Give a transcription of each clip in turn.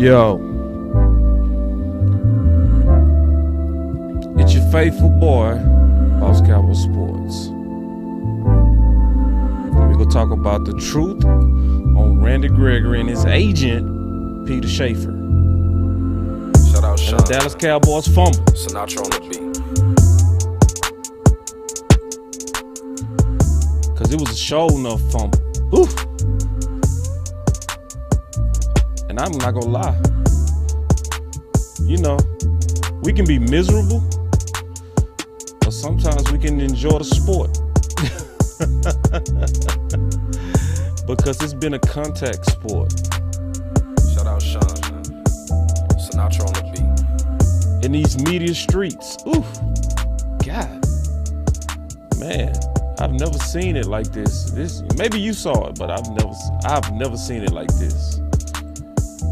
Yo, it's your faithful boy, Boss Cowboy Sports. We're going to talk about the truth on Randy Gregory and his agent, Peter Schaffer. Shout out Shan. And the Dallas Cowboys fumble. Sinatra on the beat. Because it was a show enough fumble. Oof. And I'm not gonna lie, you know, we can be miserable, but sometimes we can enjoy the sport. Because it's been a contact sport. Shout out Shan. Sinatra on the beat. In these media streets, oof, God, man, I've never seen it like this. Maybe you saw it, but I've never seen it like this.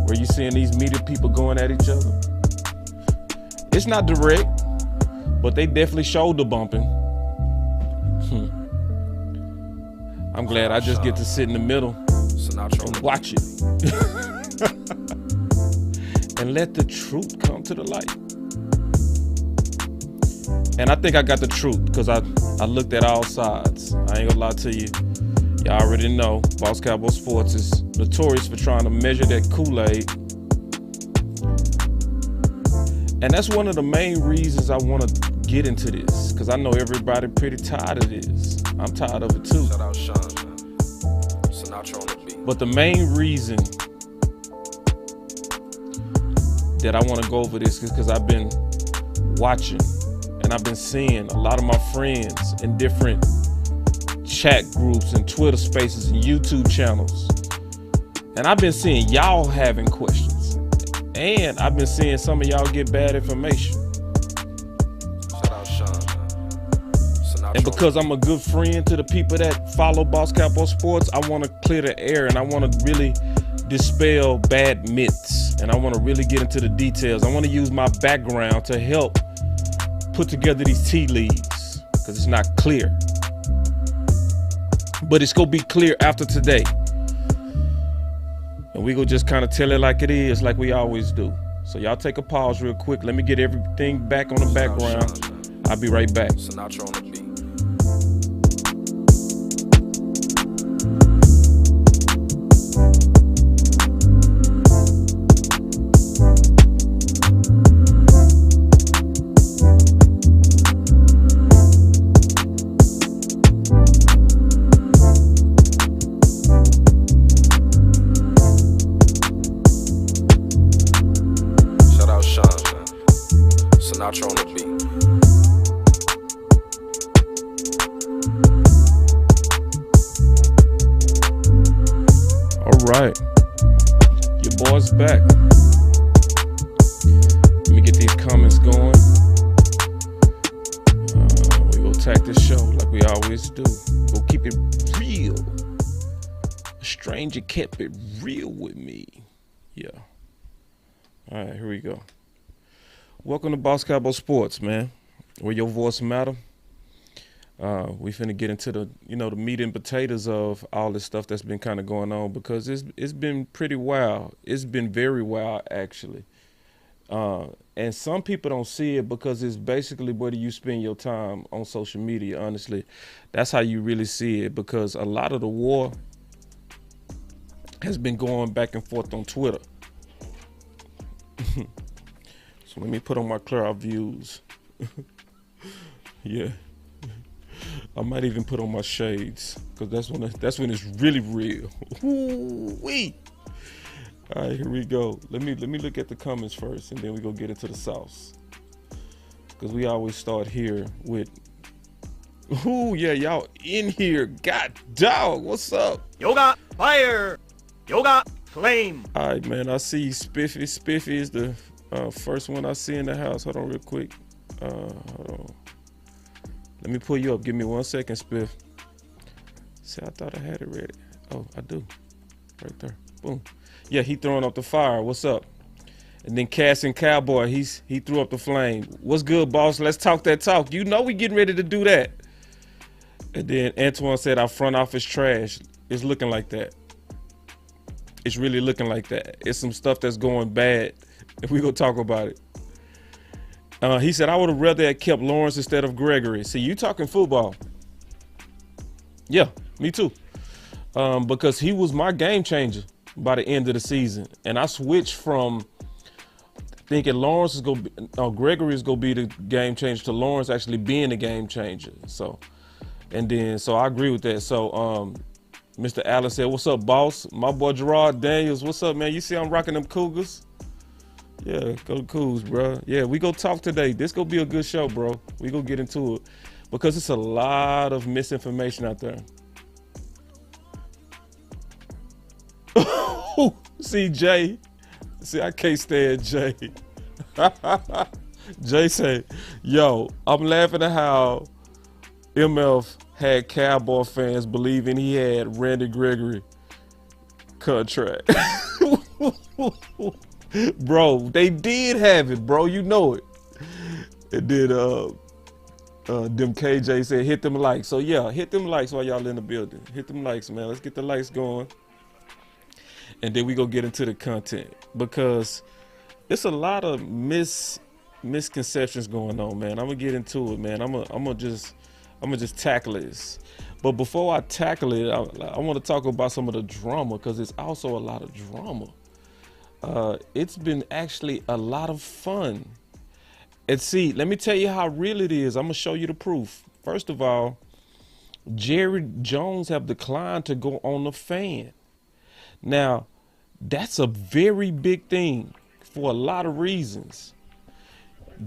Where you seeing these media people going at each other. It's not direct, but they definitely shoulder bumping. I'm glad I just get to sit in the middle and watch it. And let the truth come to the light. And I think I got the truth because I looked at all sides. I ain't gonna lie to you. Y'all already know Boss Cowboy Sports is notorious for trying to measure that Koolaid. And that's one of the main reasons I want to get into this, because I know everybody pretty tired of this. I'm tired of it too. Shout out Shan. Sinatra on the beat. But the main reason that I want to go over this is because I've been watching and I've been seeing a lot of my friends in different chat groups and Twitter spaces and YouTube channels. And I've been seeing y'all having questions. And I've been seeing some of y'all get bad information. Shout out Shan. Sinatra. And because I'm a good friend to the people that follow Boss Cowboy Sports, I want to clear the air and I want to really dispel bad myths. And I want to really get into the details. I want to use my background to help put together these tea leaves because it's not clear. But it's gonna be clear after today. And we gonna just kind of tell it like it is, like we always do. So y'all take a pause real quick. Let me get everything back on the background. I'll be right back. Sinatra on the beat. Sinatra on the beat. All right, your boy's back. Let me get these comments going. We gonna attack this show like we always do. We'll keep it real. A stranger kept it real with me. Yeah. All right, here we go. Welcome to Boss Cowboy Sports, man, where your voice matter. We finna get into the meat and potatoes of all this stuff that's been kind of going on, because it's been pretty wild. It's been very wild, actually. And some people don't see it because it's basically where do you spend your time on social media, honestly. That's how you really see it, because a lot of the war has been going back and forth on Twitter. So let me put on my clear out views. Yeah. I might even put on my shades, because that's when it's really real. Ooh-wee. All right, here we go. Let me look at the comments first, and then we go get into the sauce. Because we always start here with, ooh, yeah, y'all in here. God dog, what's up? Yoga fire. Yoga flame. All right, man, I see Spiffy. Spiffy is the first one I see in the house. Hold on real quick. Hold on. Let me pull you up. Give me 1 second, Spiff. See, I thought I had it ready. Oh, I do. Right there. Boom. Yeah, he throwing up the fire. What's up? And then Cass and Cowboy, he threw up the flame. What's good, boss? Let's talk that talk. You know we getting ready to do that. And then Antoine said our front office trash. It's looking like that. It's really looking like that. It's some stuff that's going bad. If we gonna talk about it. He said, I would have rather have kept Lawrence instead of Gregory. See, you talking football. Yeah, me too. Because he was my game changer by the end of the season. And I switched from thinking Lawrence is going to be, Gregory is going to be the game changer to Lawrence actually being the game changer. So I agree with that. So, Mr. Allen said, what's up, boss? My boy Gerard Daniels, what's up, man? You see I'm rocking them Cougars? Yeah, go Cougs, bro. Yeah, we go talk today. This gonna be a good show, bro. We gonna get into it because it's a lot of misinformation out there. See, Jay. See, I can't stand Jay. Jay said, yo, I'm laughing at how MF had Cowboy fans believing he had Randy Gregory contract. Bro, they did have it, bro. You know it. It did. Them KJ said, hit them likes. So yeah, hit them likes while y'all in the building. Hit them likes, man. Let's get the likes going. And then we go get into the content because it's a lot of misconceptions going on, man. I'm gonna get into it, man. I'm gonna just tackle this. But before I tackle it, I want to talk about some of the drama because it's also a lot of drama. It's been actually a lot of fun. And see, let me tell you how real it is. I'm gonna show you the proof. First of all, Jerry Jones have declined to go on the fan. Now, that's a very big thing for a lot of reasons.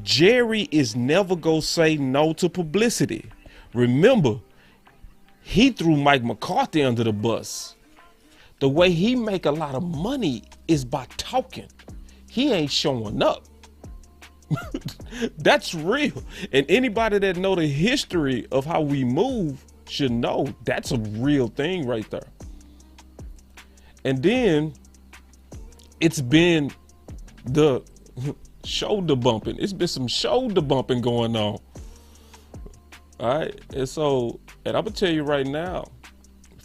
Jerry is never gonna say no to publicity. Remember, he threw Mike McCarthy under the bus. The way he make a lot of money is by talking. He ain't showing up. That's real. And anybody that know the history of how we move should know that's a real thing right there. And then it's been the shoulder bumping. It's been some shoulder bumping going on. All right. And I'm gonna tell you right now,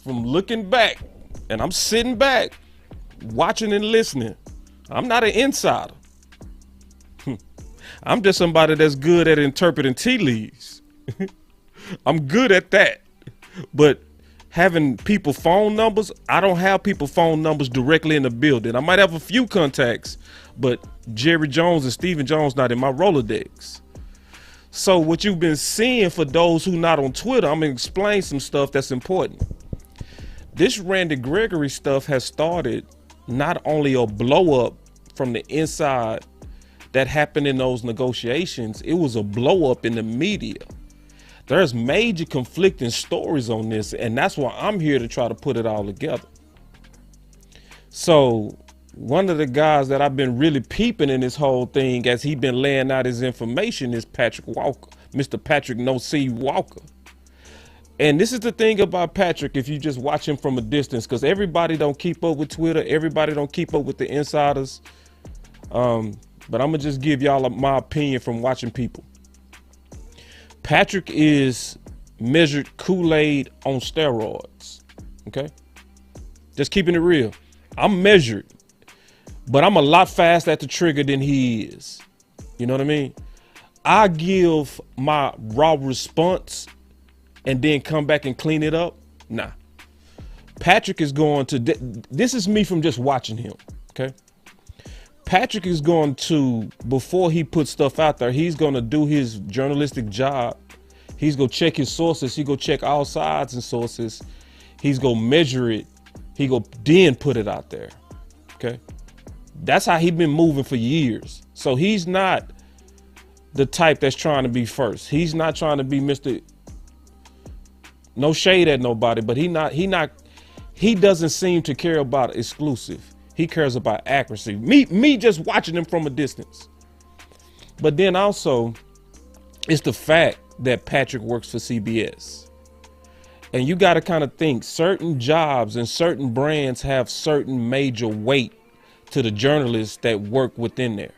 from looking back, and I'm sitting back, watching and listening. I'm not an insider. I'm just somebody that's good at interpreting tea leaves. I'm good at that. But having people phone numbers, I don't have people phone numbers directly in the building. I might have a few contacts, but Jerry Jones and Stephen Jones not in my Rolodex. So what you've been seeing, for those who not on Twitter, I'm gonna explain some stuff that's important. This Randy Gregory stuff has started not only a blow up from the inside that happened in those negotiations, it was a blow up in the media. There's major conflicting stories on this, and that's why I'm here to try to put it all together. So one of the guys that I've been really peeping in this whole thing as he been laying out his information is Patrick Walker, Mr. Patrick No C Walker. And this is the thing about Patrick, if you just watch him from a distance, because everybody don't keep up with Twitter. Everybody don't keep up with the insiders. But I'm going to just give y'all my opinion from watching people. Patrick is measured Koolaid on steroids. Okay? Just keeping it real. I'm measured, but I'm a lot faster at the trigger than he is. You know what I mean? I give my raw response and then come back and clean it up. Nah. Patrick is going to, this is me from just watching him. Okay? Patrick is going to, before he puts stuff out there, he's going to do his journalistic job. He's going to check his sources. He go check all sides and sources. He's going to measure it. He go then put it out there. Okay. That's how he been moving for years. So he's not the type that's trying to be first. He's not trying to be Mr. No shade at nobody, but he doesn't seem to care about exclusive. He cares about accuracy. Me just watching him from a distance. But then also, it's the fact that Patrick works for CBS. And you got to kind of think certain jobs and certain brands have certain major weight to the journalists that work within there.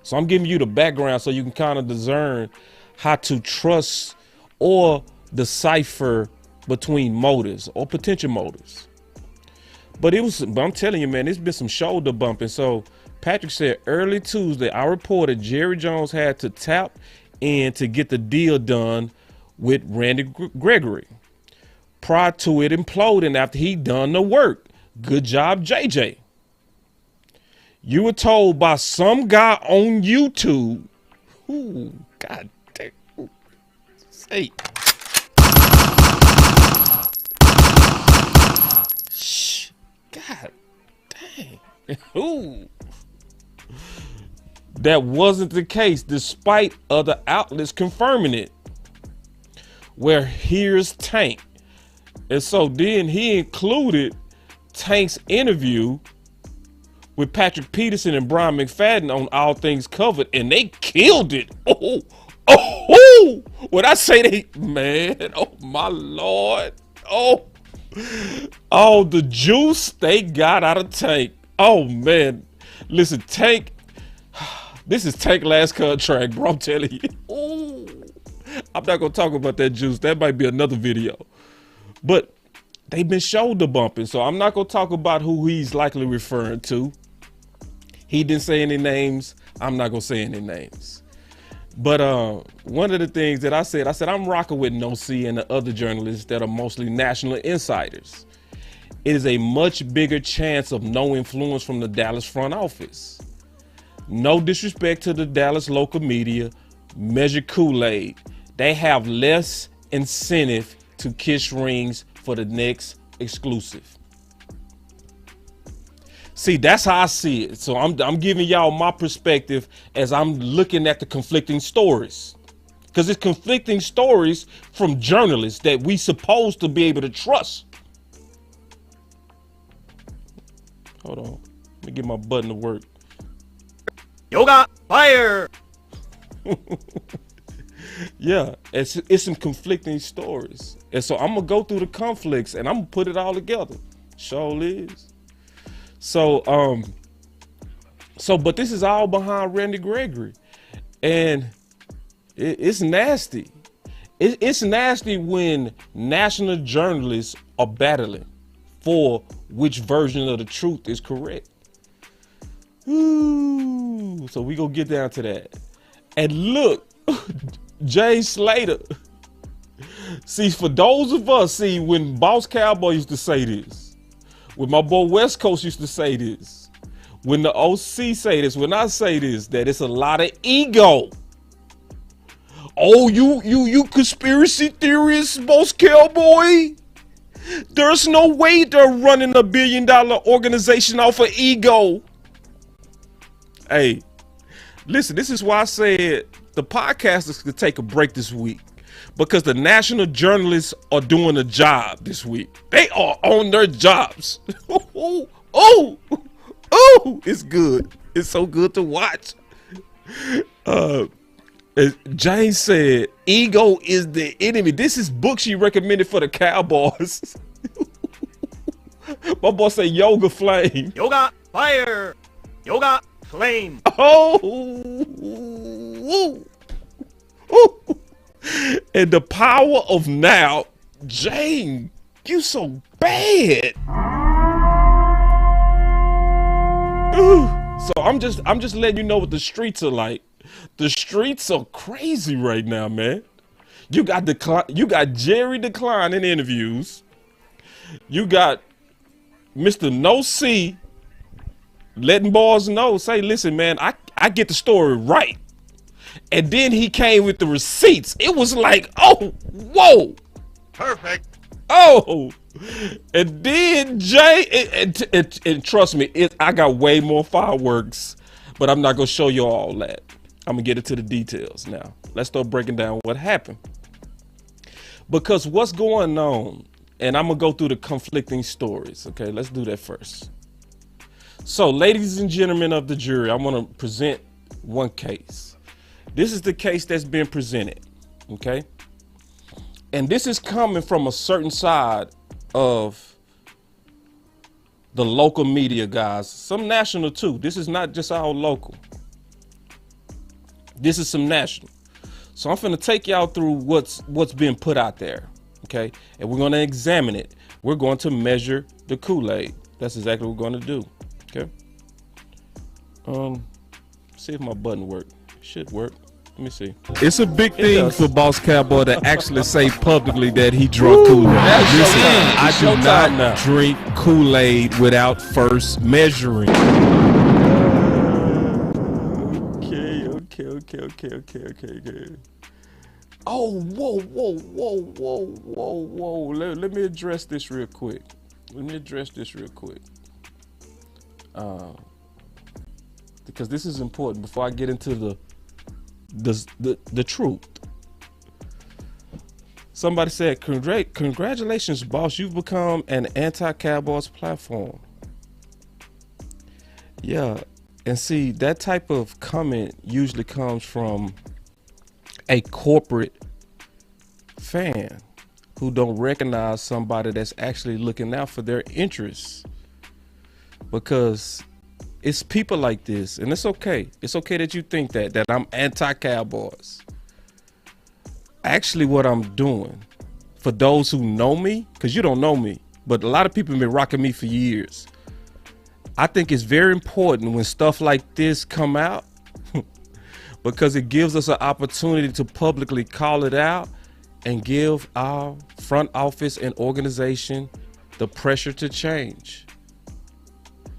So I'm giving you the background so you can kind of discern how to trust or decipher between motives or potential motives. But I'm telling you, man, it's been some shoulder bumping. So Patrick said early Tuesday, I reported Jerry Jones had to tap in to get the deal done with Randy Gregory prior to it imploding after he done the work. Good job, JJ. You were told by some guy on YouTube. Ooh, God damn. Say. Shh. God dang. Ooh. That wasn't the case, despite other outlets confirming it. Where here's Tank. And so then he included Tank's interview with Patrick Peterson and Brian McFadden on All Things Covered, and they killed it. Oh, when I say they, man, oh my Lord. Oh, the juice they got out of Tank. Oh man, listen, Tank, this is Tank last contract, bro, I'm telling you. Ooh. I'm not gonna talk about that juice. That might be another video. But they've been shoulder bumping, so I'm not gonna talk about who he's likely referring to. He didn't say any names. I'm not gonna say any names. But one of the things that I said I'm rocking with No C and the other journalists that are mostly national insiders. It is a much bigger chance of no influence from the Dallas front office. No disrespect to the Dallas local media, measure Koolaid. They have less incentive to kiss rings for the next exclusive. See, that's how I see it. So I'm giving y'all my perspective as I'm looking at the conflicting stories. Because it's conflicting stories from journalists that we supposed to be able to trust. Hold on. Let me get my button to work. Yoga fire. Yeah, it's some conflicting stories. And so I'm going to go through the conflicts and I'm going to put it all together. Sure is. So, but this is all behind Randy Gregory. And it's nasty. It's nasty when national journalists are battling for which version of the truth is correct. Ooh, so we gonna get down to that. And look, Jay Slater. See, for those of us, when Boss Cowboy used to say this, when my boy West Coast used to say this, when the OC say this, when I say this, that it's a lot of ego. Oh, you conspiracy theorists, Boss Cowboy. There's no way they're running $1 billion organization off of ego. Hey, listen, this is why I said the podcasters could take a break this week, because the national journalists are doing a job this week. They are on their jobs. Oh, it's good. It's so good to watch. Jane said, ego is the enemy. This is book she recommended for the Cowboys. My boy say yoga flame. Yoga fire. Yoga flame. Oh. And the power of now. Jane, you so bad. So I'm just letting you know what the streets are like. The streets are crazy right now, man. You got Jerry declining interviews. You got Mr. No C letting boys know, say, listen, man, I get the story right. And then he came with the receipts. It was like, oh, whoa. Perfect. Oh. And then Jay, and trust me, I got way more fireworks, but I'm not going to show you all that. I'm going to get into the details now. Let's start breaking down what happened. Because what's going on, and I'm going to go through the conflicting stories. Okay, let's do that first. So, ladies and gentlemen of the jury, I want to present one case. This is the case that's been presented, okay? And this is coming from a certain side of the local media, guys. Some national, too. This is not just our local. This is some national. So I'm finna take y'all through what's been put out there, okay? And we're gonna examine it. We're going to measure the Kool-Aid. That's exactly what we're going to do. Okay. See if my button worked. Should work. Let me see. It's a big thing for Boss Cowboy to actually say publicly that he drunk Kool-Aid. Listen, I do not drink Kool-Aid without first measuring. Okay. Oh, whoa. Let me address this real quick. Because this is important before I get into the truth. Somebody said, congratulations, boss. You've become an anti-Cowboys platform. Yeah. And see, that type of comment usually comes from a corporate fan who don't recognize somebody that's actually looking out for their interests. Because it's people like this, and it's okay. It's okay that you think that I'm anti-Cowboys. Actually, what I'm doing, for those who know me, because you don't know me, but a lot of people have been rocking me for years. I think it's very important when stuff like this come out because it gives us an opportunity to publicly call it out and give our front office and organization the pressure to change.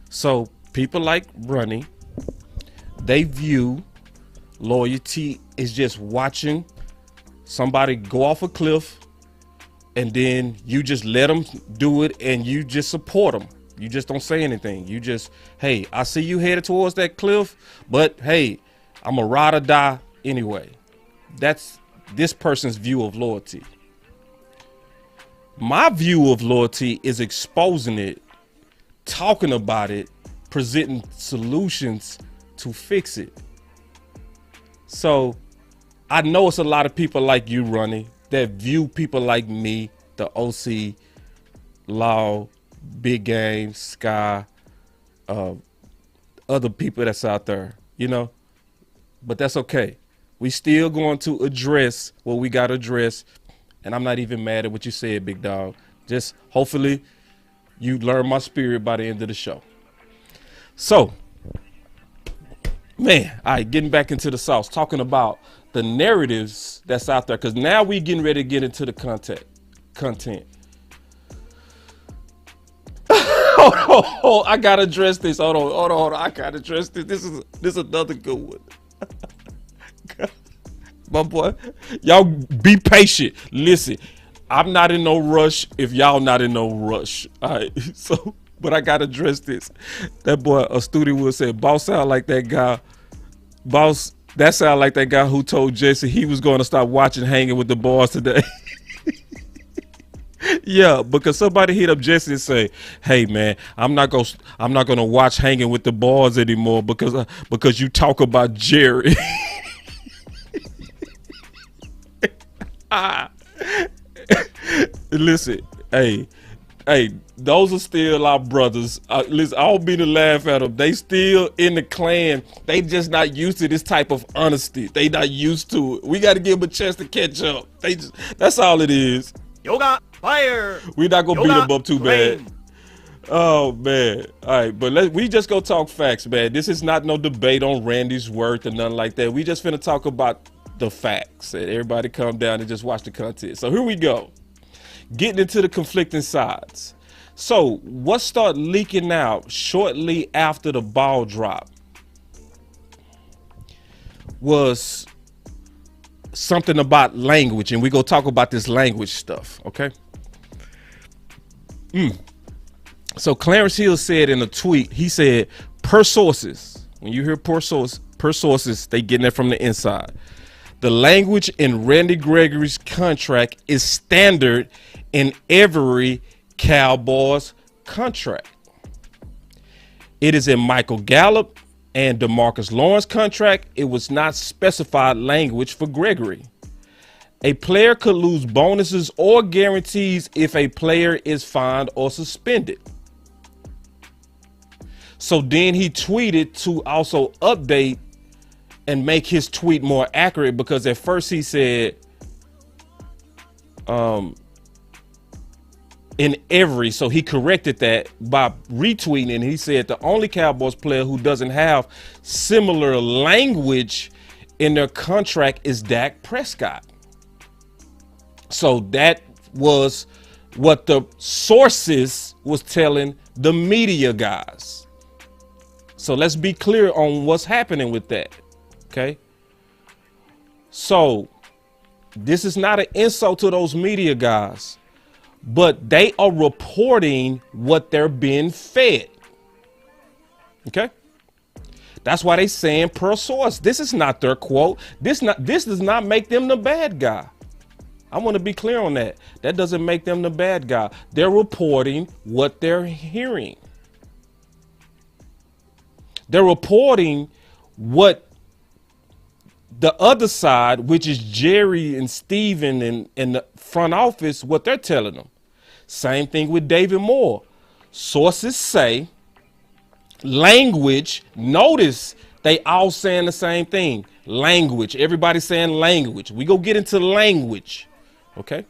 So people like Ronnie, they view loyalty as just watching somebody go off a cliff and then you just let them do it and you just support them. You just don't say anything. You just, hey, I see you headed towards that cliff, but hey, I'm a ride or die anyway. That's this person's view of loyalty. My view of loyalty is exposing it, talking about it, presenting solutions to fix it. So I know it's a lot of people like you, Ronnie, that view people like me, the OC, Law, Big Game, Sky, other people that's out there, you know, but that's okay. We still going to address what we got to address. And I'm not even mad at what you said, big dog. Just hopefully you learn my spirit by the end of the show. So, man, all right, getting back into the sauce, talking about the narratives that's out there, because now we getting ready to get into the content. Oh, I gotta address this. Hold on. I gotta address this. This is another good one. My boy, y'all be patient. Listen, I'm not in no rush if y'all not in no rush. All right, so, but I gotta address this. That boy, a student would say, boss sound like that guy. Boss, that sound like that guy who told Jesse he was going to stop watching Hanging with the Boys today. Yeah, because somebody hit up Jesse and say, "Hey man, I'm not gonna watch Hanging with the Boys anymore because you talk about Jerry." Listen, hey, those are still our brothers. Listen, I don't mean to laugh at them. They still in the clan. They just not used to this type of honesty. They not used to it. We got to give them a chance to catch up. That's all it is. Yoga fire. We not gonna beat them up too bad. Oh man. All right, but we just go talk facts, man. This is not no debate on Randy's worth or nothing like that. We just finna talk about the facts. And everybody come down and just watch the content. So here we go. Getting into the conflicting sides. So what started leaking out shortly after the ball drop was something about language, and we go talk about this language stuff, okay? So Clarence Hill said in a tweet, he said, per sources, when you hear per sources, they getting it from the inside. The language in Randy Gregory's contract is standard in every Cowboys contract. It is in Michael Gallup and DeMarcus Lawrence contract. It was not specified language for Gregory. A player could lose bonuses or guarantees if a player is fined or suspended. So then he tweeted to also update and make his tweet more accurate, because at first he said, in every, so he corrected that by retweeting, and he said the only Cowboys player who doesn't have similar language in their contract is Dak Prescott. So that was what the sources was telling the media guys. So let's be clear on what's happening with that. Okay. So this is not an insult to those media guys, but they are reporting what they're being fed. Okay. That's why they saying per source. This is not their quote. This does not make them the bad guy. I want to be clear on that. That doesn't make them the bad guy. They're reporting what they're hearing. They're reporting what the other side, which is Jerry and Steven and the front office, what they're telling them. Same thing with David Moore. Sources say language. Notice they all saying the same thing. Language. Everybody's saying language. We go get into language. Okay.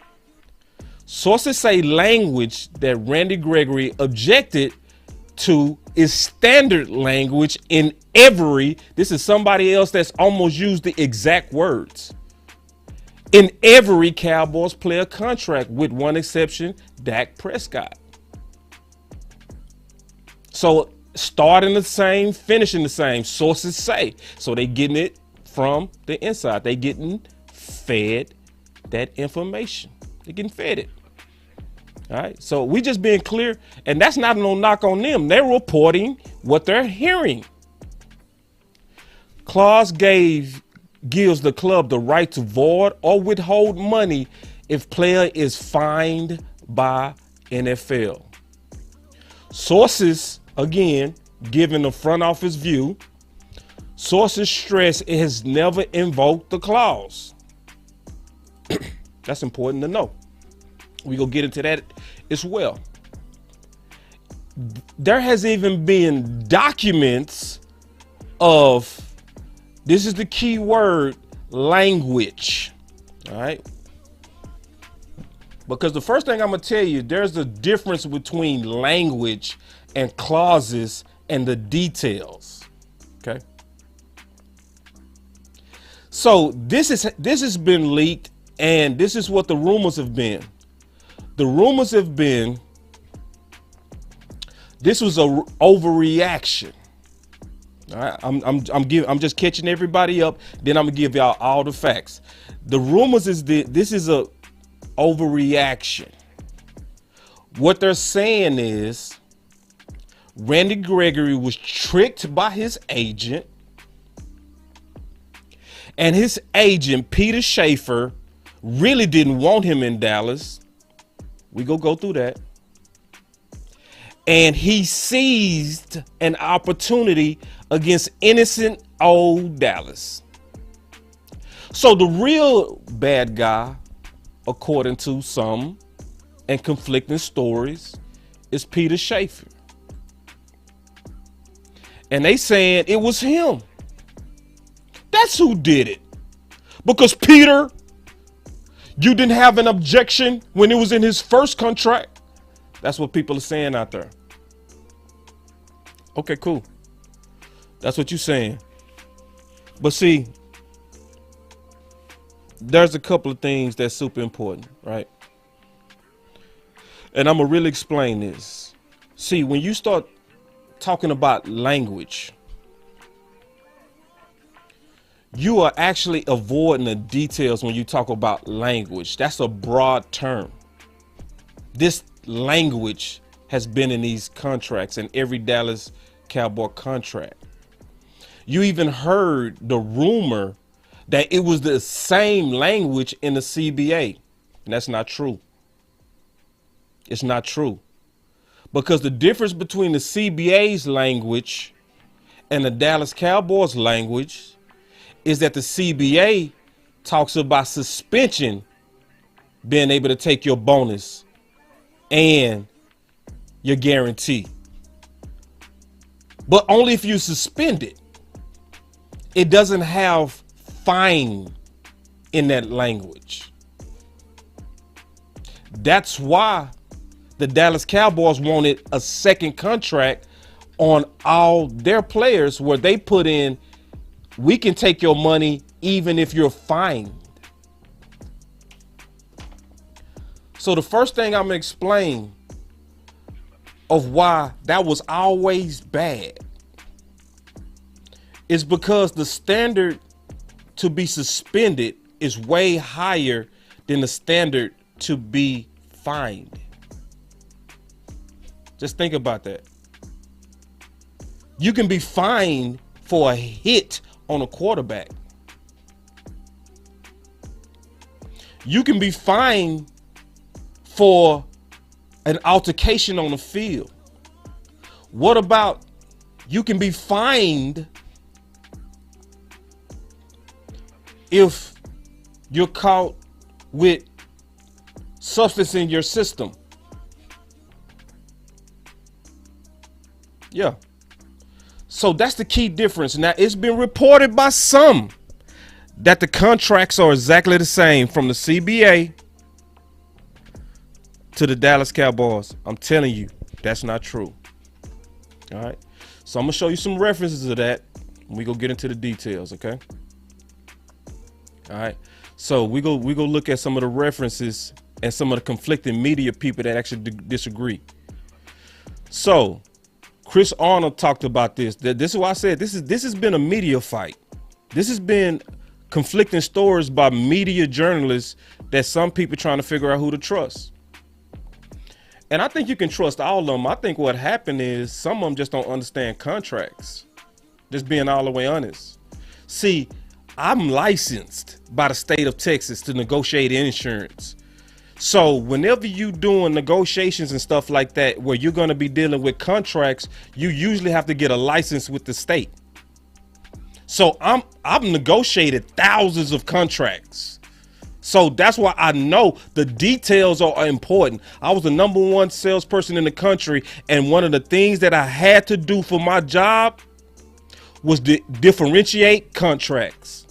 Sources say language that Randy Gregory objected to is standard language in every, this is somebody else that's almost used the exact words, in every Cowboys player contract, with one exception, Dak Prescott. So starting the same, finishing the same, sources say. So they getting it from the inside. They getting fed that information. They're getting fed it. All right. So we just being clear, and that's not no knock on them. They're reporting what they're hearing. Clause gives the club the right to void or withhold money if player is fined by NFL. Sources, again, giving the front office view, sources stress it has never invoked the clause. That's important to know. We gonna get into that as well. There has even been documents of, this is the key word, language. All right. Because the first thing I'm gonna tell you, there's a difference between language and clauses and the details. Okay. So this has been leaked, and this is what the rumors have been. The rumors have been this was a overreaction. All right, I'm just catching everybody up. Then I'm gonna give y'all all the facts. The rumors is that this is a overreaction. What they're saying is Randy Gregory was tricked by his agent, and his agent Peter Schaffer really didn't want him in Dallas. We go through that. And he seized an opportunity against innocent old Dallas. So the real bad guy, according to some and conflicting stories, is Peter Schaffer. And they saying it was him. That's who did it. Because Peter, you didn't have an objection when it was in his first contract. That's what people are saying out there. Okay, cool. That's what you're saying. But see, there's a couple of things that's super important, right? And I'm going to really explain this. See, when you start talking about language, you are actually avoiding the details when you talk about language. That's a broad term. This language has been in these contracts, in every Dallas Cowboy contract. You even heard the rumor that it was the same language in the CBA. And that's not true. It's not true. Because the difference between the CBA's language and the Dallas Cowboys language is that the CBA talks about suspension being able to take your bonus and your guarantee. But only if you suspend it. It doesn't have fine in that language. That's why The Dallas Cowboys wanted a second contract on all their players where they put in, we can take your money even if you're fined. So the first thing I'm gonna explain of why that was always bad is because the standard to be suspended is way higher than the standard to be fined. Just think about that. You can be fined for a hit on a quarterback. You can be fined for an altercation on the field. What about you can be fined if you're caught with substance in your system? Yeah. So that's the key difference. Now, it's been reported by some that the contracts are exactly the same from the CBA to the Dallas Cowboys. I'm telling you, that's not true. All right. So I'm going to show you some references to that. We go get into the details, okay? All right. So we go look at some of the references and some of the conflicting media people that actually disagree. So Chris Arnold talked about this. This is why I said this has been a media fight. This has been conflicting stories by media journalists that some people trying to figure out who to trust. And I think you can trust all of them. I think what happened is some of them just don't understand contracts. Just being all the way honest. See, I'm licensed by the state of Texas to negotiate insurance. So whenever you doing negotiations and stuff like that, where you're going to be dealing with contracts, you usually have to get a license with the state. So I've negotiated thousands of contracts. So that's why I know the details are important. I was the #1 salesperson in the country. And one of the things that I had to do for my job was to differentiate contracts.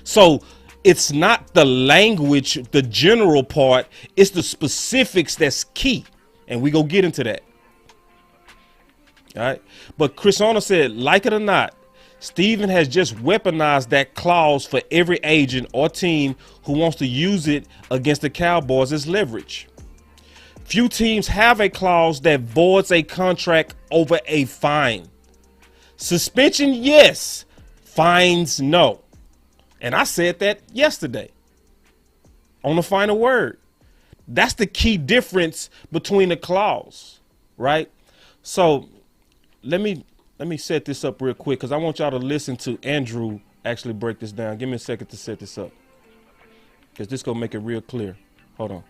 So it's not the language, the general part, it's the specifics that's key. And we go get into that. All right. But Chris Arnold said, like it or not, Steven has just weaponized that clause for every agent or team who wants to use it against the Cowboys as leverage. Few teams have a clause that voids a contract over a fine. Suspension, yes. Fines, no. And I said that yesterday on the final word. That's the key difference between the clause, right? So let me set this up real quick because I want y'all to listen to Andrew actually break this down. Give me a second to set this up because this gonna make it real clear. Hold on.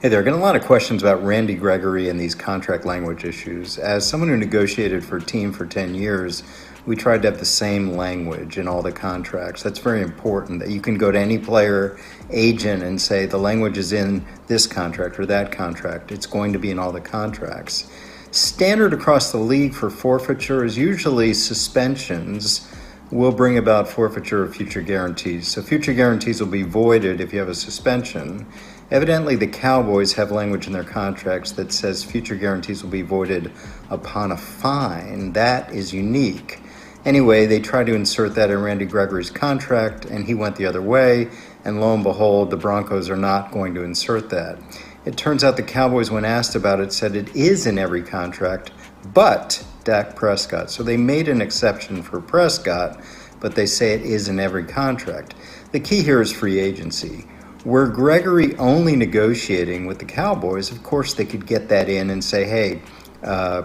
Hey there, getting a lot of questions about Randy Gregory and these contract language issues. As someone who negotiated for a team for 10 years, we tried to have the same language in all the contracts. That's very important, that you can go to any player, agent, and say the language is in this contract or that contract. It's going to be in all the contracts. Standard across the league for forfeiture is usually suspensions will bring about forfeiture of future guarantees. So future guarantees will be voided if you have a suspension. Evidently, the Cowboys have language in their contracts that says future guarantees will be voided upon a fine. That is unique. Anyway, they tried to insert that in Randy Gregory's contract, and he went the other way, and lo and behold, the Broncos are not going to insert that. It turns out the Cowboys, when asked about it, said it is in every contract, but Dak Prescott. So they made an exception for Prescott, but they say it is in every contract. The key here is free agency. Were Gregory only negotiating with the Cowboys, of course they could get that in and say, hey,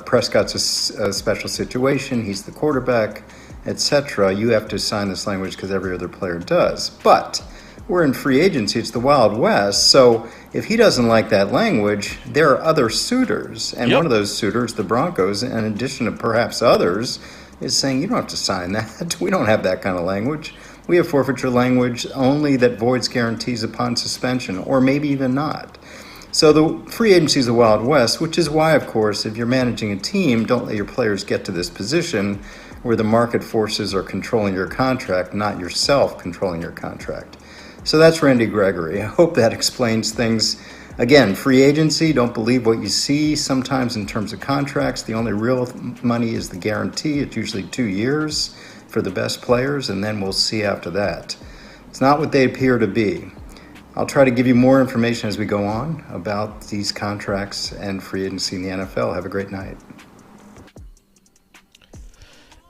Prescott's a special situation, he's the quarterback, etc. You have to sign this language because every other player does. But we're in free agency, it's the Wild West, so if he doesn't like that language, there are other suitors. And one of those suitors, the Broncos, in addition to perhaps others, is saying, you don't have to sign that. We don't have that kind of language. We have forfeiture language only that voids guarantees upon suspension, or maybe even not. So the free agency is the Wild West, which is why, of course, if you're managing a team, don't let your players get to this position where the market forces are controlling your contract, not yourself controlling your contract. So that's Randy Gregory. I hope that explains things. Again, free agency, don't believe what you see. Sometimes in terms of contracts, the only real money is the guarantee. It's usually 2 years for the best players, and then we'll see after that. It's not what they appear to be. I'll try to give you more information as we go on about these contracts and free agency in the NFL. Have a great night.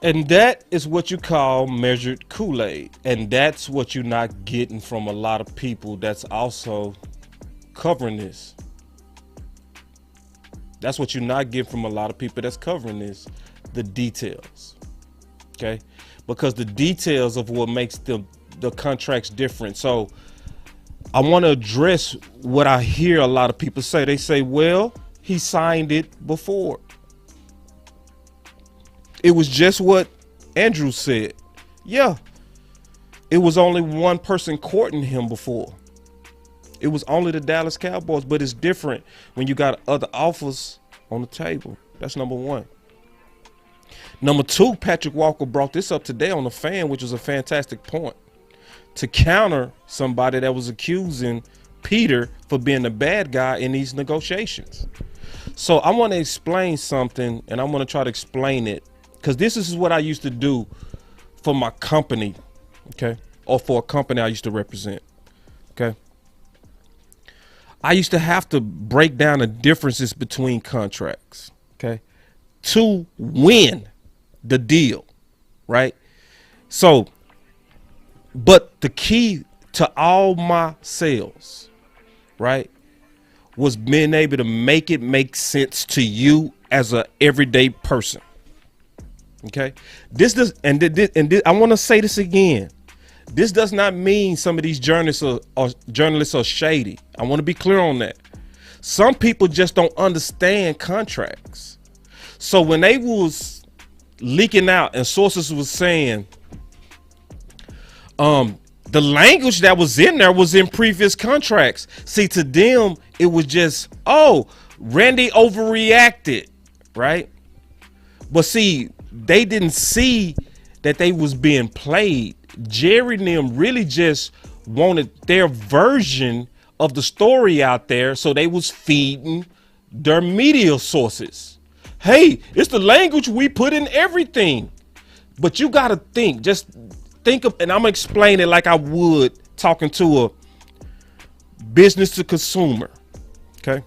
And that is what you call measured Kool-Aid. And that's what you're not getting from a lot of people that's also covering this. That's what you're not getting from a lot of people that's covering this, the details. Okay? Because the details of what makes the contracts different. So I want to address what I hear a lot of people say. They say, well, he signed it before. It was just what Andrew said. Yeah, it was only one person courting him before. It was only the Dallas Cowboys, but it's different when you got other offers on the table. That's number one. Number two, Patrick Walker brought this up today on The Fan, which was a fantastic point, to counter somebody that was accusing Peter for being the bad guy in these negotiations. So I want to explain something, and I want to try to explain it, because this is what I used to do for my company, okay, or for a company I used to represent, okay. I used to have to break down the differences between contracts, okay, to win the deal, right? So, but the key to all my sales, right, was being able to make it make sense to you as a everyday person. Okay, this does, and I want to say this again. This does not mean some of these journalists are shady. I want to be clear on that. Some people just don't understand contracts. So when they was leaking out and sources was saying, the language that was in there was in previous contracts. See, to them, it was just, oh, Randy overreacted, right? But see, they didn't see that they was being played. Jerry and them really just wanted their version of the story out there, so they was feeding their media sources. Hey, it's the language we put in everything. But you got to think, just think of, and I'm gonna explain it like I would talking to a business to consumer, okay?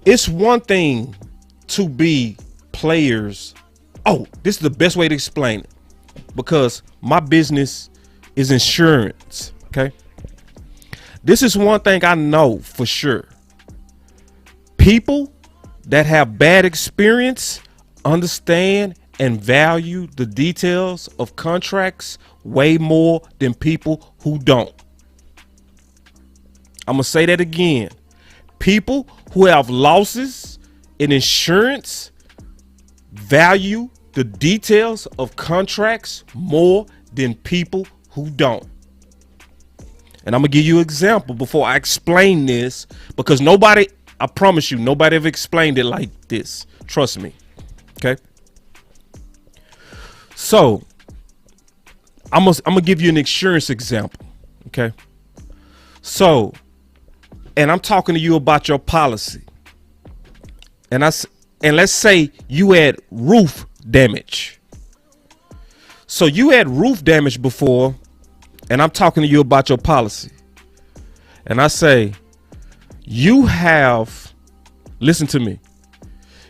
It's one thing to be players. Oh, this is the best way to explain it, because my business is insurance, okay? This is one thing I know for sure. People that have bad experience understand and value the details of contracts way more than people who don't. I'm gonna say that again. People who have losses in insurance value the details of contracts more than people who don't. And I'm gonna give you an example before I explain this, because nobody, I promise you, nobody ever explained it like this. Trust me. Okay. So I'm gonna give you an insurance example. Okay. So, and I'm talking to you about your policy. And let's say you had roof damage. So you had roof damage before, and I'm talking to you about your policy. And I say, you have, listen to me,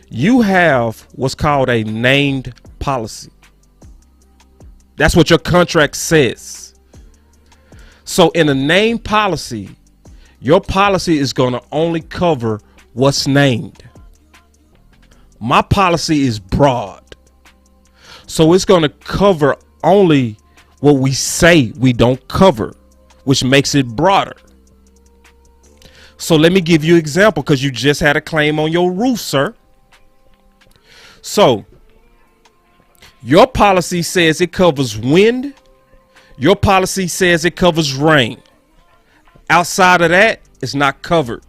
you have what's called a named policy. That's what your contract says. So in a named policy, your policy is going to only cover what's named. My policy is broad. So it's going to cover only what we say we don't cover, which makes it broader. So let me give you an example, because you just had a claim on your roof, sir. So your policy says it covers wind. Your policy says it covers rain. Outside of that, it's not covered.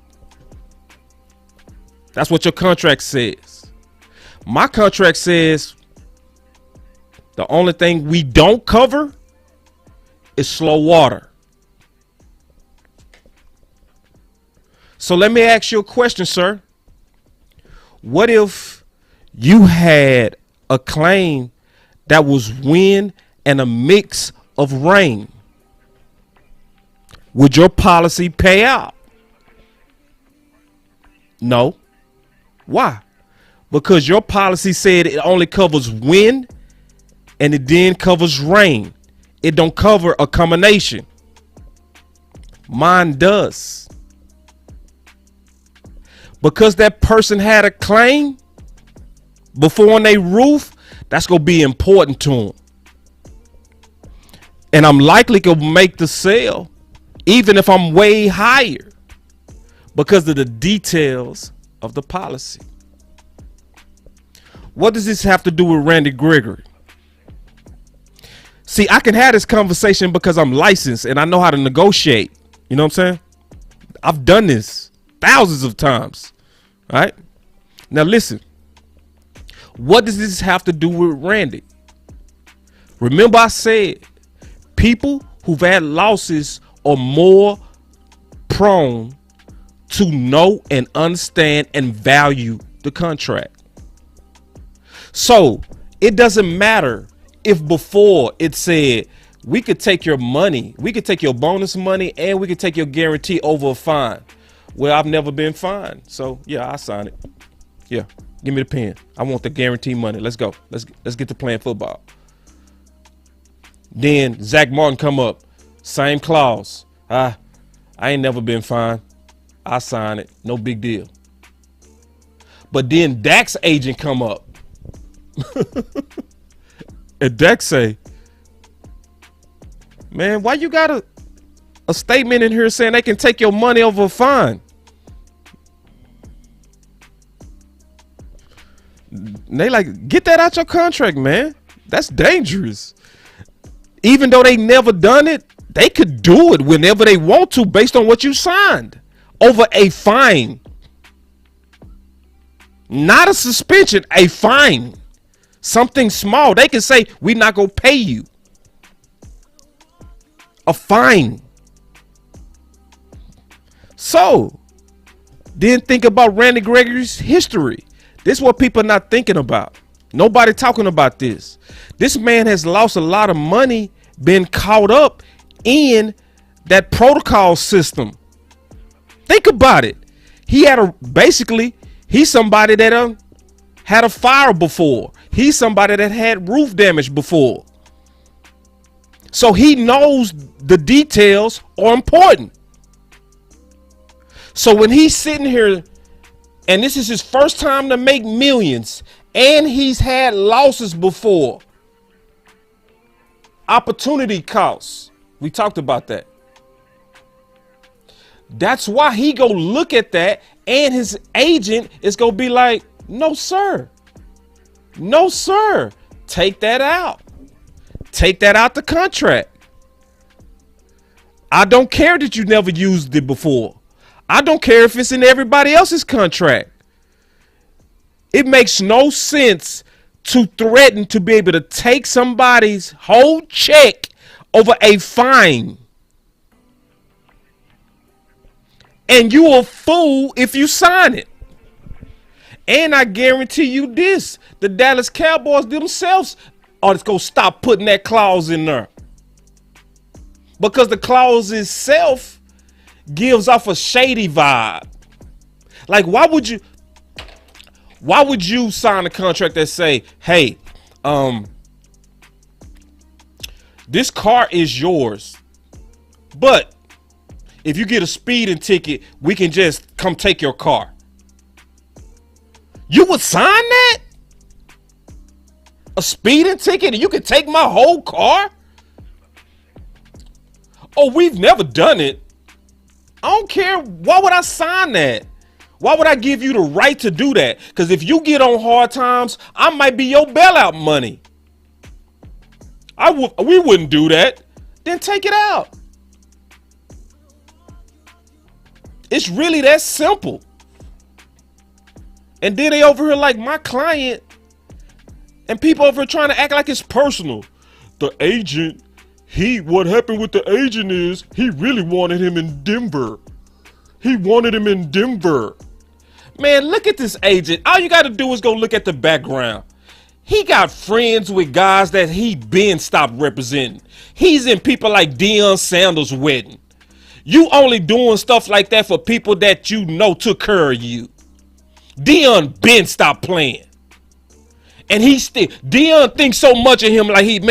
That's what your contract says. My contract says the only thing we don't cover is slow water. So let me ask you a question, sir. What if you had a claim that was wind and a mix of rain? Would your policy pay out? No. Why? Because your policy said it only covers wind and it then covers rain. It don't cover a combination. Mine does. Because that person had a claim before on their roof, that's going to be important to them. And I'm likely to make the sale even if I'm way higher because of the details of the policy. What does this have to do with Randy Gregory? See, I can have this conversation because I'm licensed and I know how to negotiate. You know what I'm saying? I've done this thousands of times. All right. Now listen. What does this have to do with Randy? Remember I said people who've had losses are more prone to know and understand and value the contract. So it doesn't matter if before it said we could take your money, we could take your bonus money, and we could take your guarantee over a fine. Well, I've never been fined, so yeah, I sign it. Yeah, give me the pen. I want the guarantee money. Let's go. Let's get to playing football. Then Zach Martin come up, same clause. I ain't never been fined. I sign it. No big deal. But then Dak's agent come up. And Dak say, man, why you got a statement in here saying they can take your money over a fine? And they like, get that out your contract, man. That's dangerous. Even though they never done it, they could do it whenever they want to based on what you signed over a fine. Not a suspension, a fine. Something small. They can say, we're not going to pay you. A fine. So, then think about Randy Gregory's history. This is what people are not thinking about. Nobody talking about this. This man has lost a lot of money, been caught up in that protocol system. Think about it. He had he's somebody that had a fire before. He's somebody that had roof damage before. So he knows the details are important. So when he's sitting here and this is his first time to make millions and he's had losses before, opportunity costs. We talked about that. That's why he go look at that and his agent is going to be like, no, sir. No, sir. Take that out. Take that out the contract. I don't care that you never used it before. I don't care if it's in everybody else's contract. It makes no sense to threaten to be able to take somebody's whole check over a fine. And you a fool if you sign it. And I guarantee you this, the Dallas Cowboys themselves are just going to stop putting that clause in there. Because the clause itself gives off a shady vibe. Like, why would you sign a contract that say, hey, this car is yours, but if you get a speeding ticket, we can just come take your car. You would sign that? A speeding ticket and you could take my whole car? Oh, we've never done it. I don't care. Why would I sign that? Why would I give you the right to do that? Because if you get on hard times, I might be your bailout money. We wouldn't do that. Then take it out. It's really that simple. And then they over here like my client and people over here trying to act like it's personal. The agent, what happened with the agent is he really wanted him in Denver. He wanted him in Denver. Man, look at this agent. All you got to do is go look at the background. He got friends with guys that he been stopped representing. He's in people like Deion Sanders' wedding. You only doing stuff like that for people that you know took care of you. Deion been stopped playing. And Deion thinks so much of him like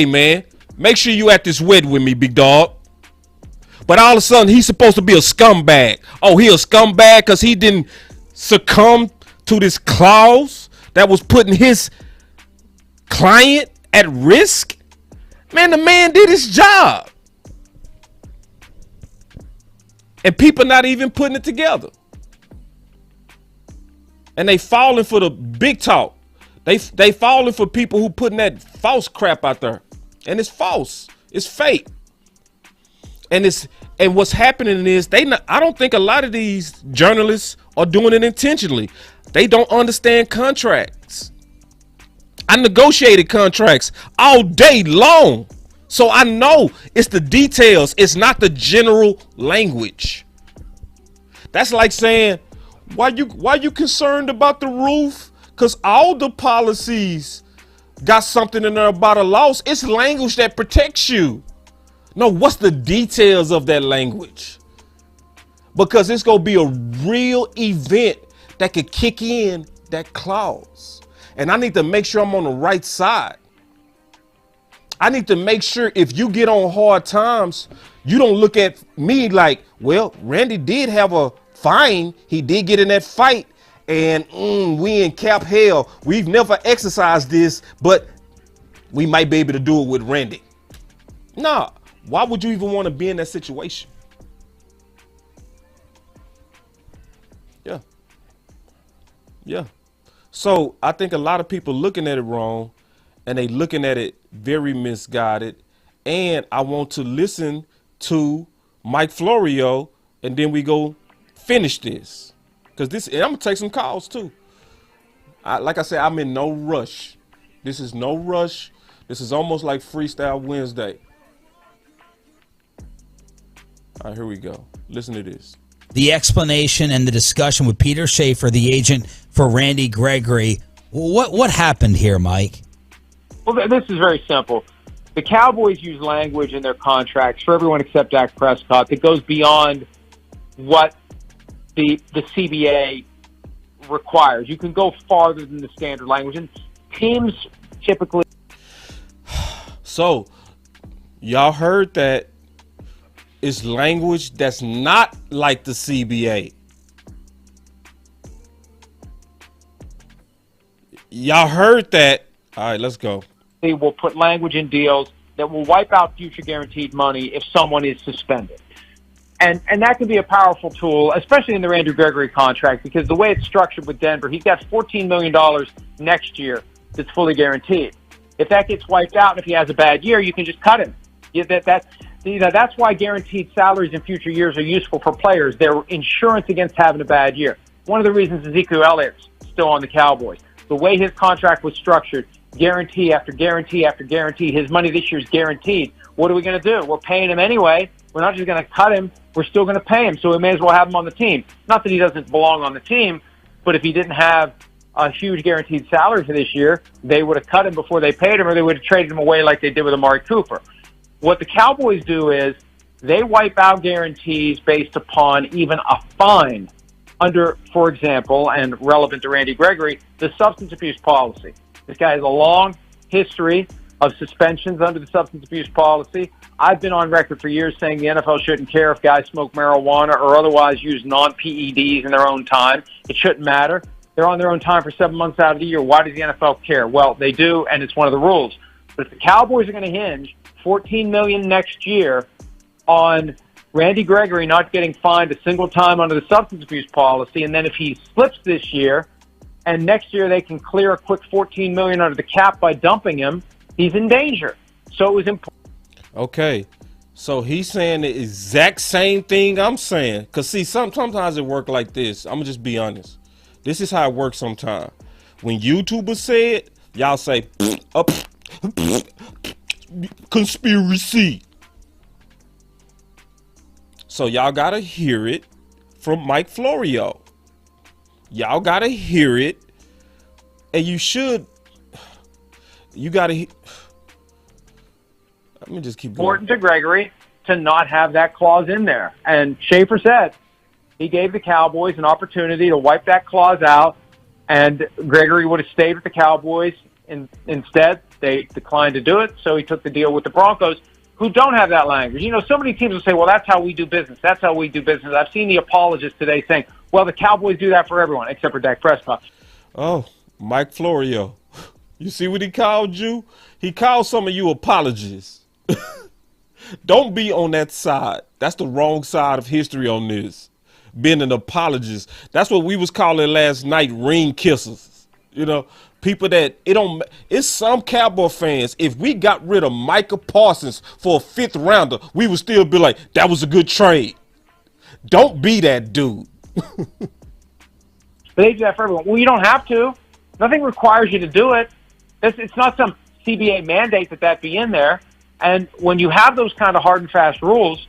man, make sure you at this wedding with me, big dog. But all of a sudden, he's supposed to be a scumbag. Oh, he a scumbag because he didn't succumb to this clause that was putting his client at risk? Man, the man did his job. And people not even putting it together. And they falling for the big talk. They falling for people who putting that false crap out there. And it's false. It's fake. And what's happening is I don't think a lot of these journalists are doing it intentionally. They don't understand contracts. I negotiated contracts all day long. So I know it's the details. It's not the general language. That's like saying, why you concerned about the roof? Because all the policies got something in there about a loss. It's language that protects you. No, what's the details of that language? Because it's going to be a real event that could kick in that clause. And I need to make sure I'm on the right side. I need to make sure if you get on hard times, you don't look at me like, well, Randy did have a fine. He did get in that fight. And we in cap hell. We've never exercised this, but we might be able to do it with Randy. Nah, why would you even want to be in that situation? Yeah. So I think a lot of people looking at it wrong, and they looking at it very misguided. And I want to listen to Mike Florio, and then we go finish this. Because I'm going to take some calls too. Like I said, I'm in no rush. This is no rush. This is almost like Freestyle Wednesday. All right, here we go. Listen to this. The explanation and the discussion with Peter Schaffer, the agent for Randy Gregory. What happened here, Mike? Well, this is very simple. The Cowboys use language in their contracts for everyone except Dak Prescott that goes beyond what the CBA requires. You can go farther than the standard language, and teams typically. So, y'all heard that it's language that's not like the CBA. Y'all heard that. All right, let's go. They will put language in deals that will wipe out future guaranteed money if someone is suspended. And that can be a powerful tool, especially in the Randy Gregory contract, because the way it's structured with Denver, he's got $14 million next year that's fully guaranteed. If that gets wiped out and if he has a bad year, you can just cut him. That's why guaranteed salaries in future years are useful for players. They're insurance against having a bad year. One of the reasons Ezekiel Elliott's still on the Cowboys. The way his contract was structured, guarantee after guarantee after guarantee, his money this year is guaranteed. What are we going to do? We're paying him anyway. We're not just going to cut him. We're still going to pay him, so we may as well have him on the team. Not that he doesn't belong on the team, but if he didn't have a huge guaranteed salary for this year, they would have cut him before they paid him, or they would have traded him away like they did with Amari Cooper. What the Cowboys do is they wipe out guarantees based upon even a fine under, for example, and relevant to Randy Gregory, the substance abuse policy. This guy has a long history of suspensions under the substance abuse policy. I've been on record for years saying the NFL shouldn't care if guys smoke marijuana or otherwise use non-PEDs in their own time. It shouldn't matter. They're on their own time for 7 months out of the year. Why does the NFL care? Well, they do, and it's one of the rules. But if the Cowboys are going to hinge $14 million next year on Randy Gregory not getting fined a single time under the substance abuse policy, and then if he slips this year, and next year they can clear a quick $14 million under the cap by dumping him, he's in danger. So it was important. Okay, so he's saying the exact same thing I'm saying. Because, see, sometimes it works like this. I'm going to just be honest. This is how it works sometimes. When YouTubers say it, y'all say, conspiracy. So y'all gotta hear it from Mike Florio. Y'all gotta hear it, and you gotta. Let me just keep going. Important to Gregory to not have that clause in there. And Schaffer said he gave the Cowboys an opportunity to wipe that clause out, and Gregory would have stayed with the Cowboys. Instead, they declined to do it, so he took the deal with the Broncos, who don't have that language. You know, so many teams will say, well, that's how we do business. That's how we do business. I've seen the apologists today saying, well, the Cowboys do that for everyone, except for Dak Prescott. Oh, Mike Florio. You see what he called you? He called some of you apologists. Don't be on that side. That's the wrong side of history on this. Being an apologist. That's what we was calling last night ring kissers. You know, people that it's some Cowboy fans. If we got rid of Micah Parsons for a 5th rounder, we would still be like, that was a good trade. Don't be that dude. But they do that for everyone. Well, you don't have to. Nothing requires you to do it. It's not some CBA mandate that be in there. And when you have those kind of hard and fast rules,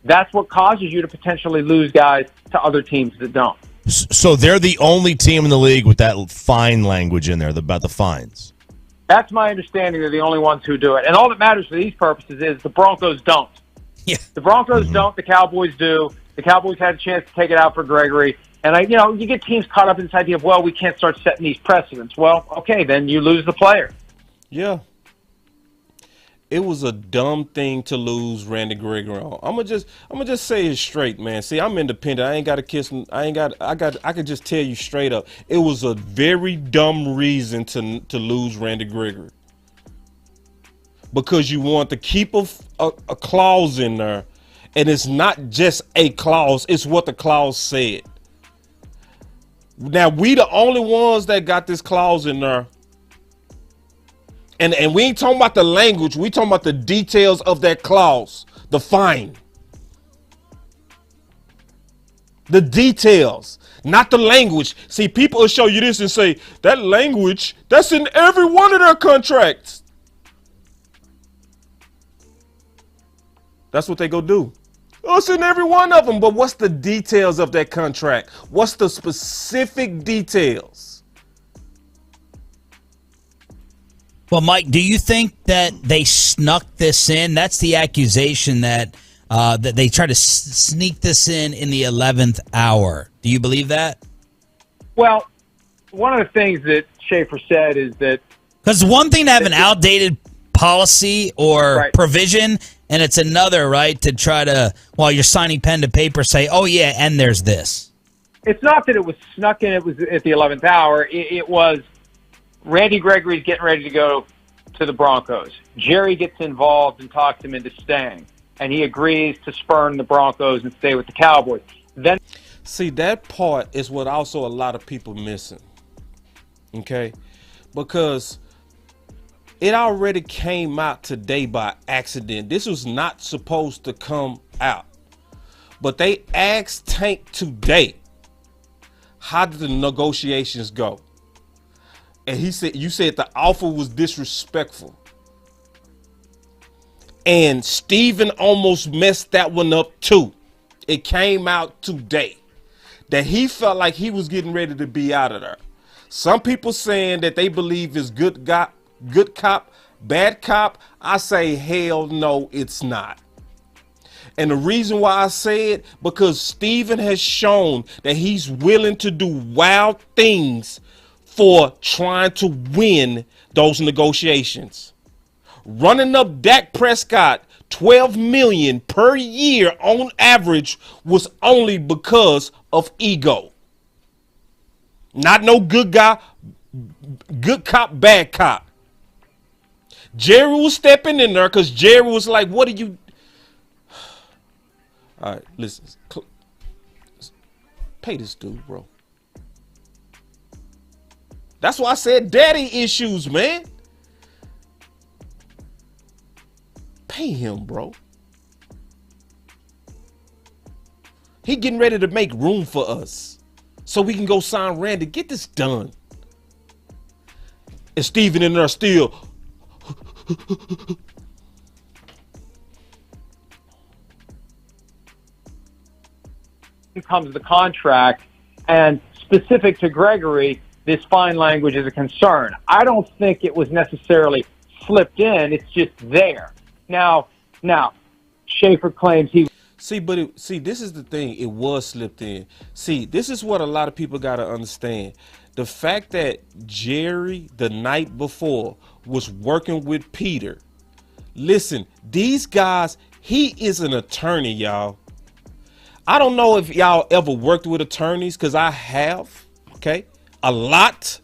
that's what causes you to potentially lose guys to other teams that don't. So they're the only team in the league with that fine language in there about the fines. That's my understanding. They're the only ones who do it. And all that matters for these purposes is the Broncos don't. Yeah. The Broncos don't. The Cowboys do. The Cowboys had a chance to take it out for Gregory. And, you get teams caught up in this idea of, well, we can't start setting these precedents. Well, okay, then you lose the player. Yeah. It was a dumb thing to lose Randy Gregory on. I'm gonna just say it straight, man. See, I'm independent. I ain't got to kiss him. I could just tell you straight up. It was a very dumb reason to lose Randy Gregory. Because you want to keep a clause in there, and it's not just a clause, it's what the clause said. Now, we the only ones that got this clause in there. And we ain't talking about the language. We talking about the details of that clause, the fine. The details, not the language. See, people will show you this and say, that language, that's in every one of their contracts. That's what they go do. Oh, it's in every one of them. But what's the details of that contract? What's the specific details? Well, Mike, do you think that they snuck this in? That's the accusation that they tried to sneak this in the 11th hour. Do you believe that? Well, one of the things that Schaffer said is that... Because one thing to have an outdated policy or provision, and it's another, right, to try to, while you're signing pen to paper, say, oh, yeah, and there's this. It's not that it was snuck in, it was at the 11th hour. It was... Randy Gregory's getting ready to go to the Broncos. Jerry gets involved and talks him into staying, and he agrees to spurn the Broncos and stay with the Cowboys. Then, see, that part is what also a lot of people missing, okay? Because it already came out today by accident. This was not supposed to come out, but they asked Tank today, how did the negotiations go? And he said, you said the offer was disrespectful. And Steven almost messed that one up too. It came out today that he felt like he was getting ready to be out of there. Some people saying that they believe is good cop, bad cop. I say, hell no, it's not. And the reason why I say it, because Steven has shown that he's willing to do wild things for trying to win those negotiations. Running up Dak Prescott $12 million per year on average was only because of ego. Not no good guy, good cop, bad cop. Jerry was stepping in there because Jerry was like, what are you? All right, listen. Pay this dude, bro. That's why I said daddy issues, man. Pay him, bro. He getting ready to make room for us so we can go sign Randy. Get this done. And Steven in there still. comes the contract, and specific to Gregory, this fine language is a concern. I don't think it was necessarily slipped in. It's just there. Now, Schaffer claims he. See, this is the thing. It was slipped in. See, this is what a lot of people got to understand. The fact that Jerry, the night before, was working with Peter. Listen, these guys, he is an attorney, y'all. I don't know if y'all ever worked with attorneys, because I have, okay, a lot.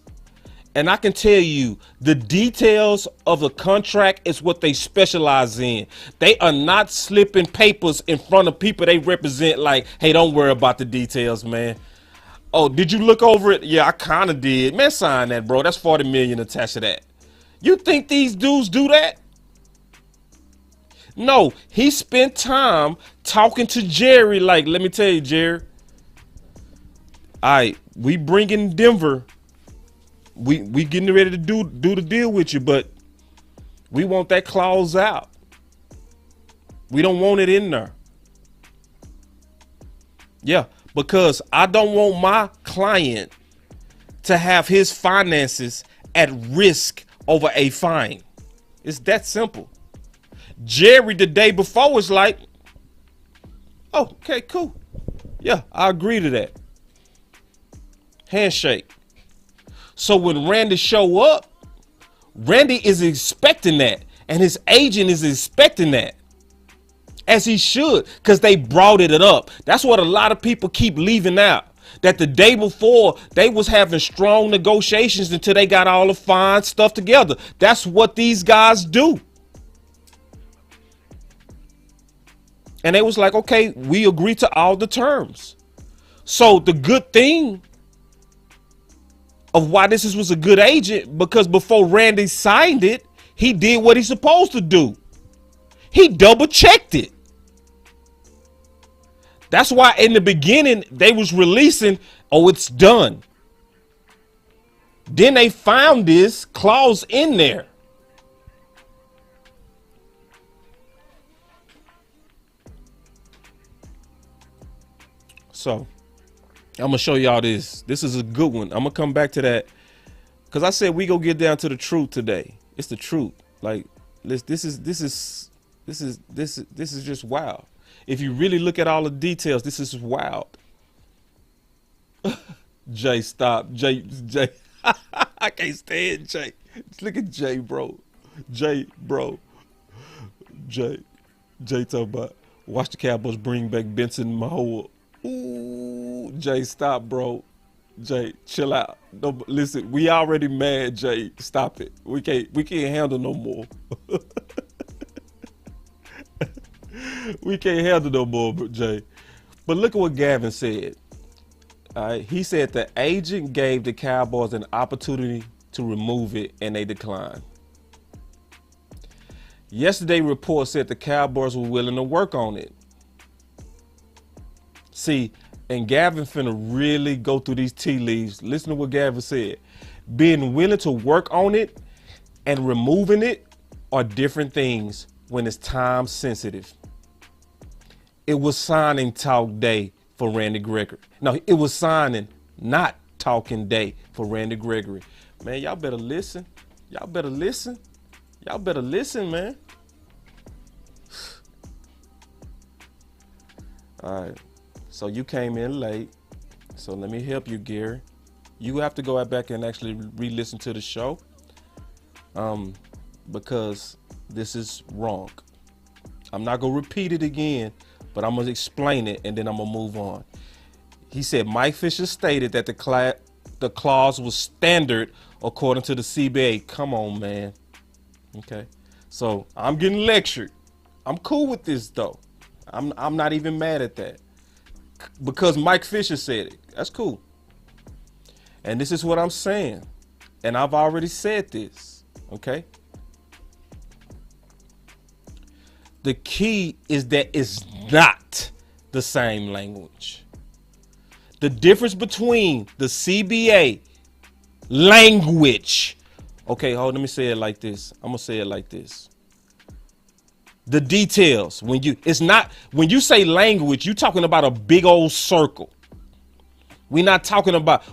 And I can tell you the details of the contract is what they specialize in. They are not slipping papers in front of people they represent like, hey, don't worry about the details, man. Oh, did you look over it? Yeah, I kind of did. Man, sign that, bro. That's $40 million attached to that. You think these dudes do that? No, he spent time talking to Jerry like, let me tell you, Jerry. All right, we bring in Denver. We getting ready to do the deal with you, but we want that clause out. We don't want it in there. Yeah, because I don't want my client to have his finances at risk over a fine. It's that simple. Jerry the day before was like, oh, okay, cool. Yeah, I agree to that. Handshake. So when Randy show up, Randy is expecting that, and his agent is expecting that, as he should, because they brought it up. That's what a lot of people keep leaving out, that the day before they was having strong negotiations until they got all the fine stuff together. That's what these guys do. And they was like, okay, we agree to all the terms. So the good thing of why this was a good agent, because before Randy signed it, he did what he's supposed to do. He double checked it. That's why in the beginning they was releasing, oh, it's done. Then they found this clause in there. So I'm gonna show y'all this. This is a good one. I'm gonna come back to that because I said we go get down to the truth today. It's the truth. Like this is just wild. If you really look at all the details, this is wild. Jay, stop. Jay. I can't stand Jay. Look at Jay, bro. Jay talking about watch the Cowboys bring back Benson Mahoa. Ooh, Jay, stop, bro. Jay, chill out. No, listen, we already mad, Jay. Stop it. We can't handle no more. We can't handle no more, Jay. But look at what Gavin said. All right, he said the agent gave the Cowboys an opportunity to remove it, and they declined. Yesterday, report said the Cowboys were willing to work on it. See, and Gavin finna really go through these tea leaves. Listen to what Gavin said. Being willing to work on it and removing it are different things when it's time sensitive. It was signing talk day for Randy Gregory. No, it was signing, not talking day for Randy Gregory. Man, y'all better listen. Y'all better listen. Y'all better listen, man. All right. So you came in late, so let me help you, Gary. You have to go back and actually re-listen to the show, because this is wrong. I'm not gonna repeat it again, but I'm gonna explain it and then I'm gonna move on. He said Mike Fisher stated that the clause was standard according to the CBA. Come on, man. Okay, so I'm getting lectured. I'm cool with this though. I'm not even mad at that. Because Mike Fisher said it. That's cool. And this is what I'm saying. And I've already said this. Okay? The key is that it's not the same language. The difference between the CBA language. Okay, hold on, let me say it like this. I'm going to say it like this. The details. When you say language, you're talking about a big old circle. We talking about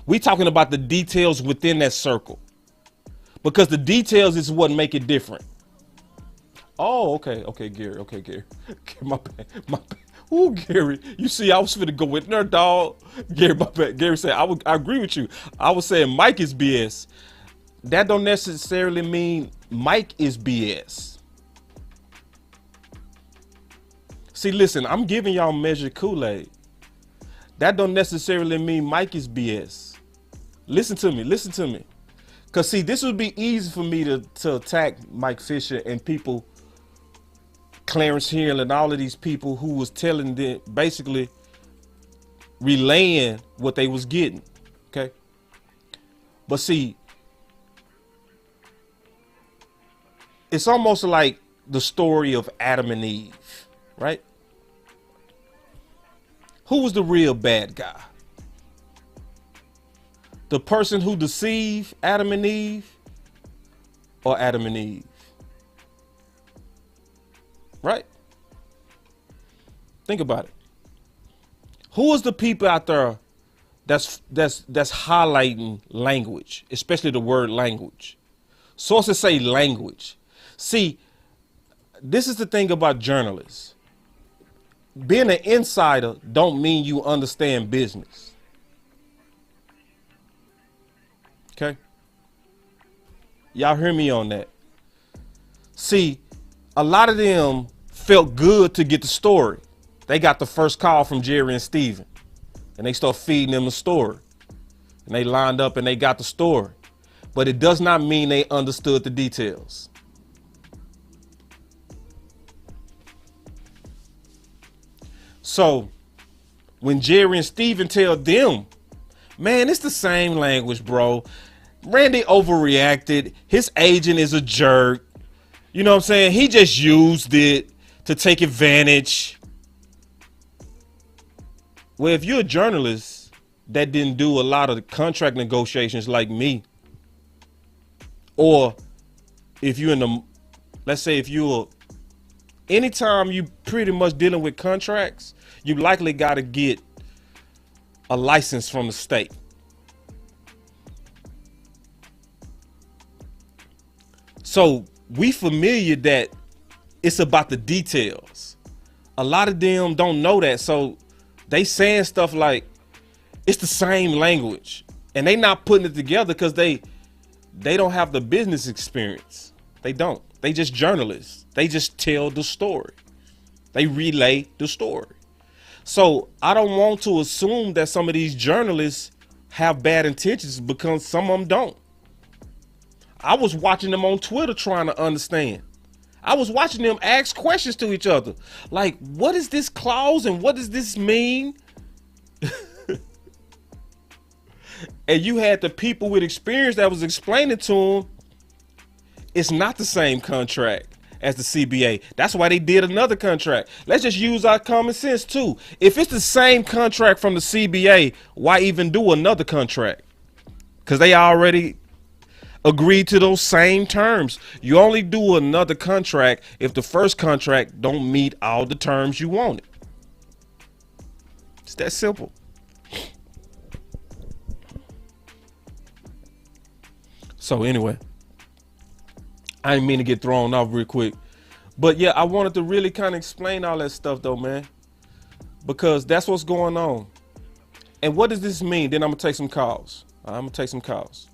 the details within that circle. Because the details is what make it different. Oh, okay, Gary. My bad. Ooh, Gary, you see, I was finna go with there, dog. Gary, my bad. Gary said, I agree with you. I was saying Mike is BS. That don't necessarily mean Mike is BS. See, listen, I'm giving y'all measured Kool-Aid. That don't necessarily mean Mike is BS. Listen to me. Because, see, this would be easy for me to attack Mike Fisher and people, Clarence Hill and all of these people who was telling them, basically relaying what they was getting, okay? But see, it's almost like the story of Adam and Eve, right? Who was the real bad guy? The person who deceived Adam and Eve, or Adam and Eve? Right? Think about it. Who is the people out there that's highlighting language, especially the word language? Sources say language. See, this is the thing about journalists. Being an insider don't mean you understand business. Okay? Y'all hear me on that? See, a lot of them felt good to get the story. They got the first call from Jerry and Steven, and they start feeding them the story. And they lined up and they got the story. But it does not mean they understood the details. So when Jerry and Steven tell them, man, it's the same language, bro. Randy overreacted. His agent is a jerk. You know what I'm saying? He just used it to take advantage. Well, if you're a journalist that didn't do a lot of the contract negotiations like me, or if you're in the, let's say if you're, anytime you pretty much dealing with contracts, you likely got to get a license from the state. So we familiar that it's about the details. A lot of them don't know that. So they saying stuff like it's the same language, and they not putting it together because they don't have the business experience. They don't. They just journalists. They just tell the story. They relay the story. So I don't want to assume that some of these journalists have bad intentions because some of them don't. I was watching them on Twitter trying to understand. I was watching them ask questions to each other. Like, what is this clause and what does this mean? And you had the people with experience that was explaining to them, it's not the same contract as the CBA. That's why they did another contract. Let's just use our common sense too. If it's the same contract from the CBA, why even do another contract? Because they already agreed to those same terms. You only do another contract if the first contract don't meet all the terms you wanted. It's that simple. So anyway, I didn't mean to get thrown off real quick. But yeah, I wanted to really kind of explain all that stuff though, man. Because that's what's going on. And what does this mean? Then I'm going to take some calls.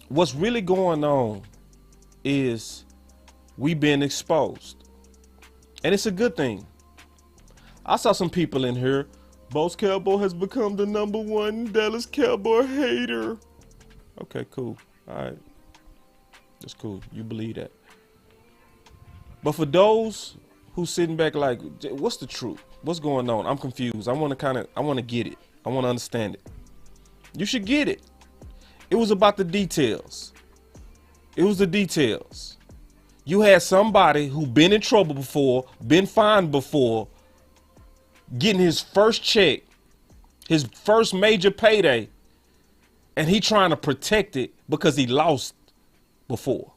What's really going on is we being exposed. And it's a good thing. I saw some people in here. Boss Cowboy has become the #1 Dallas Cowboy hater. Okay, cool. All right. That's cool. You believe that. But for those who sitting back like, what's the truth? What's going on? I'm confused. I want to get it. I want to understand it. You should get it. It was about the details. It was the details. You had somebody who been in trouble before, been fined before, getting his first check, his first major payday, and he trying to protect it because he lost before.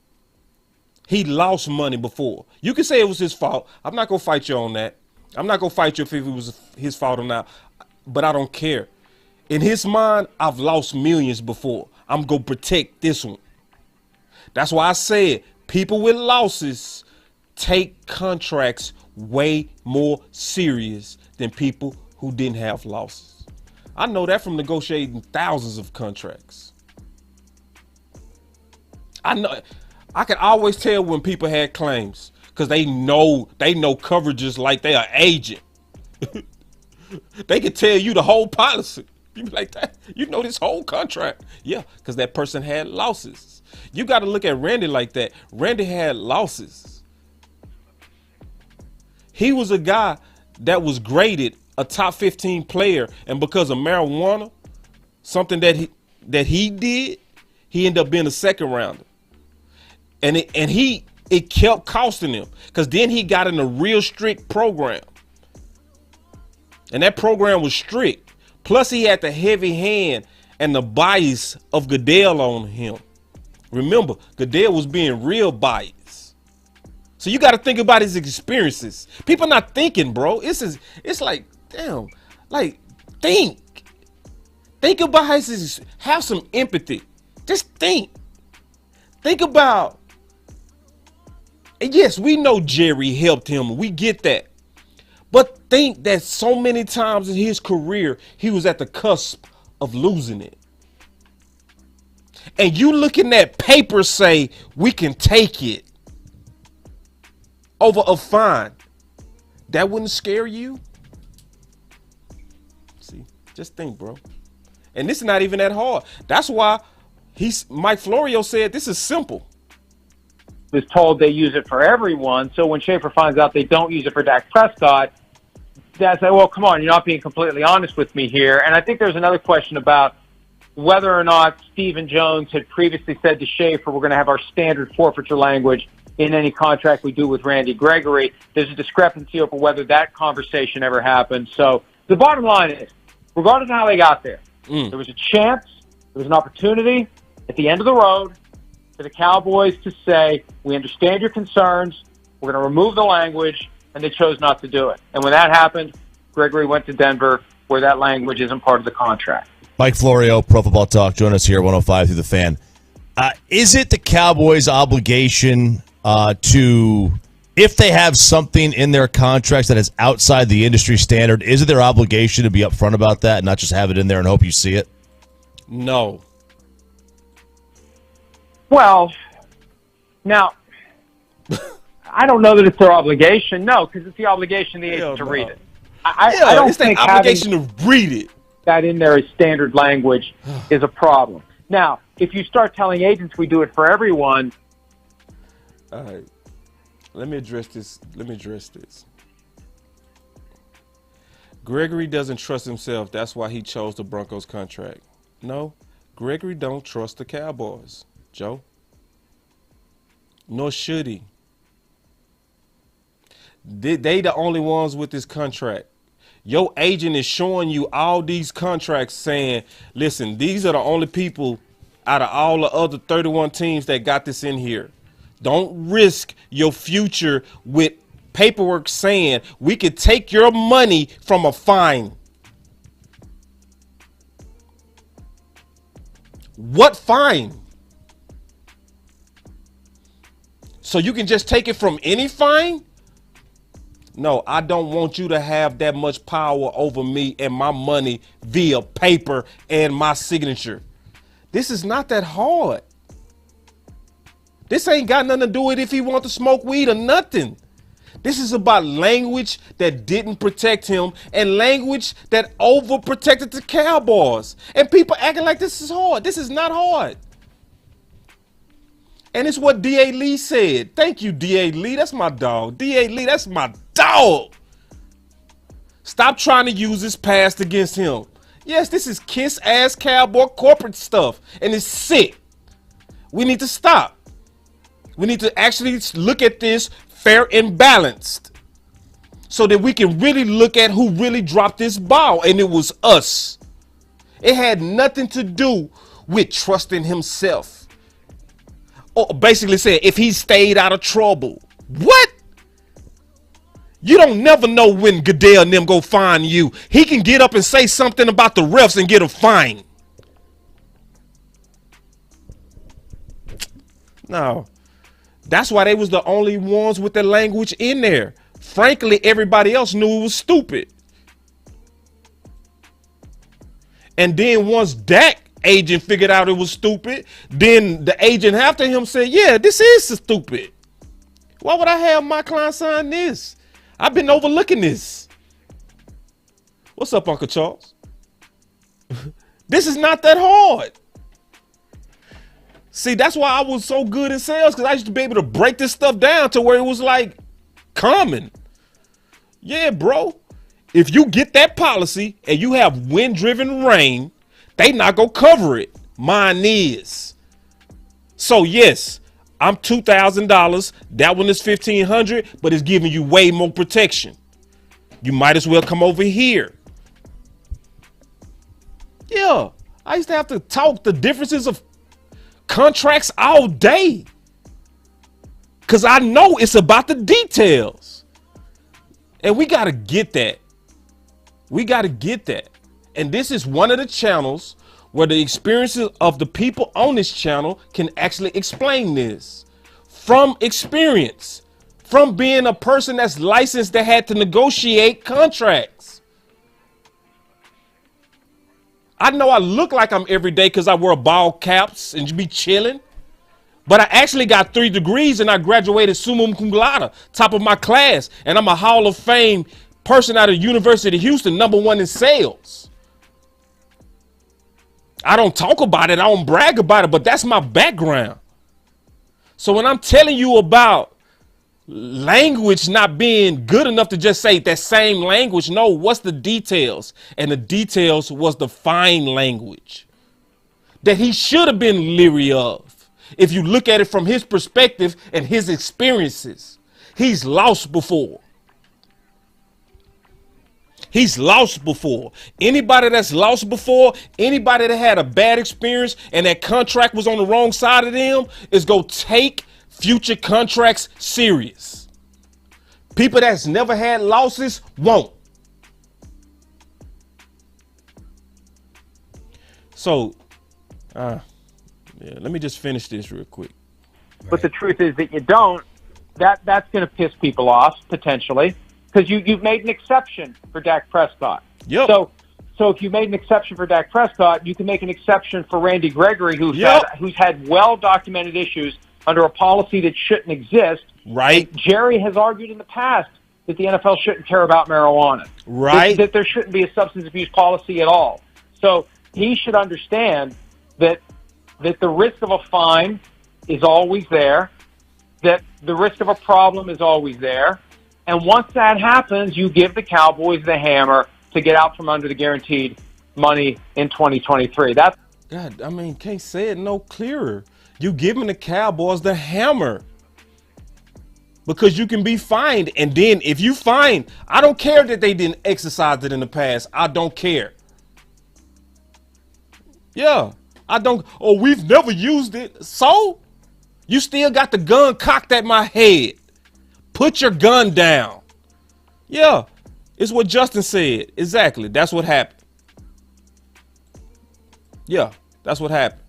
He lost money before. You can say it was his fault. I'm not going to fight you on that. I'm not going to fight you if it was his fault or not. But I don't care. In his mind, I've lost millions before. I'm going to protect this one. That's why I said people with losses take contracts way more serious than people who didn't have losses. I know that from negotiating thousands of contracts. I can always tell when people had claims because they know coverages like they are agent. They can tell you the whole policy. You be like, that, you know this whole contract. Yeah, because that person had losses. You got to look at Randy like that. Randy had losses. He was a guy that was graded a top 15 player, and because of marijuana, something that he did, he ended up being a second rounder. And it kept costing him because then he got in a real strict program. And that program was strict. Plus he had the heavy hand and the bias of Goodell on him. Remember, Goodell was being real biased. So you got to think about his experiences. People not thinking, bro. It's like, damn, like think about his, have some empathy. Just think about, and yes, we know Jerry helped him. We get that. But think that so many times in his career, he was at the cusp of losing it. And you looking at paper say, we can take it over a fine. That wouldn't scare you? See, just think, bro. And this is not even that hard. That's why Mike Florio said this is simple. Was told they use it for everyone. So when Schaffer finds out they don't use it for Dak Prescott, that's like, well, come on, you're not being completely honest with me here. And I think there's another question about whether or not Stephen Jones had previously said to Schaffer, we're going to have our standard forfeiture language in any contract we do with Randy Gregory. There's a discrepancy over whether that conversation ever happened. So the bottom line is, regardless of how they got there, there was a chance, there was an opportunity at the end of the road for the Cowboys to say, we understand your concerns, we're going to remove the language, and they chose not to do it. And when that happened, Gregory went to Denver, where that language isn't part of the contract. Mike Florio, Pro Football Talk, join us here at 105 through the Fan. Is it the Cowboys' obligation to, if they have something in their contracts that is outside the industry standard, is it their obligation to be upfront about that and not just have it in there and hope you see it? No. Well, now, I don't know that it's their obligation. No, because it's the obligation of the agent to read it. I don't it's think their obligation to read it. That in there is standard language is a problem. Now, if you start telling agents we do it for everyone. All right. Let me address this. Gregory doesn't trust himself. That's why he chose the Broncos contract. No, Gregory don't trust the Cowboys, Joe. Nor should he. They the only ones with this contract. Your agent is showing you all these contracts saying, listen, these are the only people out of all the other 31 teams that got this in here. Don't risk your future with paperwork saying we could take your money from a fine. What fine? So you can just take it from any fine? No, I don't want you to have that much power over me and my money via paper and my signature. This is not that hard. This ain't got nothing to do with if he want to smoke weed or nothing. This is about language that didn't protect him and language that overprotected the Cowboys. And people acting like this is hard. This is not hard. And it's what D.A. Lee said. Thank you, D.A. Lee. That's my dog. D.A. Lee, that's my dog. Stop trying to use this past against him. Yes, this is kiss-ass cowboy corporate stuff, and it's sick. We need to stop. We need to actually look at this fair and balanced so that we can really look at who really dropped this ball, and it was us. It had nothing to do with trusting himself basically said if he stayed out of trouble. What? You don't never know when Goodell and them go find you. He can get up and say something about the refs and get a fine. No. That's why they was the only ones with the language in there. Frankly, everybody else knew it was stupid. And then once Dak agent figured out it was stupid, then the agent after him said, yeah, this is stupid. Why would I have my client sign this? I've been overlooking this. What's up, Uncle Charles? This is not that hard. See, that's why I was so good in sales, because I used to be able to break this stuff down to where it was like common. Yeah, bro. If you get that policy and you have wind-driven rain, they not gonna cover it. Mine is. So yes, I'm $2,000. That one is $1,500, but it's giving you way more protection. You might as well come over here. Yeah, I used to have to talk the differences of contracts all day, because I know it's about the details. And we got to get that. We got to get that. And this is one of the channels where the experiences of the people on this channel can actually explain this from experience, from being a person that's licensed that had to negotiate contracts. I know I look like I'm every day because I wear bald caps and be chilling, but I actually got 3 degrees and I graduated summa cum laude, top of my class, and I'm a Hall of Fame person out of University of Houston, #1 in sales. I don't talk about it, I don't brag about it, but that's my background. So when I'm telling you about language not being good enough to just say that same language, no, what's the details? And the details was the fine language that he should have been leery of. If you look at it from his perspective and his experiences, he's lost before. He's lost before. Anybody that's lost before, anybody that had a bad experience and that contract was on the wrong side of them, is go take future contracts serious. People that's never had losses won't. So, yeah, let me just finish this real quick. But the truth is that you don't. That's going to piss people off potentially, because you've made an exception for Dak Prescott. Yep. So if you made an exception for Dak Prescott, you can make an exception for Randy Gregory, who's had well-documented issues under a policy that shouldn't exist. Right. Jerry has argued in the past that the NFL shouldn't care about marijuana. Right. That there shouldn't be a substance abuse policy at all. So he should understand that the risk of a fine is always there, that the risk of a problem is always there. And once that happens, you give the Cowboys the hammer to get out from under the guaranteed money in 2023. That's God, I mean, can't say it no clearer. You giving the Cowboys the hammer because you can be fined. And then if you fine, I don't care that they didn't exercise it in the past. I don't care. Yeah, I don't. Oh, we've never used it. So you still got the gun cocked at my head. Put your gun down. Yeah, it's what Justin said. Exactly. That's what happened. Yeah, that's what happened.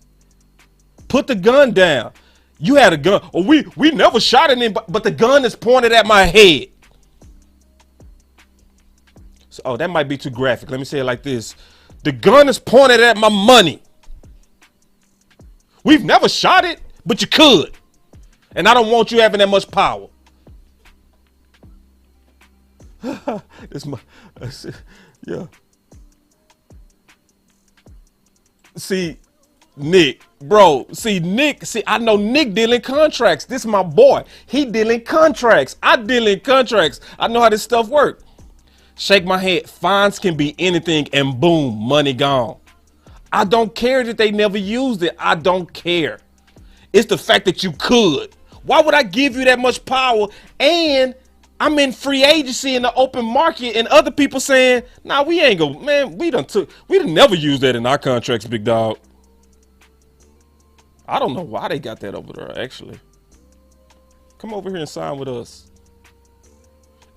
Put the gun down. You had a gun. Oh, we never shot at him, but the gun is pointed at my head. So, oh, that might be too graphic. Let me say it like this. The gun is pointed at my money. We've never shot it, but you could. And I don't want you having that much power. Yeah. See, Nick, bro. See, I know Nick dealing contracts. This is my boy. He dealing contracts. I deal in contracts. I know how this stuff works. Shake my head. Fines can be anything, and boom, money gone. I don't care that they never used it. I don't care. It's the fact that you could. Why would I give you that much power? And I'm in free agency in the open market, and other people saying, nah, we ain't go, man, we done never use that in our contracts, big dog. I don't know why they got that over there, actually. Come over here and sign with us.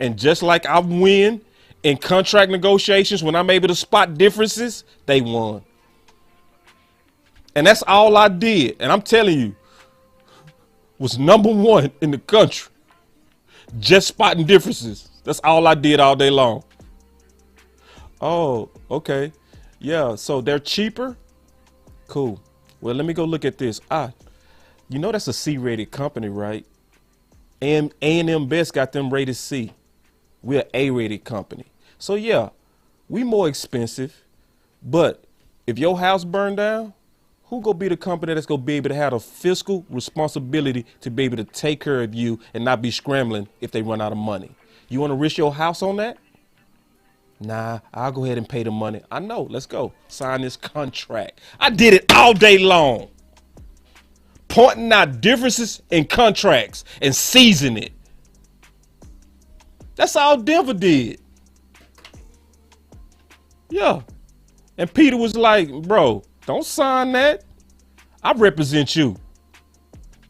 And just like I win in contract negotiations when I'm able to spot differences, they won. And that's all I did. And I'm telling you, was #1 in the country. Just spotting differences. That's all I did all day long. Oh, okay. Yeah, so they're cheaper? Cool. Well, let me go look at this. You know that's a C-rated company, right? And A&M Best got them rated C. We're an A-rated company. So yeah, we more expensive. But if your house burned down, who gonna be the company that's gonna be able to have a fiscal responsibility to be able to take care of you and not be scrambling if they run out of money? You wanna risk your house on that? Nah, I'll go ahead and pay the money. I know, let's go. Sign this contract. I did it all day long. Pointing out differences in contracts and seizing it. That's all Denver did. Yeah. And Peter was like, bro, don't sign that. I represent you.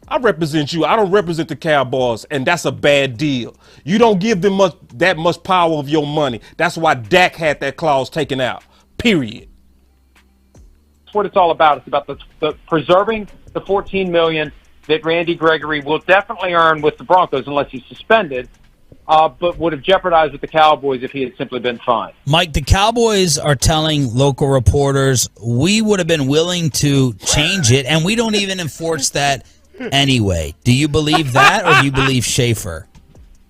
I represent you. I don't represent the Cowboys, and that's a bad deal. You don't give them that much power of your money. That's why Dak had that clause taken out. Period. That's what it's all about. It's about the preserving the $14 million that Randy Gregory will definitely earn with the Broncos unless he's suspended, but would have jeopardized with the Cowboys if he had simply been fined. Mike, the Cowboys are telling local reporters we would have been willing to change it, and we don't even enforce that anyway. Do you believe that, or do you believe Schaffer?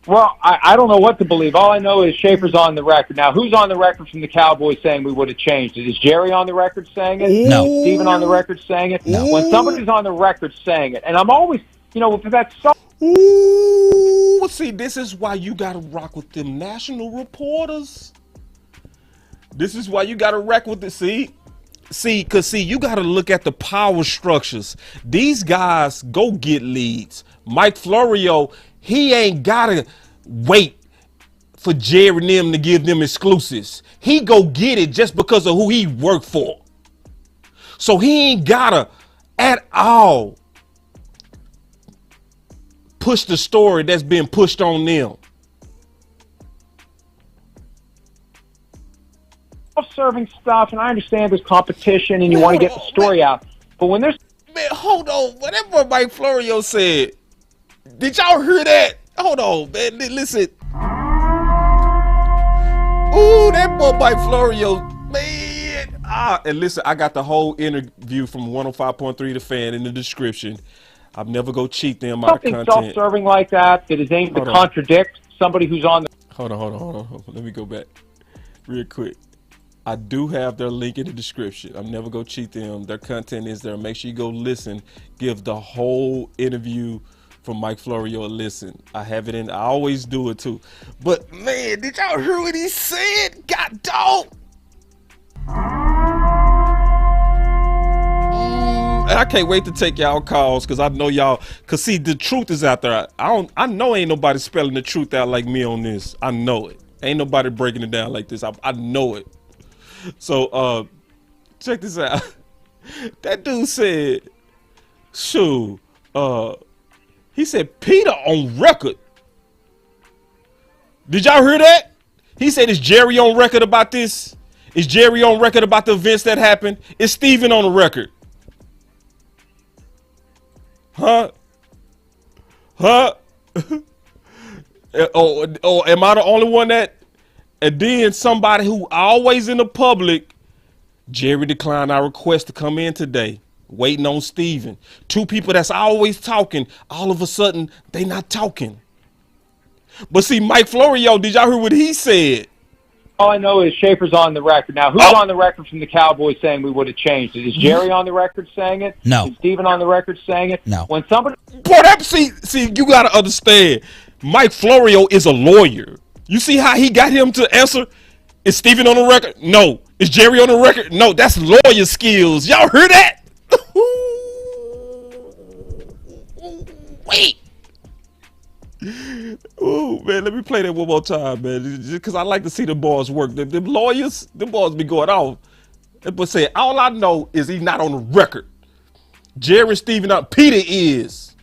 Well, I don't know what to believe. All I know is Schaffer's on the record. Now, who's on the record from the Cowboys saying we would have changed it? Is Jerry on the record saying it? No. Is Steven on the record saying it? No. When somebody's on the record saying it, and I'm always, if that's so. Ooh, see, this is why you gotta rock with them national reporters. This is why you gotta rock with the because you gotta look at the power structures. These guys go get leads. Mike Florio, he ain't gotta wait for Jerry and them to give them exclusives. He go get it just because of who he worked for. So he ain't gotta at all push the story that's been pushed on them. Self-serving stuff, and I understand there's competition and you want to get the story out. But when there's... Man, hold on. Whatever Mike Florio said, did y'all hear that? Hold on, man. Listen. Ooh, that boy Mike Florio, man. And listen, I got the whole interview from 105.3 The Fan in the description. I'll never go cheat them out of something content. self-serving like that is aimed to contradict somebody who's on the... Hold on. Let me go back real quick. I do have their link in the description. I'm never gonna cheat them. Their content is there. Make sure you go listen. Give the whole interview from Mike Florio a listen. I have it in. I always do it too. But man, did y'all hear what he said? God dog. And I can't wait to take y'all calls because I know y'all. Cause see, the truth is out there. I know ain't nobody spelling the truth out like me on this. I know it. Ain't nobody breaking it down like this. I know it. So check this out. That dude said, shoot, he said Peter on record. Did y'all hear that? He said, is Jerry on record about this? Is Jerry on record about the events that happened? Is Steven on the record? Huh? Or am I the only one that? And then somebody who always in the public, Jerry declined our request to come in today, waiting on Steven. Two people that's always talking, all of a sudden, they not talking. But see, Mike Florio, did y'all hear what he said? All I know is Schaffer's on the record. Now, who's on the record from the Cowboys saying we would have changed it? Is Jerry on the record saying it? No. Is Steven on the record saying it? No. When somebody... Boy, see, you got to understand, Mike Florio is a lawyer. You see how he got him to answer? Is Steven on the record? No. Is Jerry on the record? No. That's lawyer skills. Y'all heard that? Wait. Ooh, man, let me play that one more time, man. Just because I like to see the boys work. The lawyers, the boys be going off. But say, all I know is he's not on the record. Jerry Stephen out. Peter is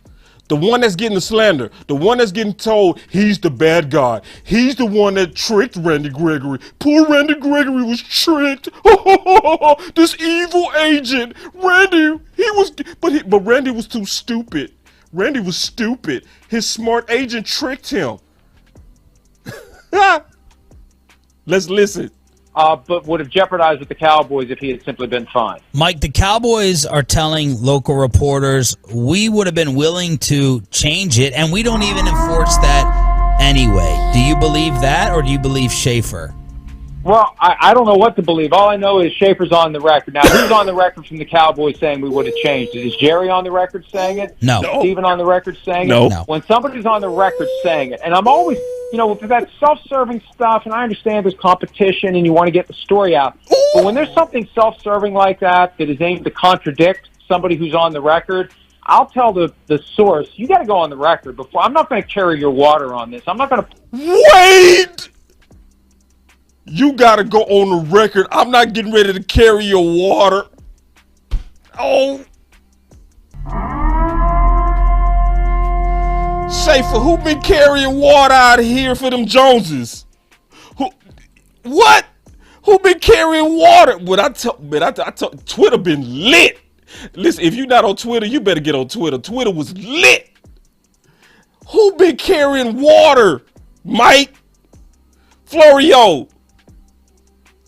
the one that's getting the slander, the one that's getting told he's the bad guy. He's the one that tricked Randy Gregory. Poor Randy Gregory was tricked. This evil agent, Randy. But Randy was too stupid. Randy was stupid. His smart agent tricked him. Let's listen. But would have jeopardized with the Cowboys if he had simply been fine. Mike, the Cowboys are telling local reporters we would have been willing to change it, and we don't even enforce that anyway. Do you believe that, or do you believe Schaffer? Well, I don't know what to believe. All I know is Schaffer's on the record. Now, who's on the record from the Cowboys saying we would have changed it? Is Jerry on the record saying it? No. Steven on the record saying No. it? No. When somebody's on the record saying it, and I'm always, with that self-serving stuff, and I understand there's competition and you want to get the story out, but when there's something self-serving like that is aimed to contradict somebody who's on the record, I'll tell the source, you got to go on the record before. I'm not going to carry your water on this. I'm not going to... Wait! You gotta go on the record. I'm not getting ready to carry your water. Oh. Schaffer, who been carrying water out here for them Joneses? What? Who been carrying water? Twitter been lit. Listen, if you're not on Twitter, you better get on Twitter. Twitter was lit. Who been carrying water? Mike? Florio?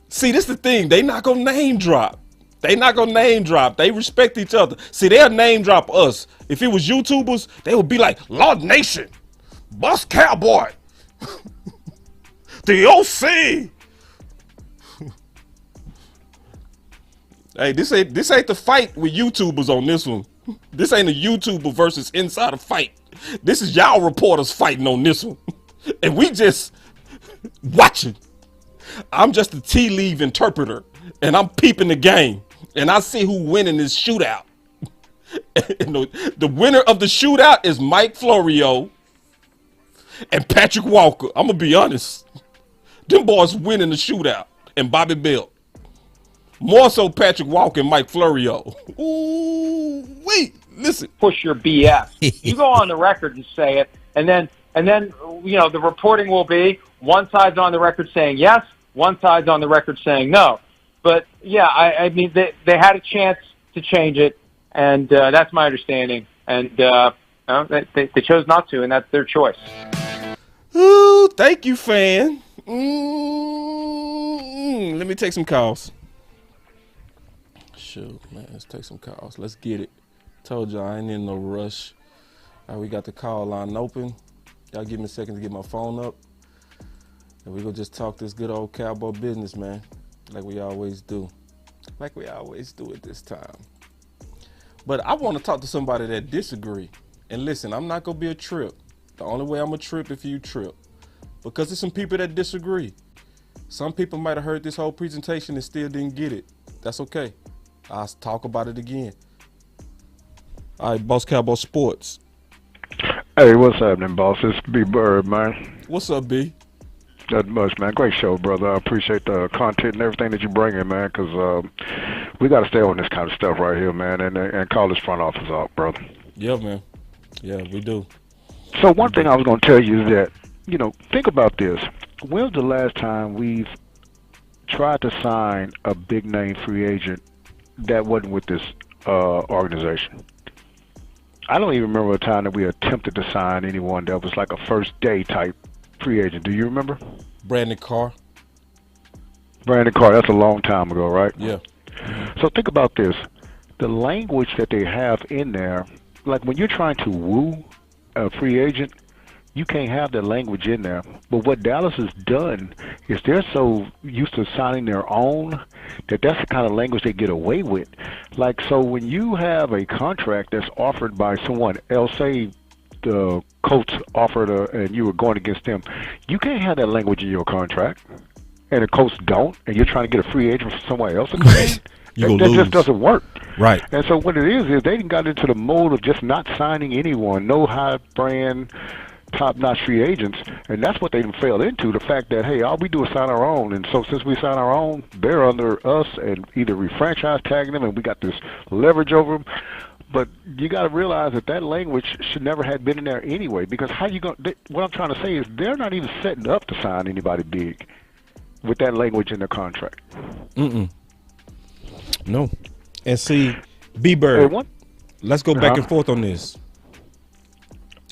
See, this the thing. They not gonna name drop. They respect each other. See, they'll name drop us. If it was YouTubers, they would be like, Lord Nation, Bus Cowboy, the OC. Hey, this ain't the fight with YouTubers on this one. This ain't a YouTuber versus Insider fight. This is y'all reporters fighting on this one. And we just watching. I'm just a tea leaf interpreter, and I'm peeping the game, and I see who winning this shootout. And the winner of the shootout is Mike Florio and Patrick Walker. I'm gonna be honest, them boys winning the shootout, and Bobby Bell. More so Patrick Walker and Mike Florio. Ooh, wait, listen. Push your BS. You go on the record and say it, and then the reporting will be one side's on the record saying yes, one side's on the record saying no. But yeah, I mean they had a chance to change it, and that's my understanding. And they chose not to, and that's their choice. Ooh, thank you, fan. Let me take some calls. Shoot, man, let's take some calls. Let's get it. Told you I ain't in no rush. All right, we got the call line open. Y'all give me a second to get my phone up. And we gonna just talk this good old Cowboy business, man. Like we always do. Like we always do at this time. But I want to talk to somebody that disagree. And listen, I'm not gonna be a trip. The only way I'm a trip if you trip. Because there's some people that disagree. Some people might have heard this whole presentation and still didn't get it. That's okay. I'll talk about it again. All right, Boss Cowboy Sports. Hey, what's happening, boss? It's B Bird, man. What's up, B? Not much, man. Great show, brother. I appreciate the content and everything that you bring in, man, because we got to stay on this kind of stuff right here, man, and call this front office out, brother. Yeah, man. Yeah, we do. So one thing I was going to tell you is that, think about this. When's the last time we've tried to sign a big-name free agent that wasn't with this organization? I don't even remember a time that we attempted to sign anyone that was like a first-day type free agent. Do you remember? Brandon Carr. That's a long time ago, right? Yeah. So think about this. The language that they have in there, like when you're trying to woo a free agent, you can't have that language in there. But what Dallas has done is they're so used to signing their own that's the kind of language they get away with. Like, so when you have a contract that's offered by someone else, say the Colts offered and you were going against them, you can't have that language in your contract. And the Colts don't, and you're trying to get a free agent from somewhere else. That just doesn't work. Right. And so what it is they got into the mode of just not signing anyone, no high brand, top-notch free agents, and that's what they failed into, the fact that, hey, all we do is sign our own, and so since we sign our own, they're under us, and either we franchise tag them, and we got this leverage over them. But you got to realize that language should never have been in there anyway. Because how you going? What I'm trying to say is they're not even setting up to sign anybody big with that language in their contract. No. And see, B-Bird, let's go back and forth on this.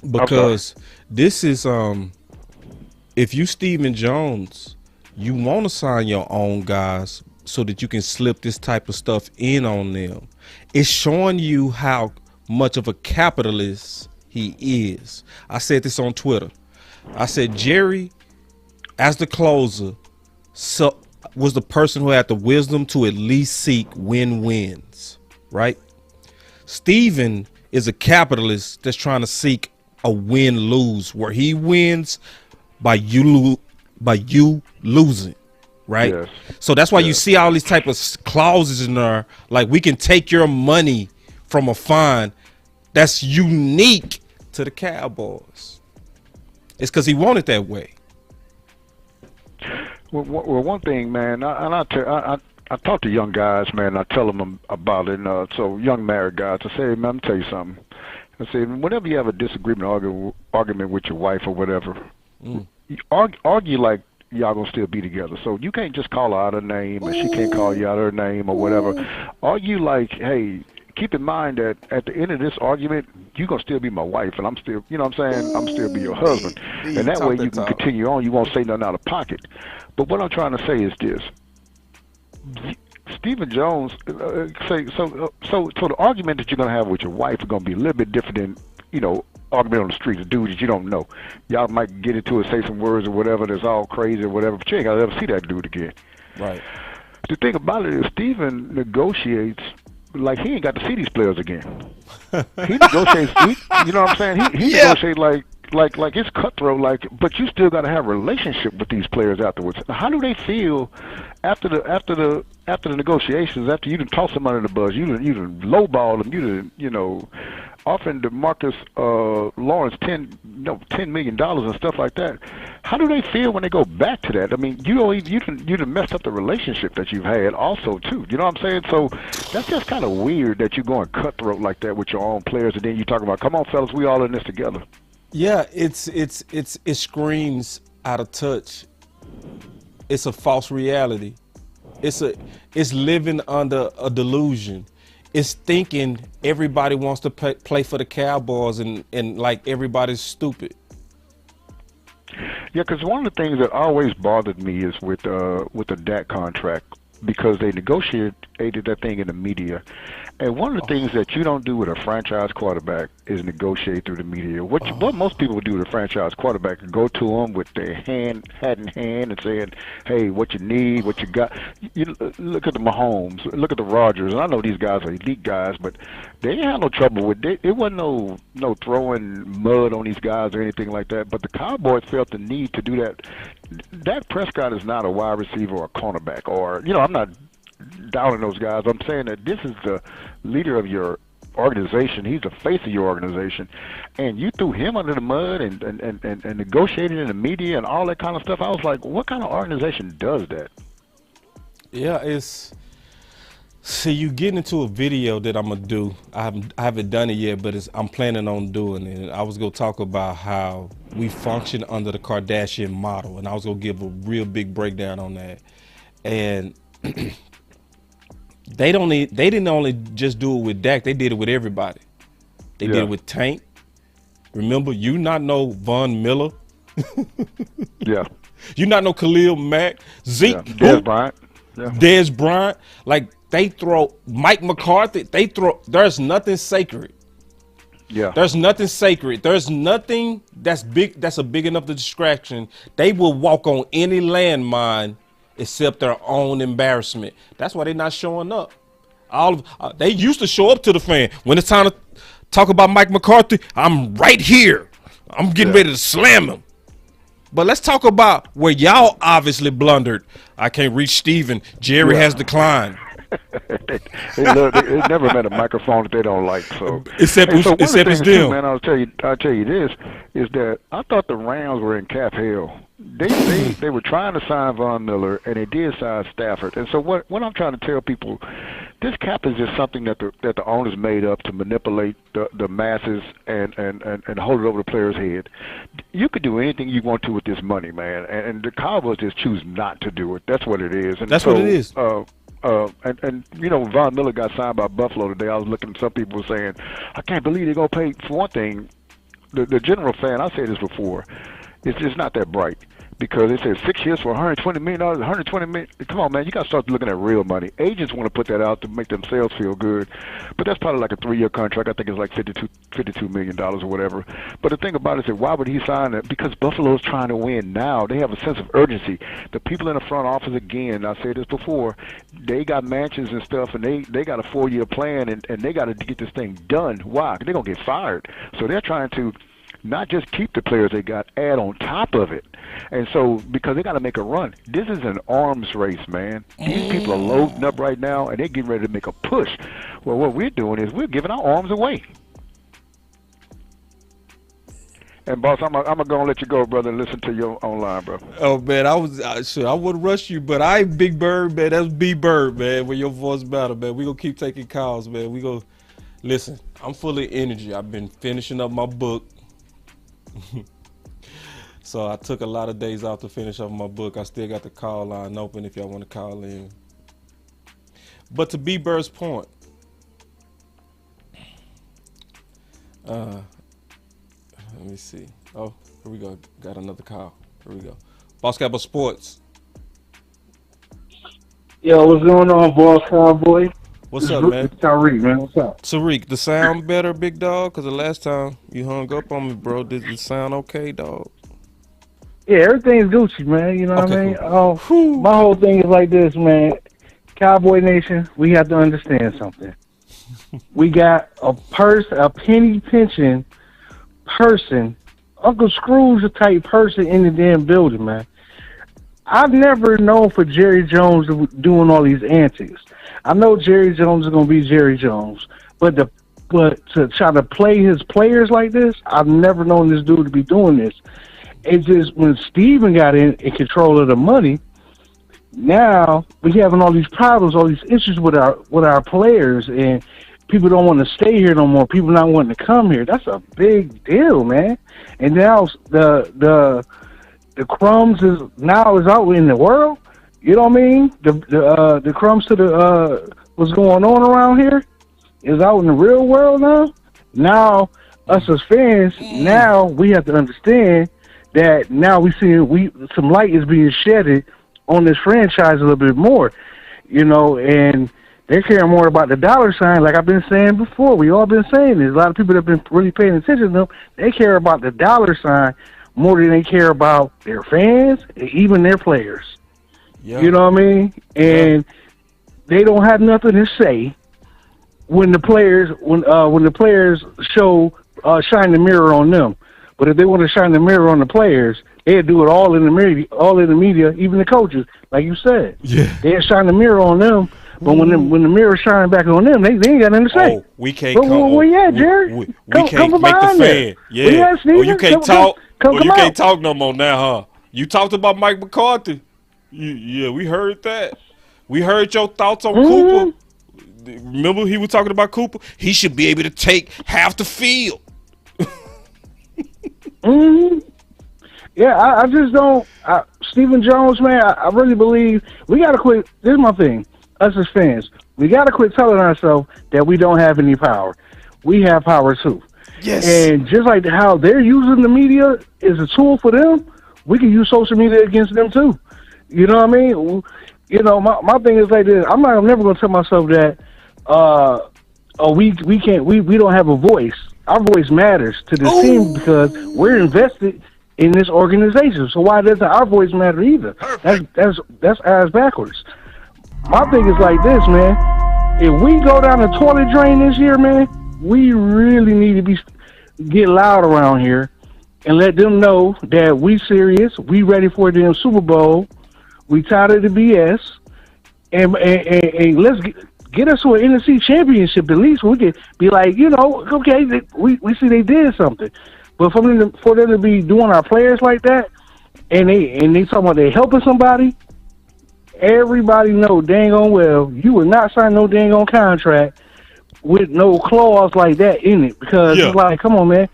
Because this is, if you Stephen Jones, you want to sign your own guys so that you can slip this type of stuff in on them. It's showing you how much of a capitalist he is. I said this on Twitter. I said Jerry, as the closer, was the person who had the wisdom to at least seek win-wins, right? Steven is a capitalist that's trying to seek a win-lose, where he wins by you losing, right? Yes. So that's why you see all these type of clauses in there, like we can take your money from a fine. That's unique to the Cowboys. It's because he wanted that way. Well, one thing, man, I talk to young guys, man. I tell them about it. So young married guys, I say, man, I'm tell you something. I say, whenever you have a disagreement, argument with your wife or whatever, you argue like y'all gonna still be together. So you can't just call her out her name, and she can't call you out her name or whatever. Argue like, hey, keep in mind that at the end of this argument, you're going to still be my wife, and I'm still, you know what I'm saying, I'm still be your husband. And that way you can continue on. You won't say nothing out of pocket. But what I'm trying to say is this. Stephen Jones, so the argument that you're going to have with your wife is going to be a little bit different than, argument on the street, a dude that you don't know. Y'all might get into it, say some words or whatever that's all crazy or whatever, but you ain't going to ever see that dude again. Right. The thing about it is Stephen negotiates like he ain't got to see these players again. He negotiates, you know what I'm saying? He negotiates like it's cutthroat, but you still got to have a relationship with these players afterwards. Now, how do they feel after the negotiations? After you done toss them under the bus, you done lowball them, you done offering DeMarcus Lawrence $10 million and stuff like that. How do they feel when they go back to that? I mean, you done messed up the relationship that you've had also too. You know what I'm saying? So that's just kind of weird that you going cutthroat like that with your own players, and then you talk about, come on, fellas, we all in this together. Yeah, it screams out of touch. It's a false reality. It's living under a delusion. It's thinking everybody wants to play for the Cowboys and like everybody's stupid. Yeah, because one of the things that always bothered me is with the Dak contract, because they negotiated that thing in the media. And one of the things that you don't do with a franchise quarterback is negotiate through the media. What most people would do with a franchise quarterback is go to them with their hat in hand and saying, hey, what you need, what you got. You look at the Mahomes, look at the Rodgers, and I know these guys are elite guys, but they didn't have no trouble with it. It wasn't no throwing mud on these guys or anything like that. But the Cowboys felt the need to do that. Dak Prescott is not a wide receiver or a cornerback, or, I'm not downing those guys. I'm saying that this is the leader of your organization. He's the face of your organization, and you threw him under the mud and negotiated in the media and all that kind of stuff. I was like, what kind of organization does that? Yeah, see, you get into a video that I'm gonna do. I haven't done it yet, but I'm planning on doing it. I was gonna talk about how we function under the Kardashian model, and I was gonna give a real big breakdown on that. And they didn't only just do it with Dak, they did it with everybody. They did it with Tank. Remember, you not know Von Miller. Yeah. You not know Khalil Mack, Zeke, Dez Bryant. Yeah. Dez Bryant. Like, they throw Mike McCarthy. There's nothing sacred. Yeah. There's nothing sacred. There's nothing that's a big enough distraction. They will walk on any landmine except their own embarrassment. That's why they're not showing up. They used to show up to the fan. When it's time to talk about Mike McCarthy, I'm right here. I'm getting ready to slam him. But let's talk about where y'all obviously blundered. I can't reach Steven. Jerry has declined. they never met a microphone that they don't like. So Except one of the it's things, them. too, man, I'll tell you this is that I thought the Rams were in cap hell. They were trying to sign Von Miller, and they did sign Stafford. And so what I'm trying to tell people, this cap is just something that the owners made up to manipulate the masses and hold it over the player's head. You could do anything you want to with this money, man, and the Cowboys just choose not to do it. That's what it is. And That's so, what it is. And you know, Von Miller got signed by Buffalo today. I was looking at some people saying, I can't believe they're going to pay. For one thing, the general fan, I said this before, it's just not that bright. Because they said 6 years for $120 million, $120 million. Come on, man, you got to start looking at real money. Agents want to put that out to make themselves feel good, but that's probably like a 3-year contract. I think it's like $52 million or whatever. But the thing about it is, why would he sign it? Because Buffalo's trying to win now. They have a sense of urgency. The people in the front office, again, I said this before, they got mansions and stuff, and they got a 4-year plan, and they got to get this thing done. Why? They're going to get fired. So they're trying to not just keep the players they got, add on top of it. And so, because they got to make a run. This is an arms race, man. These people are loading up right now, and they're getting ready to make a push. Well, what we're doing is we're giving our arms away. And, boss, I'm going to go and let you go, brother, and listen to you online, bro. Oh, man, I wouldn't rush you, but I ain't Big Bird, man. That's B-Bird, man, when your voice matter, man. We going to keep taking calls, man. We going to, listen, I'm full of energy. I've been finishing up my book. So I took a lot of days off to finish up my book. I still got the call line open if y'all want to call in. But to B Bird's point, let me see. Oh, here we go. Got another call. Here we go. Boss Cowboy Sports. Yo, what's going on, Boss Cowboy? What's up, man? Tariq, man. What's up? Tariq, the sound better, big dog? Because the last time you hung up on me, bro, did it sound okay, dog? Yeah, everything's Gucci, man. You know what I mean? Cool. My whole thing is like this, man. Cowboy Nation, we have to understand something. We got a penny pinching person, Uncle Scrooge type person in the damn building, man. I've never known for Jerry Jones doing all these antics. I know Jerry Jones is going to be Jerry Jones, but to try to play his players like this, I've never known this dude to be doing this. It's just when Steven got in control of the money, now we're having all these problems, all these issues with our players, and people don't want to stay here no more. People not wanting to come here. That's a big deal, man. And now the crumbs is out in the world. You know what I mean? The crumbs to what's going on around here is out in the real world now. Now us as fans, now we have to understand that now some light is being shedded on this franchise a little bit more, you know, and they care more about the dollar sign, like I've been saying before. We all been saying this. A lot of people that have been really paying attention to them, they care about the dollar sign more than they care about their fans, even their players. Yeah. You know what I mean? And they don't have nothing to say when the players shine the mirror on them. But if they want to shine the mirror on the players, they'll do it all in the media, even the coaches, like you said. Yeah. They'll shine the mirror on them, but when the mirror shines back on them, they ain't got nothing to say. Oh, we can't come. Where you at, Jerry? We can't make the fan. Yeah. You can't talk. You can't talk no more now, huh? You talked about Mike McCarthy. Yeah, we heard that. We heard your thoughts on Cooper. Remember he was talking about Cooper? He should be able to take half the field. Yeah, I just don't. Stephen Jones, man, I really believe we got to quit. This is my thing. Us as fans, we got to quit telling ourselves that we don't have any power. We have power too. Yes. And just like how they're using the media as a tool for them, we can use social media against them too. You know what I mean? You know, my thing is like this. I'm never going to tell myself that we don't have a voice. Our voice matters to the team because we're invested in this organization. So why doesn't our voice matter either? That's ass backwards. My thing is like this, man. If we go down the toilet drain this year, man, we really need to get loud around here and let them know that we serious. We ready for the Super Bowl. We tired of the BS. and let's get us to an NFC championship at least. We could be like, okay, we see they did something. But for them to be doing our players like that, and they talking about they helping somebody, everybody know dang on well you would not sign no dang on contract with no clause like that in it, because it's like, come on, man,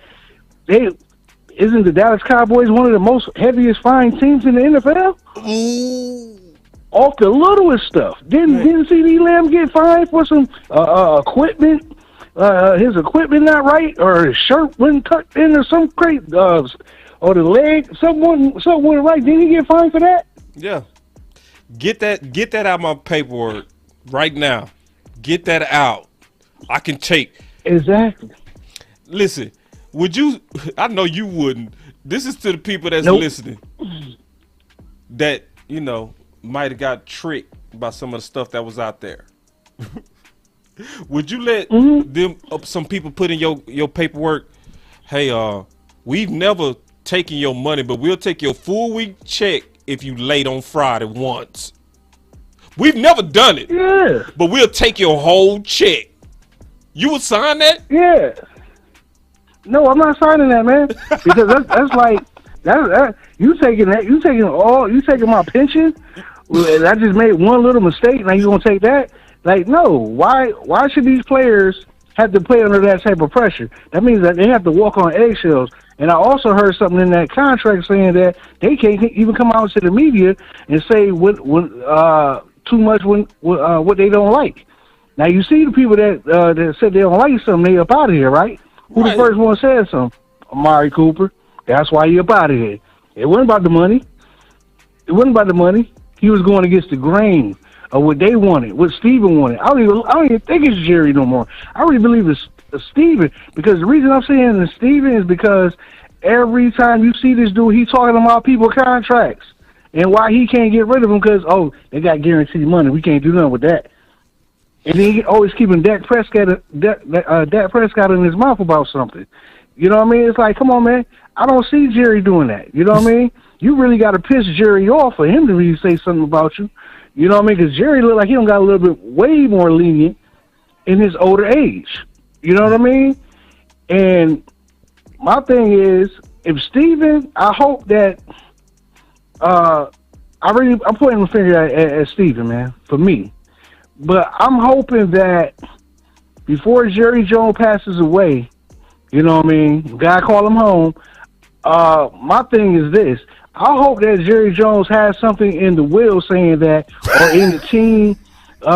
isn't the Dallas Cowboys one of the most heaviest fine teams in the NFL? Ooh. Off the littlest stuff. Didn't CD Lamb get fined for some equipment? His equipment not right, or his shirt wasn't tucked in, or some crazy, or the leg, something wasn't right. Didn't he get fined for that? Yeah. Get that out of my paperwork right now. Get that out. I can take. Exactly. Listen, would you? I know you wouldn't. This is to the people that's listening. That might have got tricked by some of the stuff that was out there. Would you let them some people put in your paperwork? Hey, we've never taken your money, but we'll take your full week check if you late on Friday once. We've never done it. Yeah. But we'll take your whole check. You would sign that? Yeah. No, I'm not signing that, man. Because that's like you taking my pension. I just made one little mistake. Now you gonna take that? Like, no. Why should these players have to play under that type of pressure? That means that they have to walk on eggshells. And I also heard something in that contract saying that they can't even come out to the media and say too much what they don't like. Now you see the people that said they don't like something, they up out of here, right? Who the first one said something? Amari Cooper. That's why he up out of here. It wasn't about the money. He was going against the grain of what they wanted, what Steven wanted. I don't even think it's Jerry no more. I really believe it's Steven, because the reason I'm saying it's Steven is because every time you see this dude, he's talking about people contracts and why he can't get rid of them because, they got guaranteed money. We can't do nothing with that. And then he always keeping Dak Prescott in his mouth about something. You know what I mean? It's like, come on, man. I don't see Jerry doing that. You know what I mean? You really got to piss Jerry off for him to really say something about you. You know what I mean? Because Jerry look like he done got a little bit way more lenient in his older age. You know what I mean? And my thing is, if Steven, I hope that I'm pointing the finger at Steven, man, for me. But I'm hoping that before Jerry Jones passes away, you know what I mean, God call him home, my thing is this. I hope that Jerry Jones has something in the will saying that, or in the team,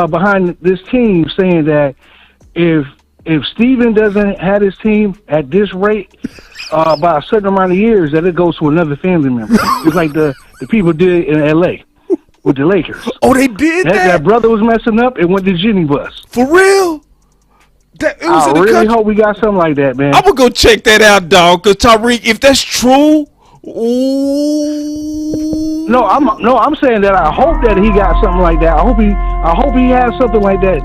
behind this team saying that if Steven doesn't have his team at this rate by a certain amount of years, that it goes to another family member. Just like the people did in L.A. with the Lakers. Oh, they did that? That brother was messing up and went to Jenny Bus. For real? I really hope we got something like that, man. I'm going to go check that out, dog, because Tyreek, if that's true, ooh. No, I'm saying that I hope that he got something like that. I hope he has something like that,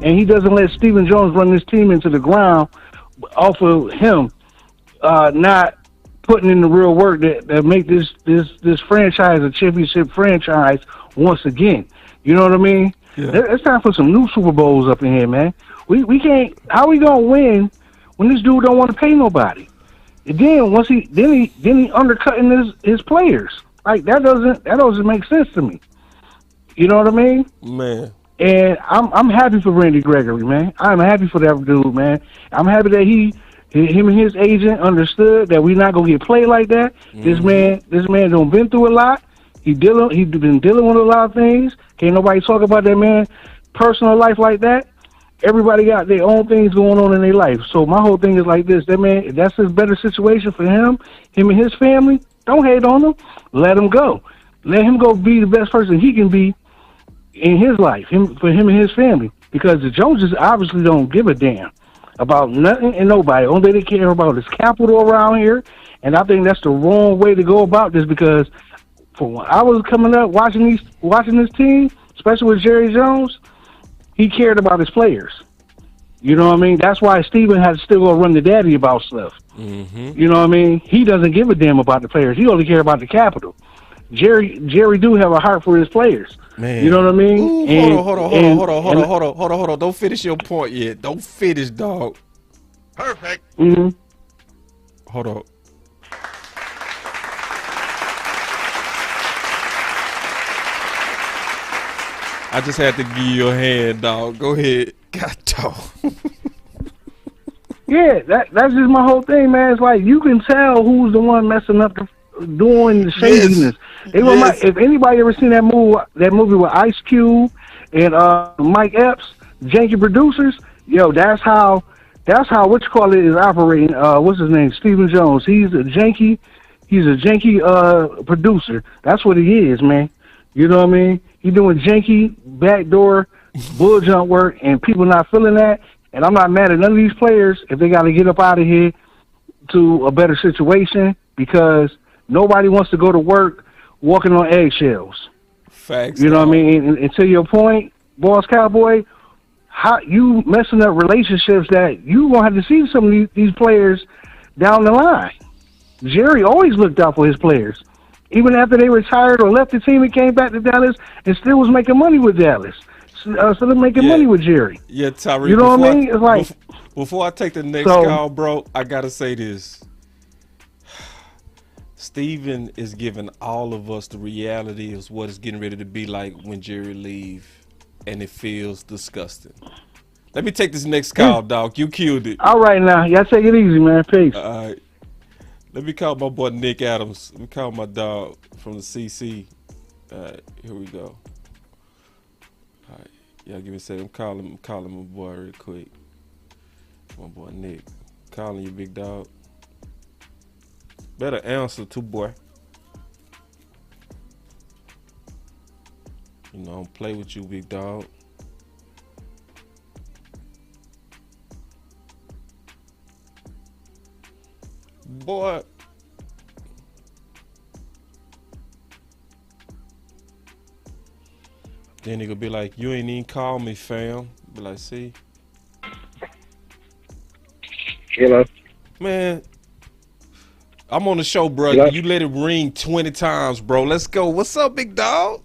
and he doesn't let Stephen Jones run this team into the ground off of him not putting in the real work that make this franchise a championship franchise once again. You know what I mean? Yeah. It's time for some new Super Bowls up in here, man. We can't. How we gonna win when this dude don't want to pay nobody? And then he undercutting his players. Like that doesn't make sense to me. You know what I mean? Man. And I'm happy for Randy Gregory, man. I'm happy for that dude, man. I'm happy that him and his agent understood that we not gonna get played like that. Mm-hmm. This man done been through a lot. He's been dealing with a lot of things. Can't nobody talk about that man personal life like that. Everybody got their own things going on in their life. So my whole thing is like this. That man, if that's a better situation for him and his family, don't hate on him. Let him go. Let him go be the best person he can be in his life, for him and his family. Because the Joneses obviously don't give a damn about nothing and nobody. Only they care about is capital around here. And I think that's the wrong way to go about this, because for when I was coming up watching this team, especially with Jerry Jones, he cared about his players. You know what I mean? That's why Steven had to still go run the daddy about stuff. Mm-hmm. You know what I mean? He doesn't give a damn about the players. He only cares about the capital. Jerry do have a heart for his players. Man. You know what I mean? Ooh, hold on. Don't finish your point yet. Don't finish, dog. Perfect. Mm-hmm. Hold on. I just had to give you a hand, dog. Go ahead. God, dog. Yeah, that's just my whole thing, man. It's like you can tell who's the one messing up, doing the shadiness. Yes. If anybody ever seen that movie with Ice Cube and Mike Epps, janky producers, yo, that's how what you call it is operating. What's his name? Stephen Jones. He's a janky producer. That's what he is, man. You know what I mean? He doing janky backdoor bull jump work, and people not feeling that. And I'm not mad at none of these players if they got to get up out of here to a better situation, because nobody wants to go to work walking on eggshells. Facts. You know what I mean? And to your point, Boss Cowboy, how you messing up relationships that you gonna have to see some of these players down the line. Jerry always looked out for his players, even after they retired or left the team and came back to Dallas, and still was making money with Dallas. Instead of making money with Jerry. Yeah, Tyree. You know what I mean? It's like before I take the next call, bro, I gotta say this. Steven is giving all of us the reality of what it's getting ready to be like when Jerry leave, and it feels disgusting. Let me take this next call, dog. You killed it. All right, now. Y'all take it easy, man. Peace. All right. Let me call my boy Nick Adams. Let me call my dog from the CC. All right, here we go. All right, y'all give me a second. I'm calling my boy real quick. My boy Nick. Calling you, big dog. Better answer too, boy. You know, I don't play with you, big dog. Boy. Then he gonna be like, you ain't even call me, fam. Be like, see? Hello. Man, I'm on the show, bro. Hello? You let it ring 20 times, bro. Let's go. What's up, big dog?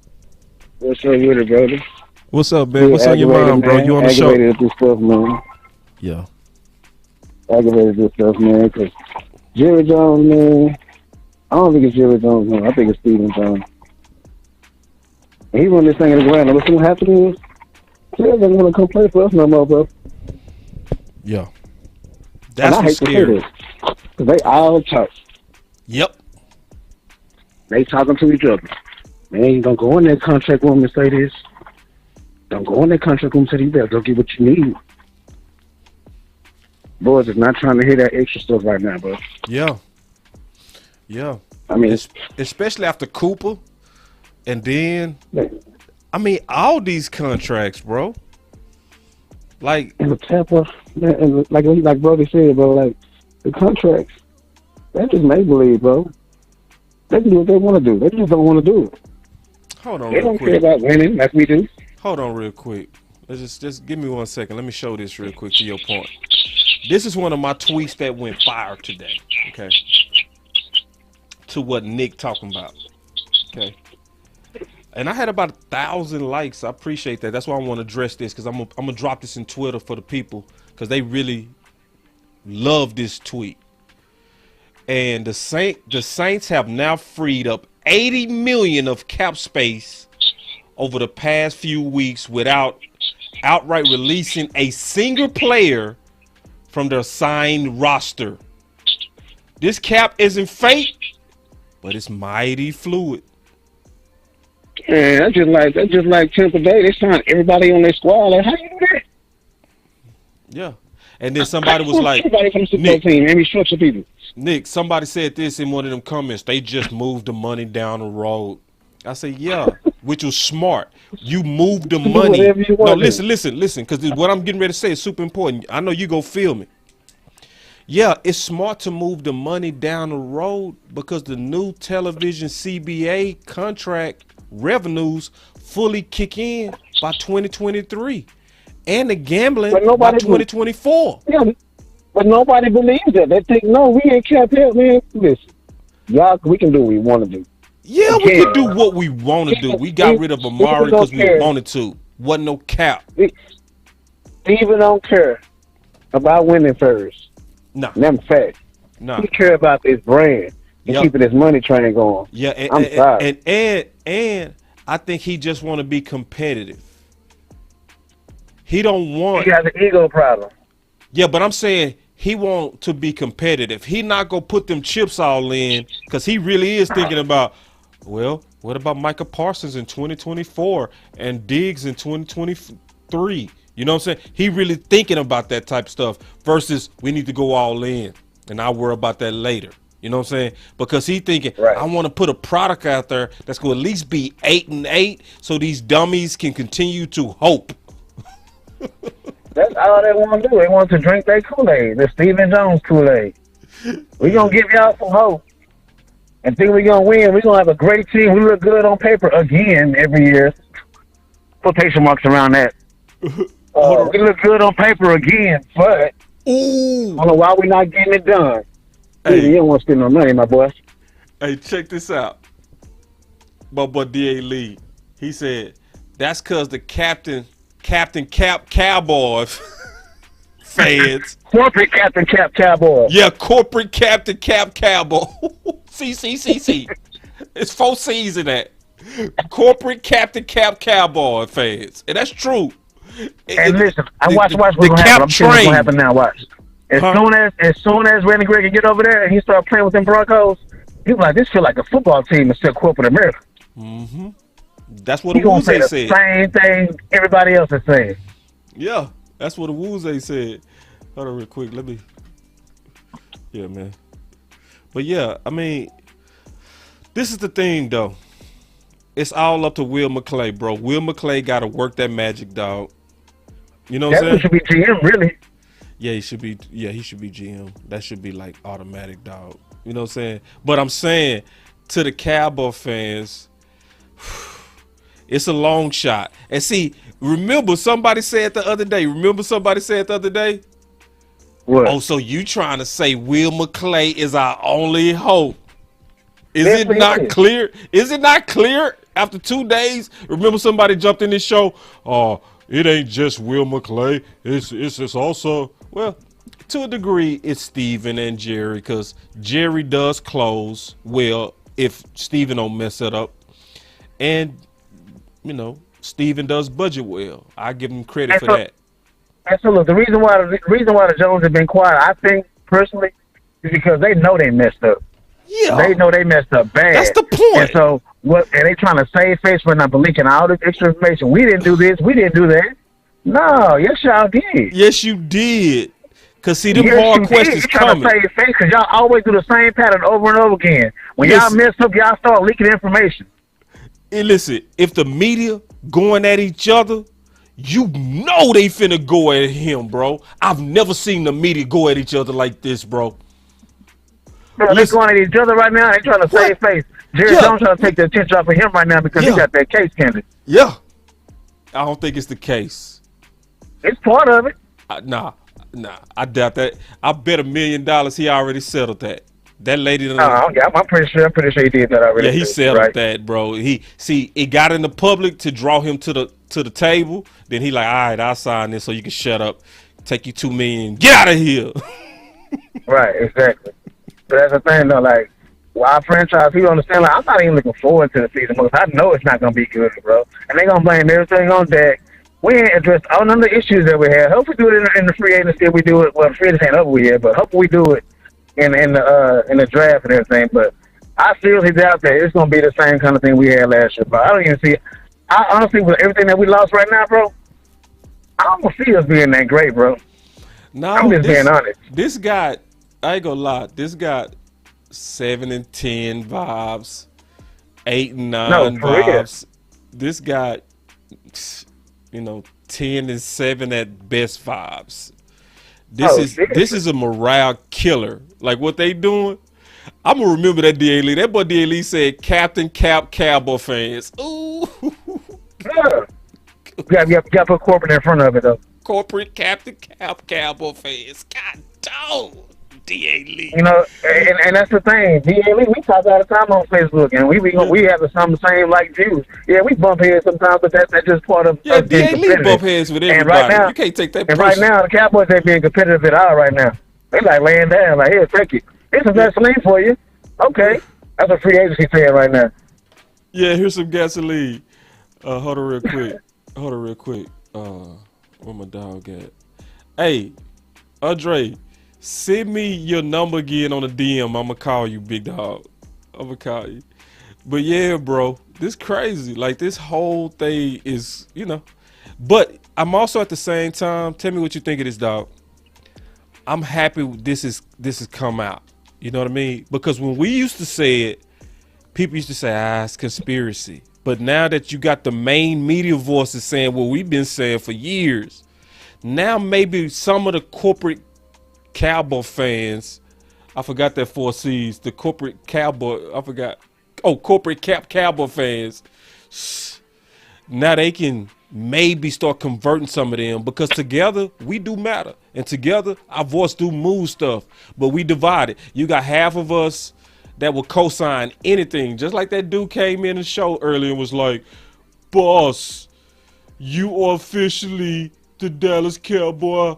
What's up with it, brother? What's up, man? What's on your mind, bro? You on the show? Aggravated at this stuff, man. Yeah. Aggravated at this stuff, man, because Jerry Jones, man, I don't think it's Jerry Jones, man. I think it's Stephen Jones. And he run this thing in the ground. And what's going to happen is, Jerry doesn't want to come play for us no more, bro. Yeah. That's what's scary. Because they all talk. Yep. They talking to each other. Man, don't go in that contract room and say this. Don't go in that contract room and say you better go get what you need. Boys is not trying to hear that extra stuff right now, bro. Yeah. Yeah. I mean, especially after Cooper, and then, I mean, all these contracts, bro. Like, and the Tampa, and like Brody said, bro, like the contracts, that's just make believe, bro. They can do what they want to do. They just don't want to do it. Hold on, they real don't quick. care about winning like we do. Hold on, real quick. Let's just give me 1 second. Let me show this real quick to your point. This is one of my tweets that went fire today. Okay. To what Nick talking about. Okay. And I had about 1,000 likes. I appreciate that. That's why I want to address this, because I'm gonna drop this in Twitter for the people, because they really love this tweet. And the Saints have now freed up $80 million of cap space over the past few weeks without outright releasing a single player from their signed roster. This cap isn't fake, but it's mighty fluid. Yeah, that's just like Tampa Bay. They signed everybody on their squad. Like, how you do that? Yeah. And then somebody was like, everybody from the football team, every structure people. Nick, somebody said this in one of them comments. They just moved the money down the road. I say, yeah, which was smart. You moved the money. No, listen, because what I'm getting ready to say is super important. I know you go feel me. Yeah, it's smart to move the money down the road because the new television CBA contract revenues fully kick in by 2023, and the gambling by 2024. Yeah, but nobody believes that. They think, no, we ain't cap here, man. Listen, y'all, we can do what we want to do. Yeah, we Again, could do what we want to do. We got rid of Amari because we wanted to. Wasn't no cap. Steven don't care about winning first. Nah. Them facts. Nah. He care about this brand and keeping his money train going. Yeah, and I think he just want to be competitive. He don't want. He got an ego problem. Yeah, but I'm saying he want to be competitive. He not gonna put them chips all in because he really is thinking about. Well, what about Micah Parsons in 2024 and Diggs in 2023? You know what I'm saying? He really thinking about that type of stuff versus we need to go all in and I'll worry about that later. You know what I'm saying? Because he thinking, I want to put a product out there that's going to at least be 8-8 so these dummies can continue to hope. That's all they want to do. They want to drink their Koolaid, the Stephen Jones Koolaid. We going to give y'all some hope and think we're going to win. We're going to have a great team. We look good on paper again every year. Quotation marks around that. We look good on paper again, but I don't know why we're not getting it done. Hey, you don't want to spend no money, my boy. Hey, check this out. My boy D.A. Lee, he said, that's because the Captain Cowboy fans. Corporate Captain Cowboy. Yeah, corporate Captain Cowboy. See. It's 4 C's in that. Corporate Captain Cowboy fans. And that's true. And listen, watch what's going to happen. I'm sure what's going to happen now. Watch. As soon as Randy Gregory get over there and he start playing with them Broncos, he's like, this feel like a football team instead of corporate America. Mm-hmm. That's what the Woozay said. Say the same thing everybody else is saying. Yeah, that's what the Woozay said. Hold on real quick. Yeah, man. But yeah, I mean, this is the thing though. It's all up to Will McClay, bro. Will McClay got to work that magic, dog. You know what I'm saying? That should be GM, really. Yeah, he should be GM. That should be like automatic, dog. You know what I'm saying? But I'm saying to the Cowboy fans, it's a long shot. And see, remember somebody said the other day. What? Oh, so you trying to say Will McClay is our only hope? Is it not clear? Is it not clear after 2 days? Remember somebody jumped in this show? Oh, it ain't just Will McClay. It's also, well, to a degree, it's Steven and Jerry, because Jerry does close well if Steven don't mess it up. And, you know, Steven does budget well. I give him credit for that. Absolutely. The reason why the Jones have been quiet, I think, personally, is because they know they messed up. Yeah. They know they messed up bad. That's the point. And so, and they trying to save face for not leaking all this extra information. We didn't do this. We didn't do that. No, yes, y'all did. Yes, you did. Because, see, them hard questions coming. You're trying to save face because y'all always do the same pattern over and over again. When y'all mess up, y'all start leaking information. And listen, if the media going at each other, you know they finna go at him, bro. I've never seen the media go at each other like this, bro. Bro, they're going at each other right now. They're trying to save face. Jerry Jones trying to take the attention off of him right now because he got that case candid. Yeah. I don't think it's the case. It's part of it. Nah, I doubt that. I bet $1 million he already settled that. That lady. Yeah, I'm pretty sure he did that already. Yeah, he settled that, bro. It got in the public to draw him to the table. Then he like, all right, I'll sign this so you can shut up. Take you $2 million. Get out of here. Right, exactly. But that's the thing, though. Like, our franchise, people understand. Like, I'm not even looking forward to the season because I know it's not gonna be good, bro. And they're gonna blame everything on Dak. We ain't addressed all none of the issues that we had. Hopefully, we do it in the free agency. We do it. Well, the free agency ain't over yet, but hopefully we do it in the draft and everything. But I seriously doubt that it's gonna be the same kind of thing we had last year. But I don't even see it. I honestly, with everything that we lost right now, bro, I don't see us being that great, bro. No, I'm just being honest. This guy, I ain't gonna lie. This got 7-10 vibes, 8-9 vibes. This got, 10-7 at best vibes. This is a morale killer. Like what they doing. I'm gonna remember that D.A. Lee. That boy D.A. Lee said, "Captain Cowboy fans." Ooh. Yeah. You got to put corporate in front of it though. Corporate Captain Cowboy fans. God dog. D.A. Lee. You know, and that's the thing. D.A. Lee, we talk all the time on Facebook, and we have some same like views. Yeah, we bump heads sometimes, but that's just part of us being D.A. Lee competitive. bump heads with everybody. And right now, you can't take that. And right now, the Cowboys ain't being competitive at all. Right now, they like laying down, like, here, take it. Here's some gasoline for you. Okay, that's a free agency saying right now. Yeah, here's some gasoline. Hold on real quick. Where my dog at? Hey, Andre, send me your number again on the DM. I'm gonna call you, big dog. I'm gonna call you. But yeah, bro, this crazy. Like, this whole thing is, But I'm also at the same time. Tell me what you think of this, dog. I'm happy this is come out. You know what I mean? Because when we used to say it, people used to say, it's conspiracy. But now that you got the main media voices saying what we've been saying for years, now maybe some of the corporate Cowboy fans, I forgot that 4 C's, the corporate Cowboy, I forgot. Oh, corporate Cowboy fans, now they can maybe start converting some of them, because together we do matter. And together our voice do move stuff, but we divided. You got half of us that will co-sign anything, just like that dude came in the show earlier and was like, boss, you are officially the Dallas Cowboy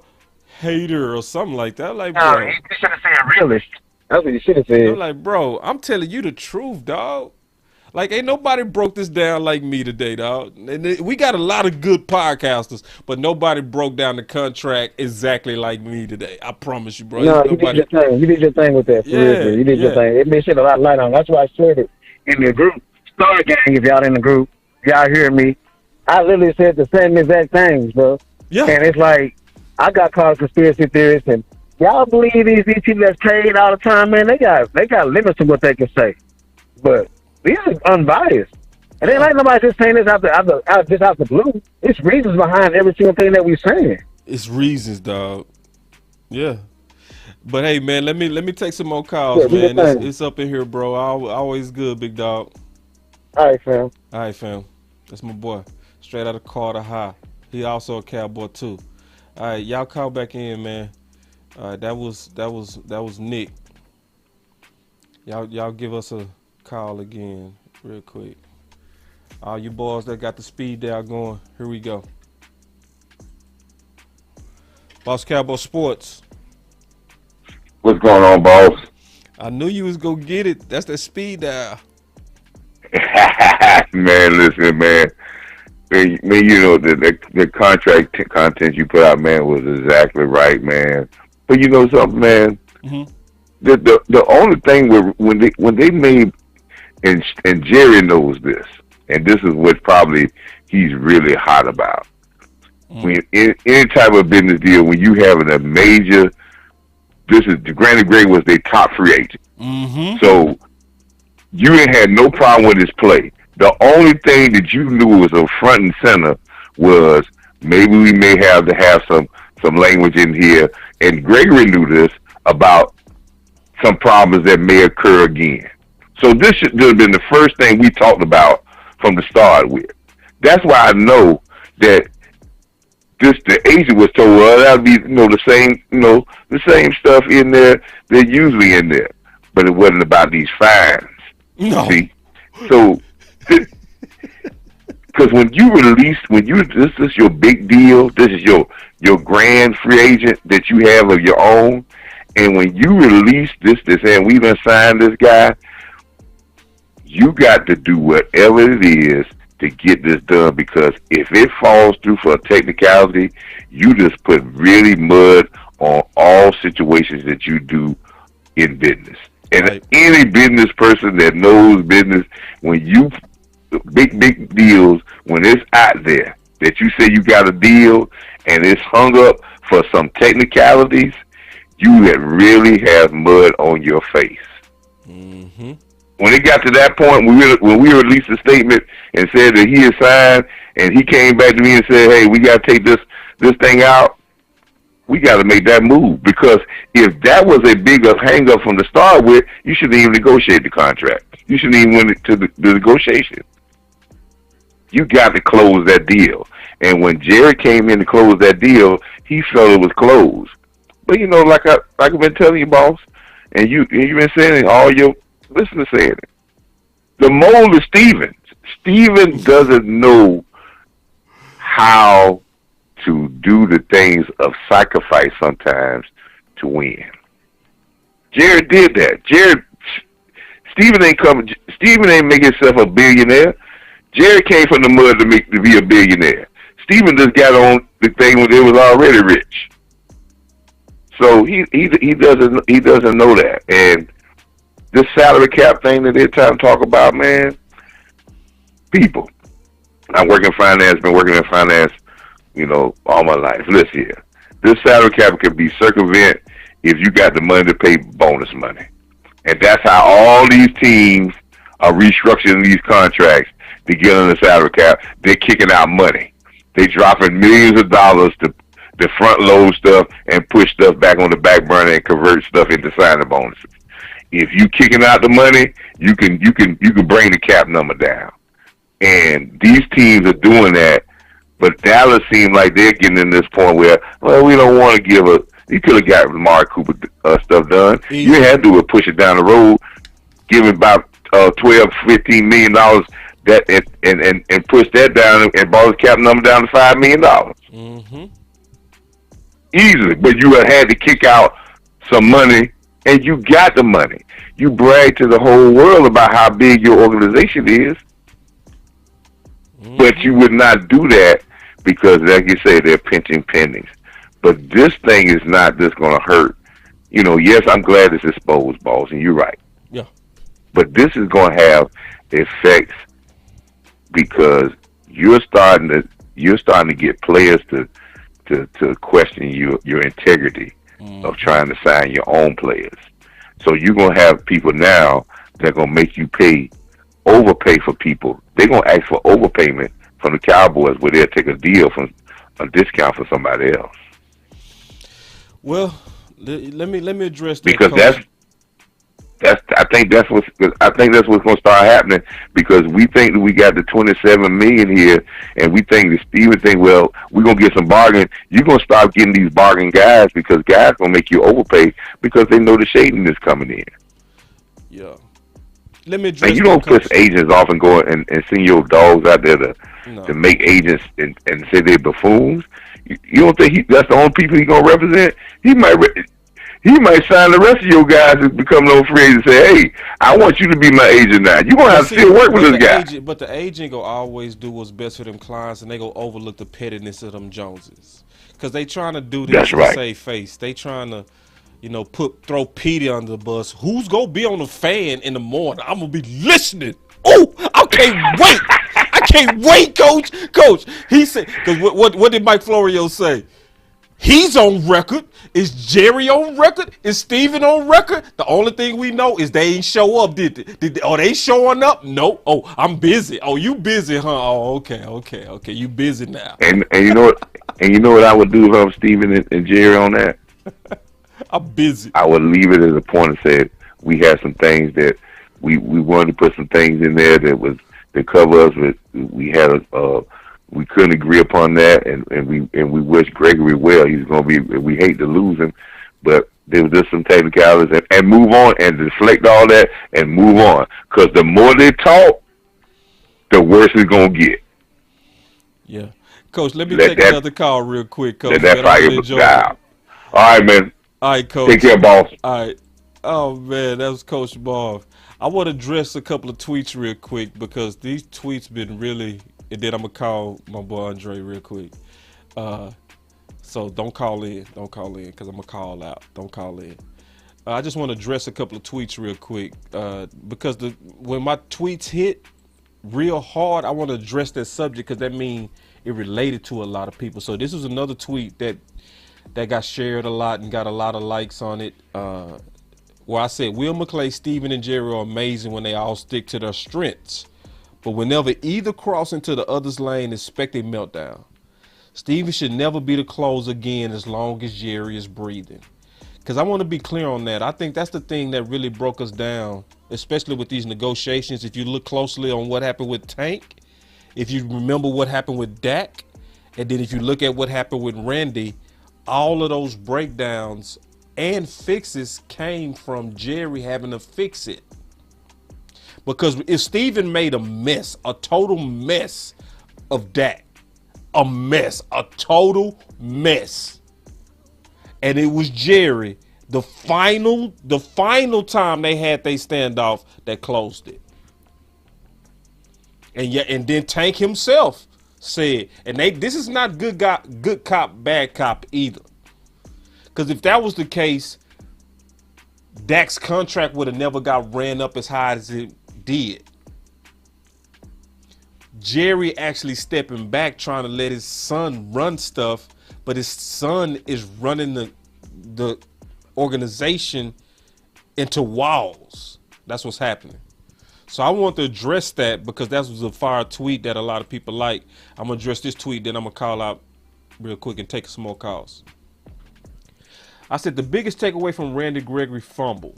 hater or something like that. Like, No, bro, he should have said realist. That's what he should have said. I'm like, bro, I'm telling you the truth, dog. Like, ain't nobody broke this down like me today, dog. And we got a lot of good podcasters, but nobody broke down the contract exactly like me today. I promise you, bro. No, you did your thing. You did your thing with that. For real. You did your thing. It made shit a lot light on. That's why I shared it in the group. Star Gang, if y'all in the group, y'all hear me. I literally said the same exact things, bro. Yeah. And it's like, I got called conspiracy theorists, and y'all believe these people that's paid all the time, man, they got limits to what they can say. But these are unbiased. And ain't like nobody just saying this out the blue. It's reasons behind every single thing that we're saying. It's reasons, dog. Yeah. But hey, man, let me take some more calls, man. It's up in here, bro. Always good, big dog. All right, fam. All right, fam. That's my boy. Straight out of Carter High. He also a Cowboy too. All right, y'all call back in, man. All right, that was Nick. Y'all give us a call again real quick. All you boys that got the speed dial going, here we go. Boss Cowboy Sports. What's going on, boss? I knew you was gonna get it. That's the speed dial. Man, listen, man. You know, the contract content you put out, man, was exactly right, man. But you know something, man? Mm-hmm. The only thing when they made, and Jerry knows this, and this is what probably he's really hot about. When any type of business deal, when you having a major, Randy Gregory was their top free agent. Mm-hmm. So you ain't had no problem with his play. The only thing that you knew was a front and center was maybe we may have to have some language in here. And Gregory knew this about some problems that may occur again. So this should have been the first thing we talked about from the start with. That's why I know that the agent was told, well, that'll be, the same stuff in there they're usually in there. But it wasn't about these fines. No. See? So, because this is your big deal, this is your grand free agent that you have of your own, and when you release this saying we done signed this guy, you got to do whatever it is to get this done, because if it falls through for a technicality, you just put really mud on all situations that you do in business. And right. Any business person that knows business, when you big deals, when it's out there that you say you got a deal and it's hung up for some technicalities, you really have mud on your face. Mm-hmm. When it got to that point, when we released a statement and said that he had signed, and he came back to me and said, hey, we got to take this thing out, we got to make that move. Because if that was a bigger hang-up from the start with, you shouldn't even negotiate the contract. You shouldn't even went to the negotiation. You got to close that deal. And when Jerry came in to close that deal, he felt it was closed. But you know, like I've been telling you, boss, and you've been saying it, all your listeners saying it. The mold is Steven. Steven doesn't know how to do the things of sacrifice sometimes to win. Jared did that. Steven ain't make himself a billionaire. Jared came from the mud to be a billionaire. Steven just got on the thing when it was already rich. So he doesn't know that. And this salary cap thing that they're trying to talk about, man, people. I work in finance, been working in finance, you know, all my life. Listen here. This salary cap can be circumvented if you got the money to pay bonus money. And that's how all these teams are restructuring these contracts to get on the salary cap. They're kicking out money. They dropping millions of dollars to front load stuff and push stuff back on the back burner and convert stuff into signing bonuses. If you kicking out the money, you can bring the cap number down. And these teams are doing that, but Dallas seems like they're getting in this point where, well, we don't want to give you could have got Amari Cooper stuff done. You had to do it, push it down the road, give him about $12, $15 million that and push that down and brought his cap number down to $5 million. Mm-hmm. Easily, but you had to kick out some money, and you got the money. You brag to the whole world about how big your organization is, but you would not do that because, like you say, they're pinching pennies. But this thing is not just going to hurt. You know, yes, I'm glad it's exposed, boss, and you're right. Yeah. But this is going to have effects because you're starting to get players to question your integrity of trying to sign your own players. So you're going to have people now that are going to make you overpay for people. They're going to ask for overpayment from the Cowboys where they'll take a discount for somebody else. Well, let me address that, because Coach. I think that's what's going to start happening, because we think that we got the $27 million here, and we think that Steven think, well, we're going to get some bargain. You're going to start getting these bargain guys because guys going to make you overpay because they know the shading is coming in. Yeah. Let me address and you don't piss agents off and go and send your dogs out there to make agents and say they're buffoons. You don't think that's the only people he's going to represent? He might sign the rest of your guys and become no free agent and say, hey, I want you to be my agent now. You're going to have to still work with this guy. But the agent going to always do what's best for them clients, and they going to overlook the pettiness of them Joneses. Because they trying to do this to save face. They trying to, throw Petey under the bus. Who's going to be on the fan in the morning? I'm going to be listening. Oh, I can't wait. I can't wait, Coach. Coach, he said, because what did Mike Florio say? He's on record. Is Jerry on record? Is Steven on record? The only thing we know is they ain't show up, did they? Are they showing up? No. Oh, I'm busy. Oh, you busy, huh? Oh, okay. You busy now. And you know what? And you know what I would do if I was Steven and Jerry on that? I'm busy. I would leave it as a point and say we had some things that we wanted to put some things in there that cover us with. We had we couldn't agree upon that, and we wish Gregory well. He's going to be. We hate to lose him, but there was just some technicalities and move on and deflect all that and move on. Because the more they talk, the worse it's going to get. Yeah, Coach. Let me take another call real quick, Coach. That's how all right, man. All right, Coach. Take care, boss. All right. Oh man, that was Coach Marv. I want to address a couple of tweets real quick because these tweets been really. And then I'm going to call my boy Andre real quick. So don't call in. Don't call in because I'm going to call out. Don't call in. I just want to address a couple of tweets real quick because when my tweets hit real hard, I want to address that subject because that means it related to a lot of people. So this was another tweet that got shared a lot and got a lot of likes on it. Where I said, Will McClay, Steven, and Jerry are amazing when they all stick to their strengths. But whenever either cross into the other's lane, expect a meltdown. Steven should never be the closer again as long as Jerry is breathing. Because I want to be clear on that. I think that's the thing that really broke us down, especially with these negotiations. If you look closely on what happened with Tank, if you remember what happened with Dak, and then if you look at what happened with Randy, all of those breakdowns and fixes came from Jerry having to fix it. Because if Steven made a mess, a total mess of Dak, a total mess, and it was Jerry, the final time they had they standoff that closed it. And then Tank himself said, and this is not good cop, bad cop either. Because if that was the case, Dak's contract would have never got ran up as high as it did. Jerry actually stepping back, trying to let his son run stuff, but his son is running the organization into walls. That's what's happening. So I want to address that because that was a fire tweet that a lot of people like. I'm going to address this tweet, then I'm going to call out real quick and take some more calls. I said the biggest takeaway from Randy Gregory fumble.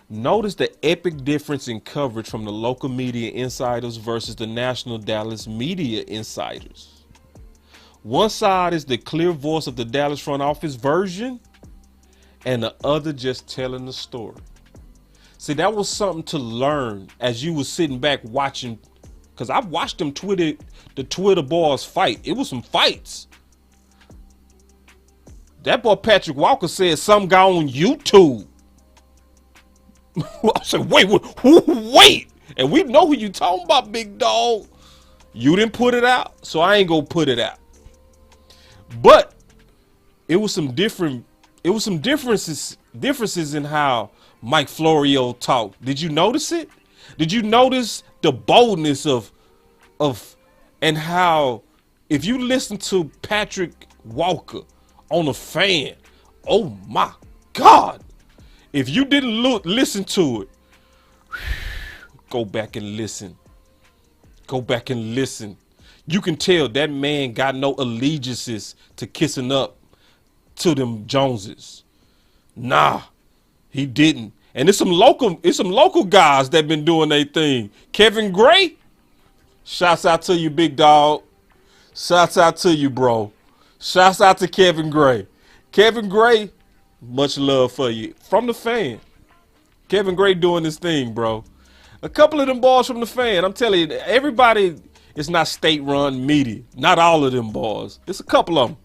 Notice the epic difference in coverage from the local media insiders versus the national Dallas media insiders. One side is the clear voice of the Dallas front office version, and the other just telling the story. See, that was something to learn as you was sitting back watching, because I watched them the Twitter boys fight. It was some fights. That boy Patrick Walker said some guy on YouTube. I said, wait. And we know who you talking about, big dog. You didn't put it out, so I ain't gonna put it out. But it was some differences in how Mike Florio talked. Did you notice it? Did you notice the boldness of and how if you listen to Patrick Walker on a fan, oh my God. If you didn't listen to it, go back and listen. Go back and listen. You can tell that man got no allegiances to kissing up to them Joneses. Nah, he didn't. And it's some local guys that been doing their thing. Kevin Gray, shouts out to you, big dog. Shouts out to you, bro. Shouts out to Kevin Gray. Kevin Gray, much love for you. From the fan. Kevin Gray doing this thing, bro. A couple of them boys from the fan. I'm telling you, everybody is not state-run media. Not all of them boys. It's a couple of them,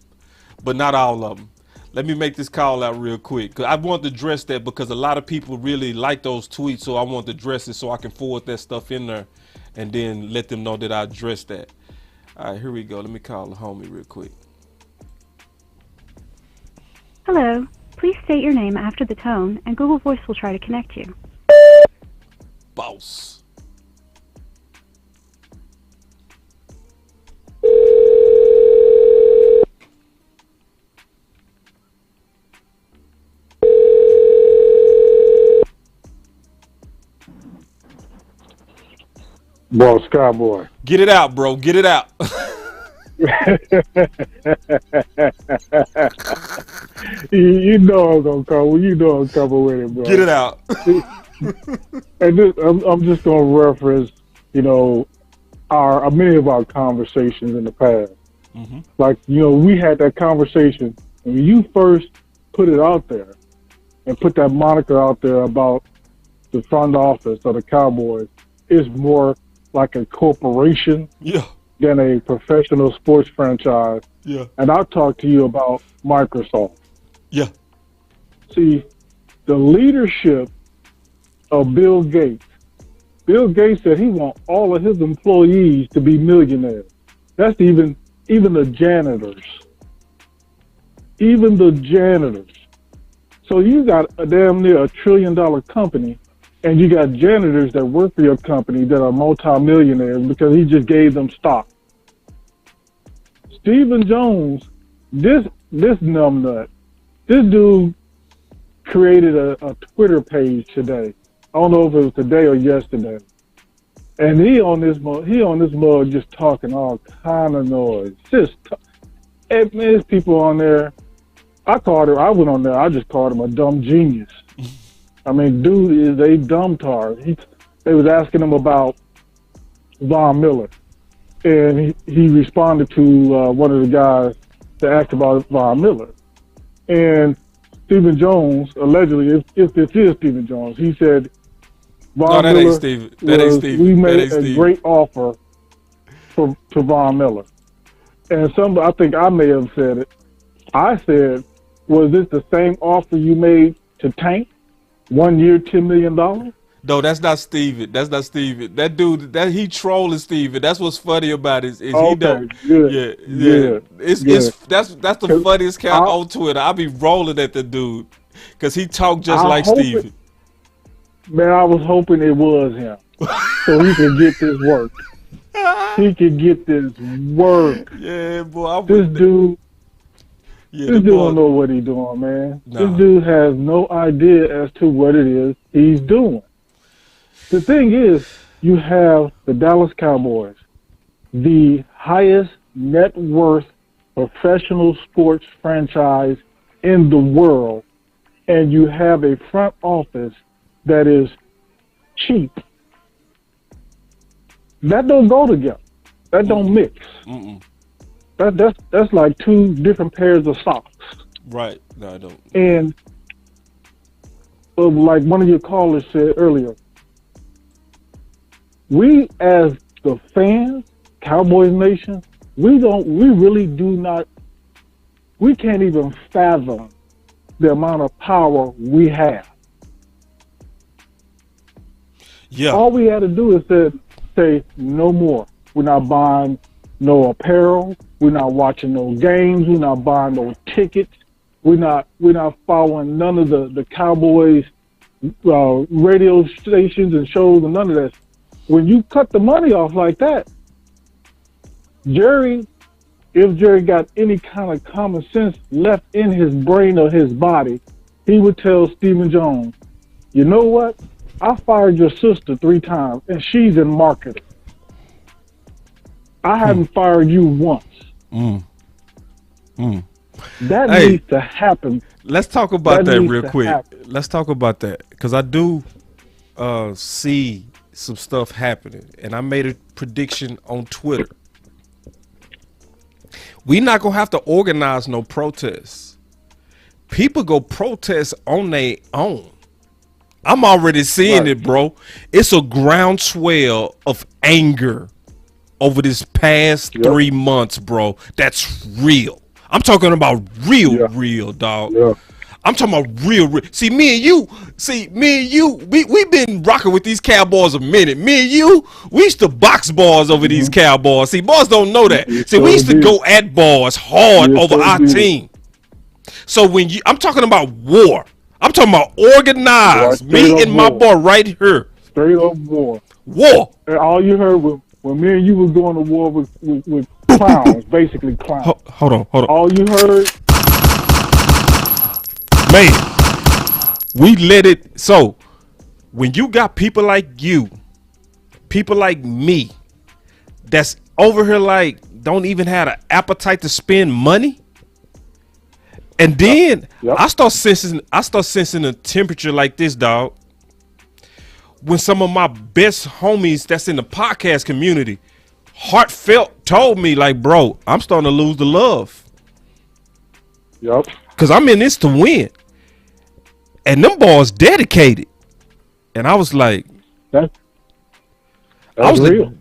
but not all of them. Let me make this call out real quick, because I want to address that because a lot of people really like those tweets, so I want to address it so I can forward that stuff in there and then let them know that I addressed that. All right, here we go. Let me call the homie real quick. Hello. Please state your name after the tone, and Google Voice will try to connect you. Boss. Boss Cowboy. Get it out, bro. Get it out. You know I'm gonna cover. You know I'm coming with it, bro. Get it out. And this, I'm just gonna reference, many of our conversations in the past. Mm-hmm. Like, we had that conversation when you first put it out there and put that moniker out there about the front office of the Cowboys is more like a corporation than a professional sports franchise. Yeah. And I'll talk to you about Microsoft. Yeah. See, the leadership of Bill Gates. Bill Gates said he wants all of his employees to be millionaires. That's even the janitors. Even the janitors. So you got a damn near $1 trillion company, and you got janitors that work for your company that are multimillionaires because he just gave them stock. Stephen Jones, this numbnut, this dude created a Twitter page today. I don't know if it was today or yesterday. And he on this mug just talking all kind of noise. And there's people on there. I went on there, I just called him a dumb genius. I mean, dude is a dumb tard. They was asking him about Von Miller. And he responded to one of the guys that asked about Von Miller. And Stephen Jones, allegedly, if this is Stephen Jones, he said, Von that Miller ain't Stephen. That ain't Stephen. We That made ain't a Stephen. great offer to Von Miller. And I think I may have said it. I said, was this the same offer you made to Tank? 1 year, $10 million? No, that's not Steven. That's not Steven. That dude, that he trolling Steven. That's what's funny about it. Is he don't. Good. Yeah. It's good. that's the funniest count on Twitter. I be rolling at the dude because he talk just like Steven. Man, I was hoping it was him, so he could get this work. He could get this work. Yeah, boy. This dude. Yeah, this dude don't know what he's doing, man. Nah. This dude has no idea as to what it is he's doing. The thing is, you have the Dallas Cowboys, the highest net worth professional sports franchise in the world, and you have a front office that is cheap. That don't go together. That don't mix. Mm-mm. That's like two different pairs of socks. Right. No, I don't. And like one of your callers said earlier, we as the fans, Cowboys Nation, we can't even fathom the amount of power we have. Yeah. All we had to do is say no more. We're not buying no apparel. We're not watching no games. We're not buying no tickets. We're not following none of the Cowboys radio stations and shows and none of that. When you cut the money off like that, if Jerry got any kind of common sense left in his brain or his body, he would tell Stephen Jones, you know what? I fired your sister 3 times, and she's in marketing. I haven't fired you once. That needs to happen. Let's talk about that needs real to quick. happen. Let's talk about that because I do see some stuff happening, and I made a prediction on Twitter. We not gonna have to organize no protests. People go protest on their own. I'm already seeing it, bro. It's a groundswell of anger over this past 3 months, bro. That's real. I'm talking about real, dog. Yeah. I'm talking about real. See, me and you, we've been rocking with these Cowboys a minute. Me and you, we used to box bars over these Cowboys. See, boys don't know that. See, we used to go at bars hard over our team. So I'm talking about war. I'm talking about organized. Me and my boy right here. Straight up war. War. And all you heard was when me and you was going to war with clowns, basically clowns. Hold on. All you heard. Man, we let it. So when you got people like you, people like me, that's over here like don't even have an appetite to spend money, and then I start sensing a temperature like this, dog. When some of my best homies that's in the podcast community, heartfelt, told me like, bro, I'm starting to lose the love. Yep. Cause I'm in this to win. And them boys dedicated. And I was like, that's real.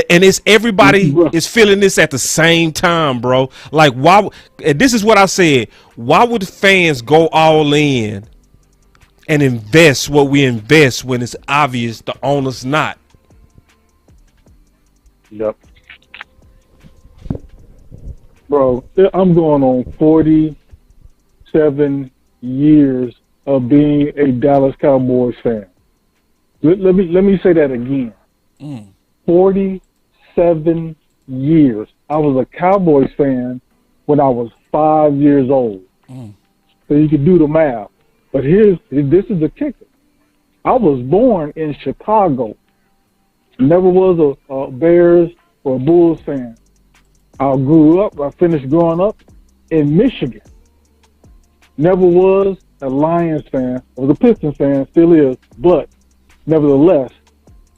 And it's everybody is feeling this at the same time, bro. Like why, and this is what I said, why would fans go all in and invest what we invest when it's obvious the owner's not? Yep. Bro, I'm going on 47 years of being a Dallas Cowboys fan. Let me say that again. 47 years. I was a Cowboys fan when I was 5 years old. So you can do the math. But this is the kicker. I was born in Chicago. Never was a Bears or a Bulls fan. I finished growing up in Michigan. Never was a Lions fan. I was a Pistons fan, still is. But nevertheless,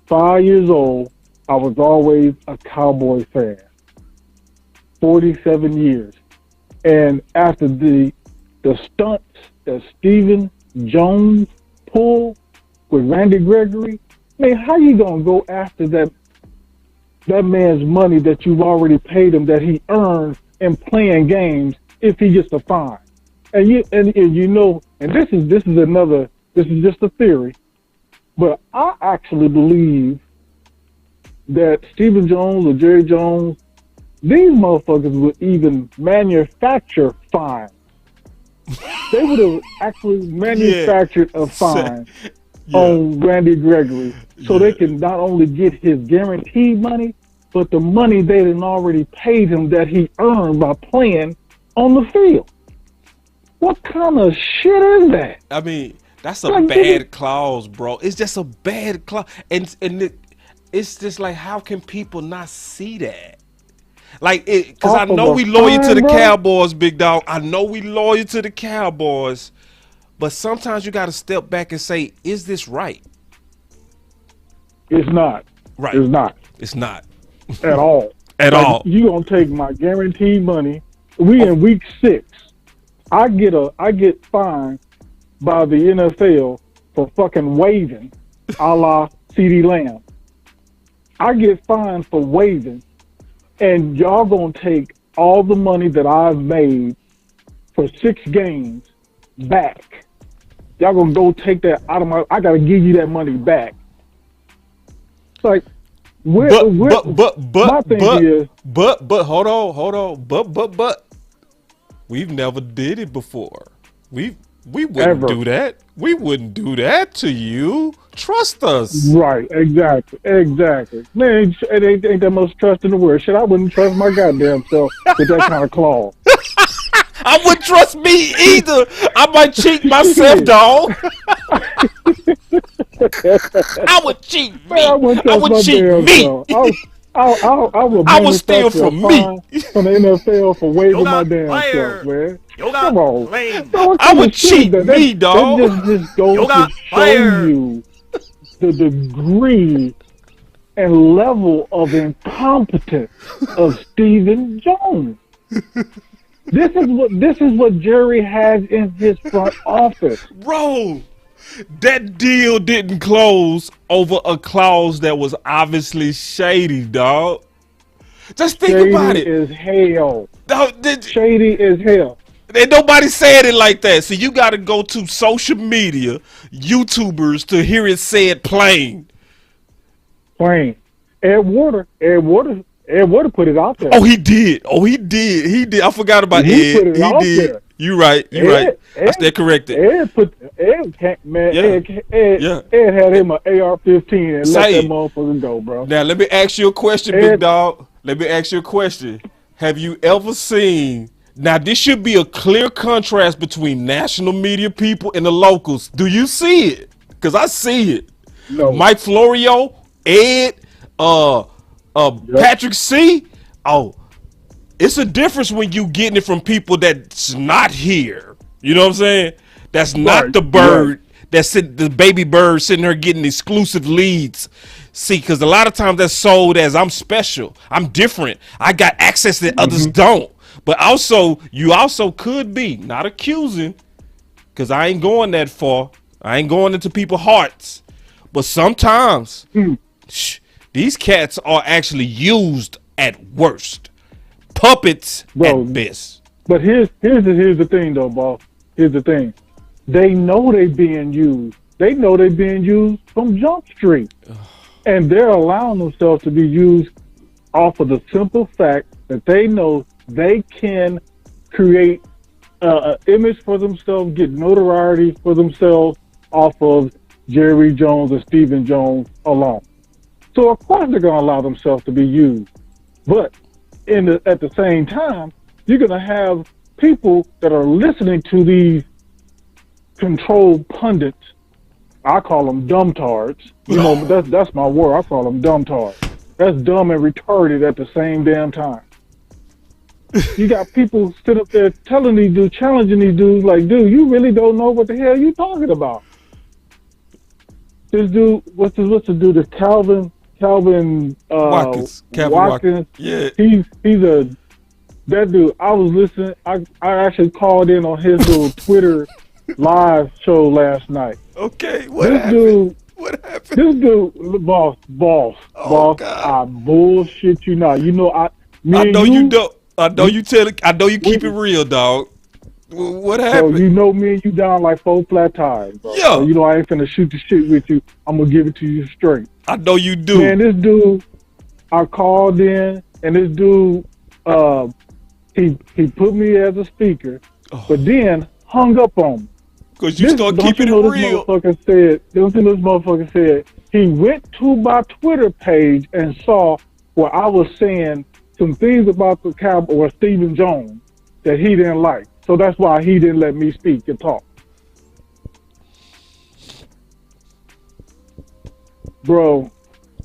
5 years old, I was always a Cowboy fan. 47 years. And after the the stunts that Stephen Jones pulled with Randy Gregory, man, how you gonna go after that man's money that you've already paid him, that he earned in playing games, if he gets a fine? And you know, and this is just a theory, but I actually believe that Stephen Jones or Jerry Jones, these motherfuckers would even manufacture fines. They would have actually manufactured a fine on Randy Gregory, so they can not only get his guaranteed money, but the money they had already paid him that he earned by playing on the field. What kind of shit is that? I mean, that's a bad clause, bro. It's just a bad clause, and it's just like, how can people not see that? Like, because I know we loyal to the Cowboys, big dog. I know we loyal to the Cowboys, but sometimes you got to step back and say, is this right? It's not. Right. It's not. It's not. At all. At all. You gonna take my guaranteed money. We in week 6. I get fined by the NFL for fucking waving, a la CeeDee Lamb. I get fined for waving, and y'all gonna take all the money that I've made for 6 games back. Y'all gonna go take that out of my. I gotta give you that money back. It's like, my thing is, hold on, but we've never did it before. We wouldn't do that. We wouldn't do that to you. Trust us. Right, exactly. Man, it ain't that much trust in the world. Shit, I wouldn't trust my goddamn self with that kind of clause. I wouldn't trust me either. I might cheat myself, dog. I would cheat me. I would cheat me. I would steal from me. From the NFL for waving my damn self, man. Come on. I would cheat me, dog. That just goes to show you the degree and level of incompetence of Stephen Jones. This is what Jerry has in his front office. Bro, that deal didn't close over a clause that was obviously shady, dog. Just think about it. Shady as hell. No, shady as hell. And nobody said it like that. So you got to go to social media, YouTubers, to hear it said plain. Plain. Ed Warder put it out there. Oh, he did. I forgot about Ed. He did. There. You right. Right. I stand corrected. Ed had him an AR-15 and let that motherfucker go, bro. Now let me ask you a question, big dog. Let me ask you a question. Have you ever seen? Now this should be a clear contrast between national media people and the locals. Do you see it? Because I see it. No. Mike Florio, Ed, Patrick C. Oh, it's a difference when you getting it from people that's not here. You know what I'm saying? That's not the bird that's the baby bird sitting there getting exclusive leads. See, because a lot of times that's sold as I'm special, I'm different, I got access that others don't. But also, you also could be not accusing, because I ain't going that far. I ain't going into people's hearts. But sometimes these cats are actually used at worst, puppets at best. But here's the thing, though, boss. Here's the thing. They know they're being used. They know they're being used from Jump Street, and they're allowing themselves to be used off of the simple fact that they know they can create an image for themselves, get notoriety for themselves off of Jerry Jones or Stephen Jones alone. So of course they're going to allow themselves to be used. But at the same time, you're going to have people that are listening to these controlled pundits. I call them dumbtards. You know, that's my word. I call them dumbtards. That's dumb and retarded at the same damn time. You got people sit up there telling these dudes, challenging these dudes, like, dude, you really don't know what the hell you talking about. This dude, what's the dude? This Calvin Watkins. Watkins. Yeah. He's a That dude, I was listening. I actually called in on his little Twitter live show last night. Okay, what This happened? dude, What happened? this dude, boss. God. I bullshit you not. You know, I know you don't. I know you tell it. I know you keep it real, dog. What happened? So you know me and you down like 4 flat tires, bro. Yeah. So you know I ain't finna shoot the shit with you. I'm gonna give it to you straight. I know you do. Man, this dude, I called in, and this dude, he put me as a speaker, but then hung up on me. Cause you start keeping it real. This motherfucker said he went to my Twitter page and saw where I was saying some things about the Cowboy or Stephen Jones that he didn't like. So that's why he didn't let me speak and talk. Bro,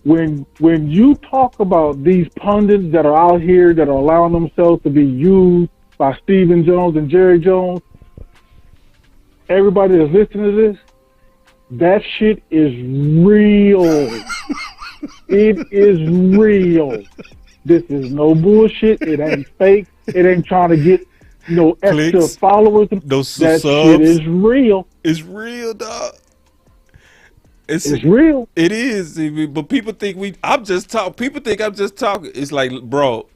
when you talk about these pundits that are out here that are allowing themselves to be used by Stephen Jones and Jerry Jones, everybody that's listening to this, that shit is real. It is real. This is no bullshit. It ain't fake. It ain't trying to get extra Clicks, followers. Those that subs. shit is real. It's real, dog. It's real. It is, but people think I'm just talking. People think I'm just talking. It's like, bro,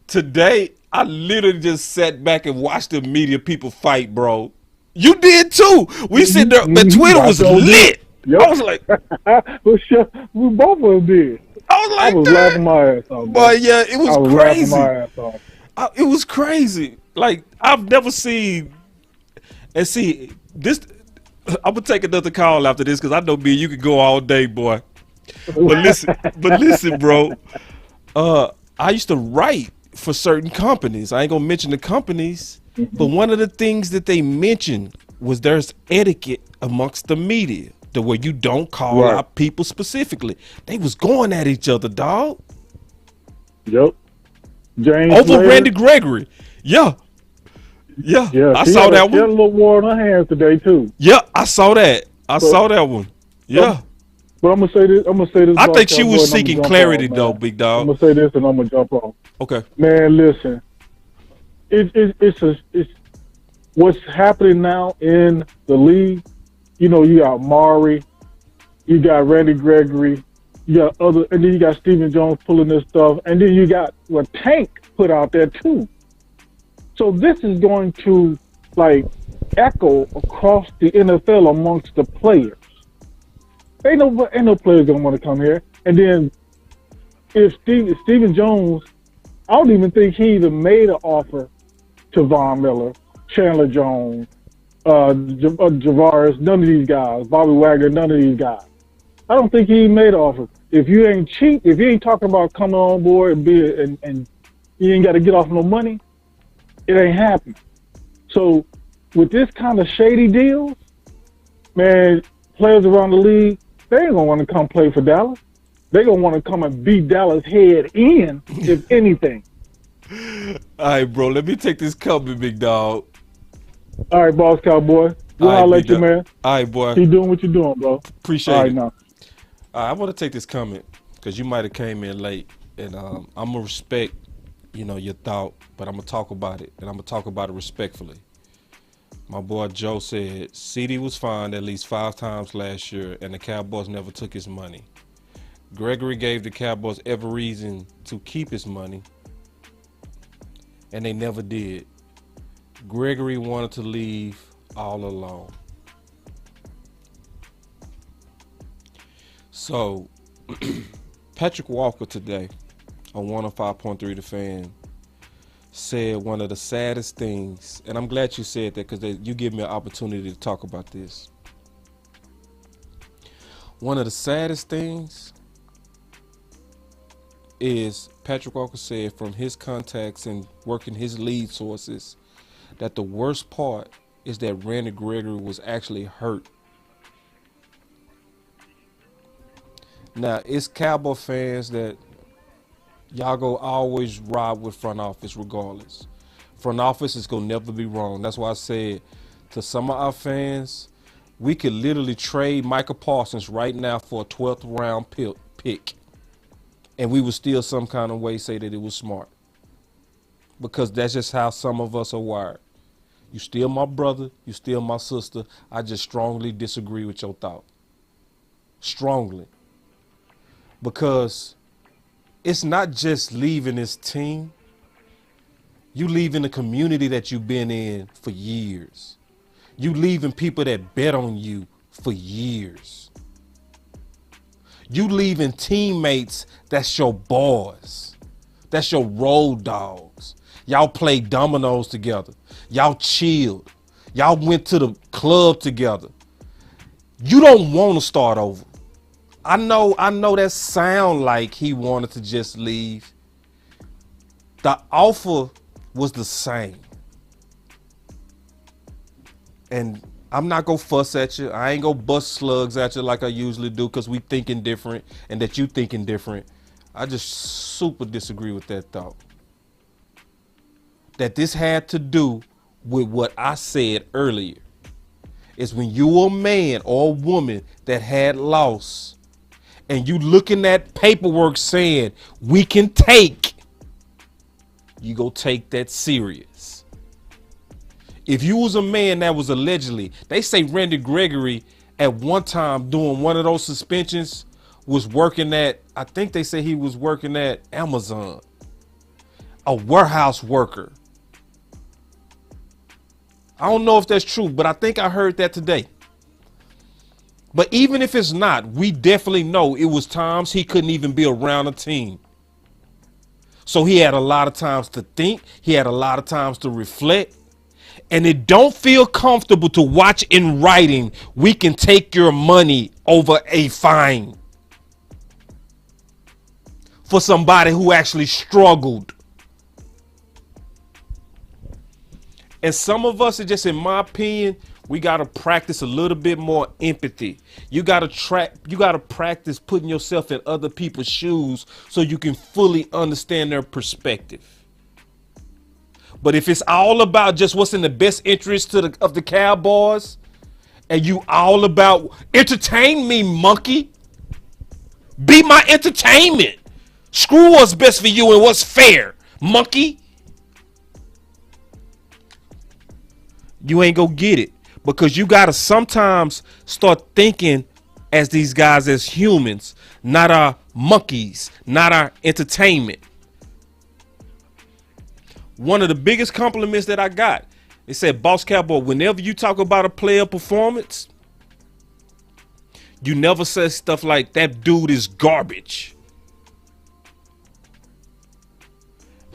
today I literally just sat back and watched the media people fight, bro. You did too. We sit there, but Twitter was lit. Yep. I was like, we both of us did. I was laughing my ass off. But yeah, it was crazy. Laughing my ass off. It was crazy. Like, I've never seen. And see, this. I'm gonna take another call after this because I know me and you could go all day, boy. But listen, bro. I used to write for certain companies. I ain't gonna mention the companies, but one of the things that they mentioned was there's etiquette amongst the media, the way you don't call out people specifically. They was going at each other, dog. Yep. James over Slater. Randy Gregory. Yeah. I saw that one. She had a little war on her hands today too. Yeah, I saw that. I saw that one. Yeah. But I'm gonna say this. I think she was seeking clarity though, big dog. I'm gonna say this and I'm gonna jump off. Okay. Man, listen. It's what's happening now in the league. You know, you got Maury, you got Randy Gregory, you got and then you got Stephen Jones pulling this stuff, and then you got what Tank put out there too. So this is going to echo across the NFL amongst the players. Ain't no players gonna want to come here. And then if Stephen Jones, I don't even think he even made an offer to Von Miller, Chandler Jones, Javaris, none of these guys, Bobby Wagner, none of these guys. I don't think he made an offer. If you ain't cheap, if you ain't talking about coming on board and you ain't got to get off no money, it ain't happening. So with this kind of shady deal, man, players around the league, they ain't gonna want to come play for Dallas. They gonna want to come and beat Dallas head in, if anything. All right, bro. Let me take this comment, big dog. All right, boss Cowboy. We'll let you, man. All right, boy. Keep doing what you're doing, bro. Appreciate it. Now. I want to take this comment because you might have came in late, and I'm gonna respect, your thought, but I'm gonna talk about it, and I'm gonna talk about it respectfully. My boy Joe said CD was fined at least 5 times last year, and the Cowboys never took his money. Gregory gave the Cowboys every reason to keep his money, and they never did. Gregory wanted to leave all alone. So, Patrick Walker today on 105.3 The Fan said one of the saddest things, and I'm glad you said that because you give me an opportunity to talk about this. One of the saddest things is Patrick Walker said from his contacts and working his lead sources that the worst part is that Randy Gregory was actually hurt. Now, it's Cowboy fans that y'all go always ride with front office regardless. Front office is going to never be wrong. That's why I said to some of our fans, we could literally trade Micah Parsons right now for a 12th round pick. And we would still some kind of way say that it was smart. because that's just how some of us are wired. You still my brother, you still my sister. I just strongly disagree with your thought. Strongly. Because it's not just leaving this team. You leaving the community that you've been in for years. You leaving people that bet on you for years. You leaving teammates that's your boys. That's your road dogs. Y'all played dominoes together. Y'all chilled. Y'all went to the club together. You don't want to start over. I know that sound like he wanted to just leave. The offer was the same. And I'm not gonna fuss at you. I ain't gonna bust slugs at you like I usually do because we thinking different and that you thinking different. I just super disagree with that thought. That this had to do with what I said earlier. Is when you a man or a woman that had lost and you looking at paperwork saying we can take, you go take that serious. If you was a man that was allegedly, they say Randy Gregory at one time doing one of those suspensions was working at, I think they say he was working at Amazon, a warehouse worker. I don't know if that's true, but I think I heard that today. But even if it's not, we definitely know it was times he couldn't even be around a team. So he had a lot of times to think. He had a lot of times to reflect. And it don't feel comfortable to watch in writing, we can take your money over a fine. For somebody who actually struggled. And some of us, are just in my opinion, we got to practice a little bit more empathy. You got to practice putting yourself in other people's shoes so you can fully understand their perspective. But if it's all about just what's in the best interest of the Cowboys, and you all about entertain me, monkey, be my entertainment. Screw what's best for you and what's fair, monkey. You ain't gonna get it because you gotta sometimes start thinking as these guys as humans, not our monkeys, not our entertainment. One of the biggest compliments that I got, they said, Boss Cowboy, whenever you talk about a player performance, you never say stuff like that dude is garbage.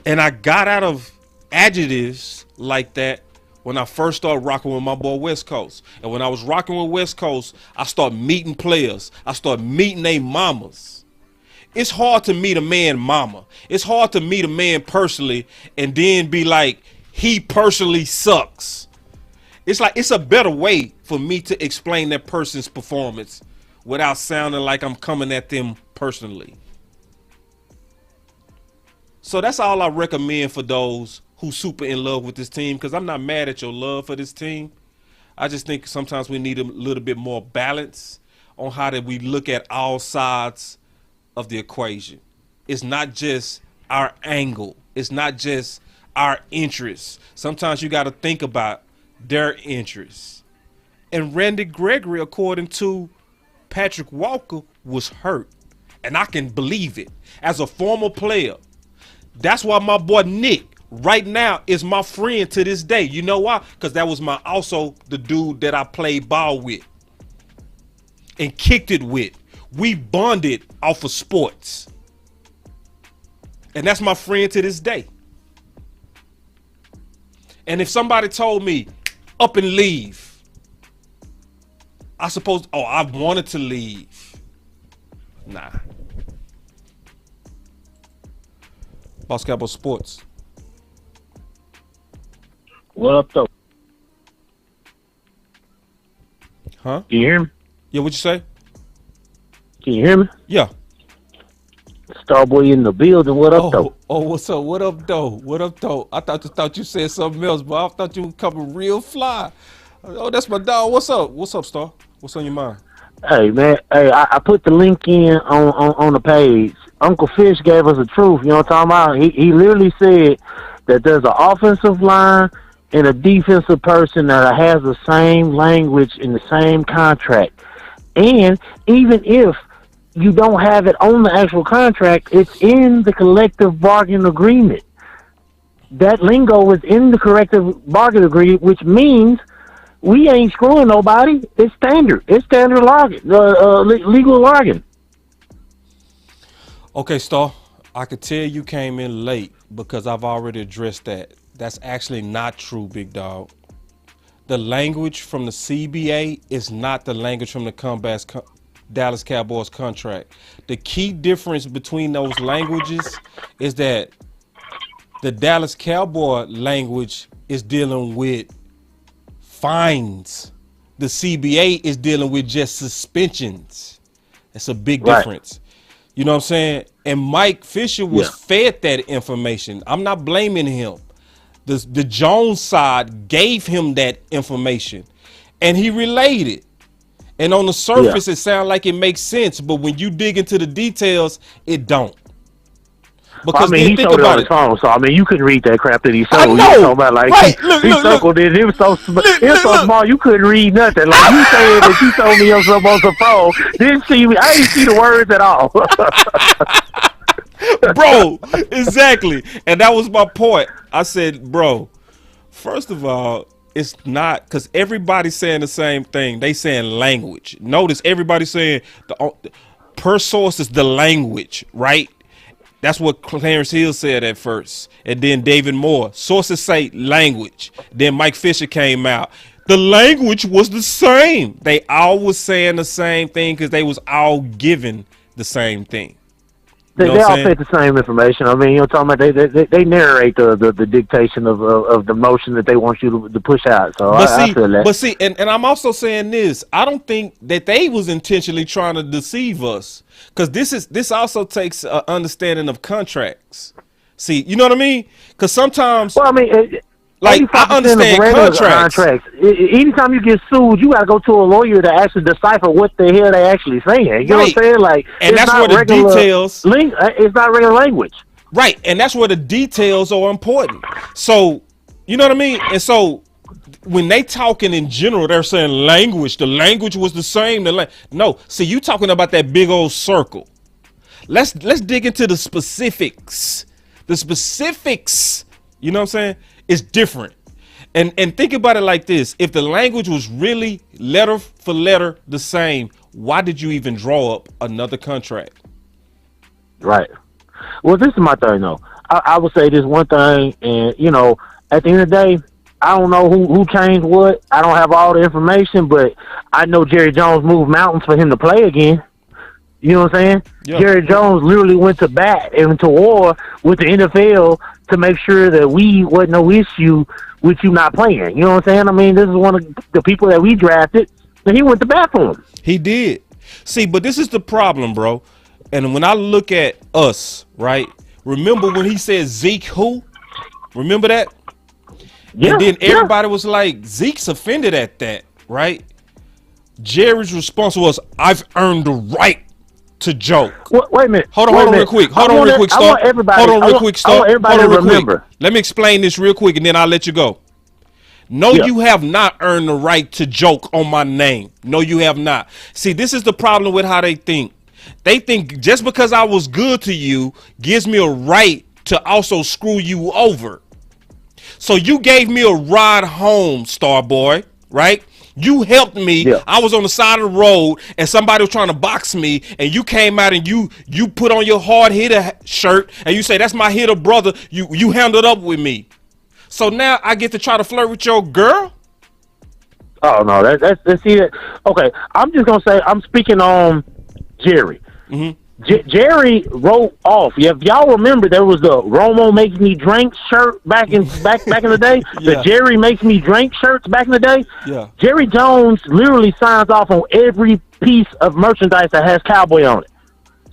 And I got out of adjectives like that when I first started rocking with my boy West Coast. And when I was rocking with West Coast, I started meeting players. I started meeting their mamas. It's hard to meet a man mama. It's hard to meet a man personally and then be like, he personally sucks. It's like, it's a better way for me to explain that person's performance without sounding like I'm coming at them personally. So that's all I recommend for those who super in love with this team, because I'm not mad at your love for this team. I just think sometimes we need a little bit more balance on how that we look at all sides of the equation. It's not just our angle. It's not just our interests. Sometimes you got to think about their interests. And Randy Gregory, according to Patrick Walker, was hurt. And I can believe it. As a former player, that's why my boy Nick right now is my friend to this day. You know why? Because that was also the dude that I played ball with and kicked it with. We bonded off of sports. And that's my friend to this day. And if somebody told me up and leave, I wanted to leave. Nah. Boss Cowboy Sports. What up, though? Huh? Can you hear me? Yeah, what'd you say? Can you hear me? Yeah. Starboy in the building. What up, though? Oh, what's up? What up, though? What up, though? I thought you said something else, but I thought you were coming real fly. Oh, that's my dog. What's up? What's up, Star? What's on your mind? Hey, man. Hey, I put the link in on the page. Uncle Fish gave us the truth. You know what I'm talking about? He literally said that there's an offensive line and a defensive person that has the same language in the same contract. And even if you don't have it on the actual contract, it's in the collective bargain agreement. That lingo is in the collective bargain agreement, which means we ain't screwing nobody. It's standard. It's standard legal jargon. Okay, Star, I could tell you came in late because I've already addressed that. That's actually not true, big dog. The language from the CBA is not the language from the Dallas Cowboys contract. The key difference between those languages is that the Dallas Cowboy language is dealing with fines. The CBA is dealing with just suspensions. It's a big difference. You know what I'm saying? And Mike Fisher was fed that information. I'm not blaming him. The Jones side gave him that information and he relayed it. And on the surface, it sounds like it makes sense, but when you dig into the details, it don't. Because he showed it on his phone, so you couldn't read that crap that he showed. I know, he circled it. It was so small you couldn't read nothing. Like you saying that you told me something on the phone, didn't see me. I didn't see the words at all. Bro, exactly. And that was my point. I said, bro, first of all, it's not, because everybody's saying the same thing. They saying language. Notice everybody's saying per source is the language, right? That's what Clarence Hill said at first. And then David Moore. Sources say language. Then Mike Fisher came out. The language was the same. They all was saying the same thing because they was all given the same thing. They all say the same information. Talking about they narrate the dictation of the motion that they want you to push out. So I feel that. But see, and I'm also saying this. I don't think that they was intentionally trying to deceive us, because this also takes an understanding of contracts. See, you know what I mean? Because sometimes, I understand contracts. Anytime you get sued, you got to go to a lawyer to actually decipher what the hell they actually saying. You know what I'm saying? Like, and that's where the details. It's not regular language. Right, and that's where the details are important. So, you know what I mean? And so, when they talking in general, they're saying language. The language was the same. No, see, you talking about that big old circle. Let's dig into the specifics. The specifics, you know what I'm saying? It's different. And think about it like this. If the language was really letter for letter the same, why did you even draw up another contract? Right. Well, this is my thing, though. I would say this one thing, and, at the end of the day, I don't know who changed what. I don't have all the information, but I know Jerry Jones moved mountains for him to play again. You know what I'm saying? Yeah. Jerry Jones literally went to bat and to war with the NFL to make sure that we wasn't no issue with you not playing. You know what I'm saying? This is one of the people that we drafted, and he went to bat for him. He did. See, but this is the problem, bro. And when I look at us, right, remember when he said Zeke who? Remember that? Yeah, and then everybody was like, Zeke's offended at that, right? Jerry's response was, I've earned the right to joke. Wait a minute. Hold on real quick. Hold on real quick, Star. Hold on real quick, Star. I want everybody to remember. Let me explain this real quick, and then I'll let you go. No, you have not earned the right to joke on my name. No, you have not. See, this is the problem with how they think. They think just because I was good to you gives me a right to also screw you over. So you gave me a ride home, Starboy, right? You helped me. Yeah. I was on the side of the road and somebody was trying to box me, and you came out and you put on your hard hitter shirt and you say, that's my hitter brother. You handled up with me. So now I get to try to flirt with your girl? Oh, no. That's see that. Okay, I'm just going to say, I'm speaking on Jerry. Mm-hmm. Jerry wrote off. If y'all remember, there was the Romo makes me drink shirt back in the day. Yeah. The Jerry makes me drink shirts back in the day. Yeah. Jerry Jones literally signs off on every piece of merchandise that has Cowboy on it.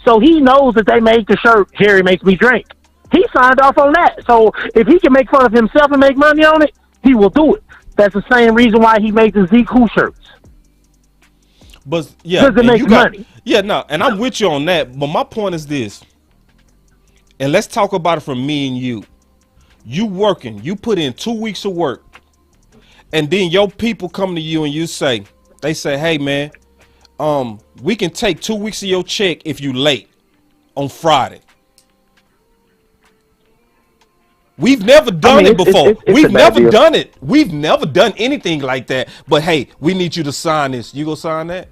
So he knows that they make the shirt Jerry makes me drink. He signed off on that. So if he can make fun of himself and make money on it, he will do it. That's the same reason why he made the Zeke Who shirts. But yeah, because it makes money. Yeah, no, and I'm with you on that. But my point is this, and let's talk about it from me and you. You working, you put in 2 weeks of work, and then your people come to you and they say, hey man, we can take 2 weeks of your check if you late on Friday. We've never done it before. We've never done it. We've never done anything like that. But hey, we need you to sign this. You gonna sign that?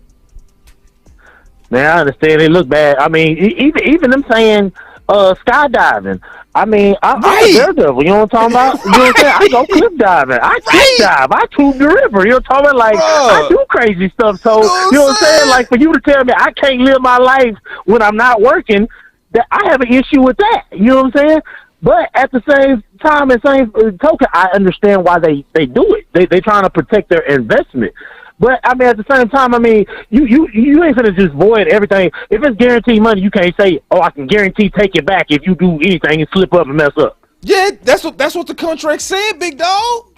Man, I understand it look bad. I mean, even them saying skydiving. I mean, I'm a daredevil. You know what I'm talking about? You know what I'm saying? I go cliff diving. I cliff dive. I tube the river. You know what I'm talking about? Like, I do crazy stuff. So, you know what I'm saying? Like, for you to tell me I can't live my life when I'm not working, that I have an issue with that. You know what I'm saying? But at the same time and same token, I understand why they do it. They trying to protect their investment. But I mean, at the same time, I mean, you ain't gonna just void everything. If it's guaranteed money, you can't say, "Oh, I can guarantee take it back if you do anything and slip up and mess up." Yeah, that's what the contract said, big dog.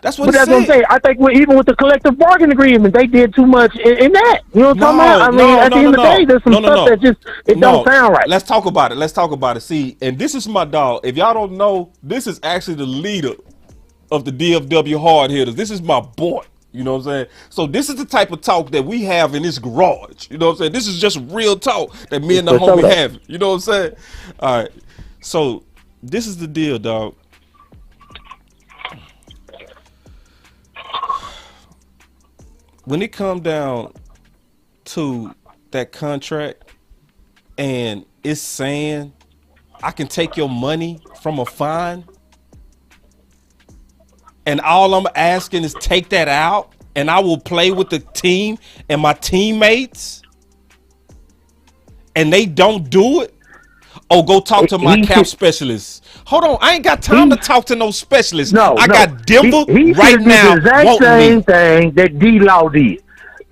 That's what. But that's what I'm saying. I think even with the collective bargaining agreement, they did too much in that. You know what I'm talking about? I mean, at the end of the day, there's some stuff that just don't sound right. Let's talk about it. See, and this is my dog. If y'all don't know, this is actually the leader of the DFW hard hitters. This is my boy. You know what I'm saying? So this is the type of talk that we have in this garage. You know what I'm saying? This is just real talk that me and the homie have. You know what I'm saying? All right. So this is the deal, dog. When it come down to that contract and it's saying I can take your money from a fine, and all I'm asking is take that out and I will play with the team and my teammates, and they don't do it, oh, go talk to my cap specialist. Hold on, I ain't got time to talk to no specialist. I got Denver right now. The exact same thing that D-Law did.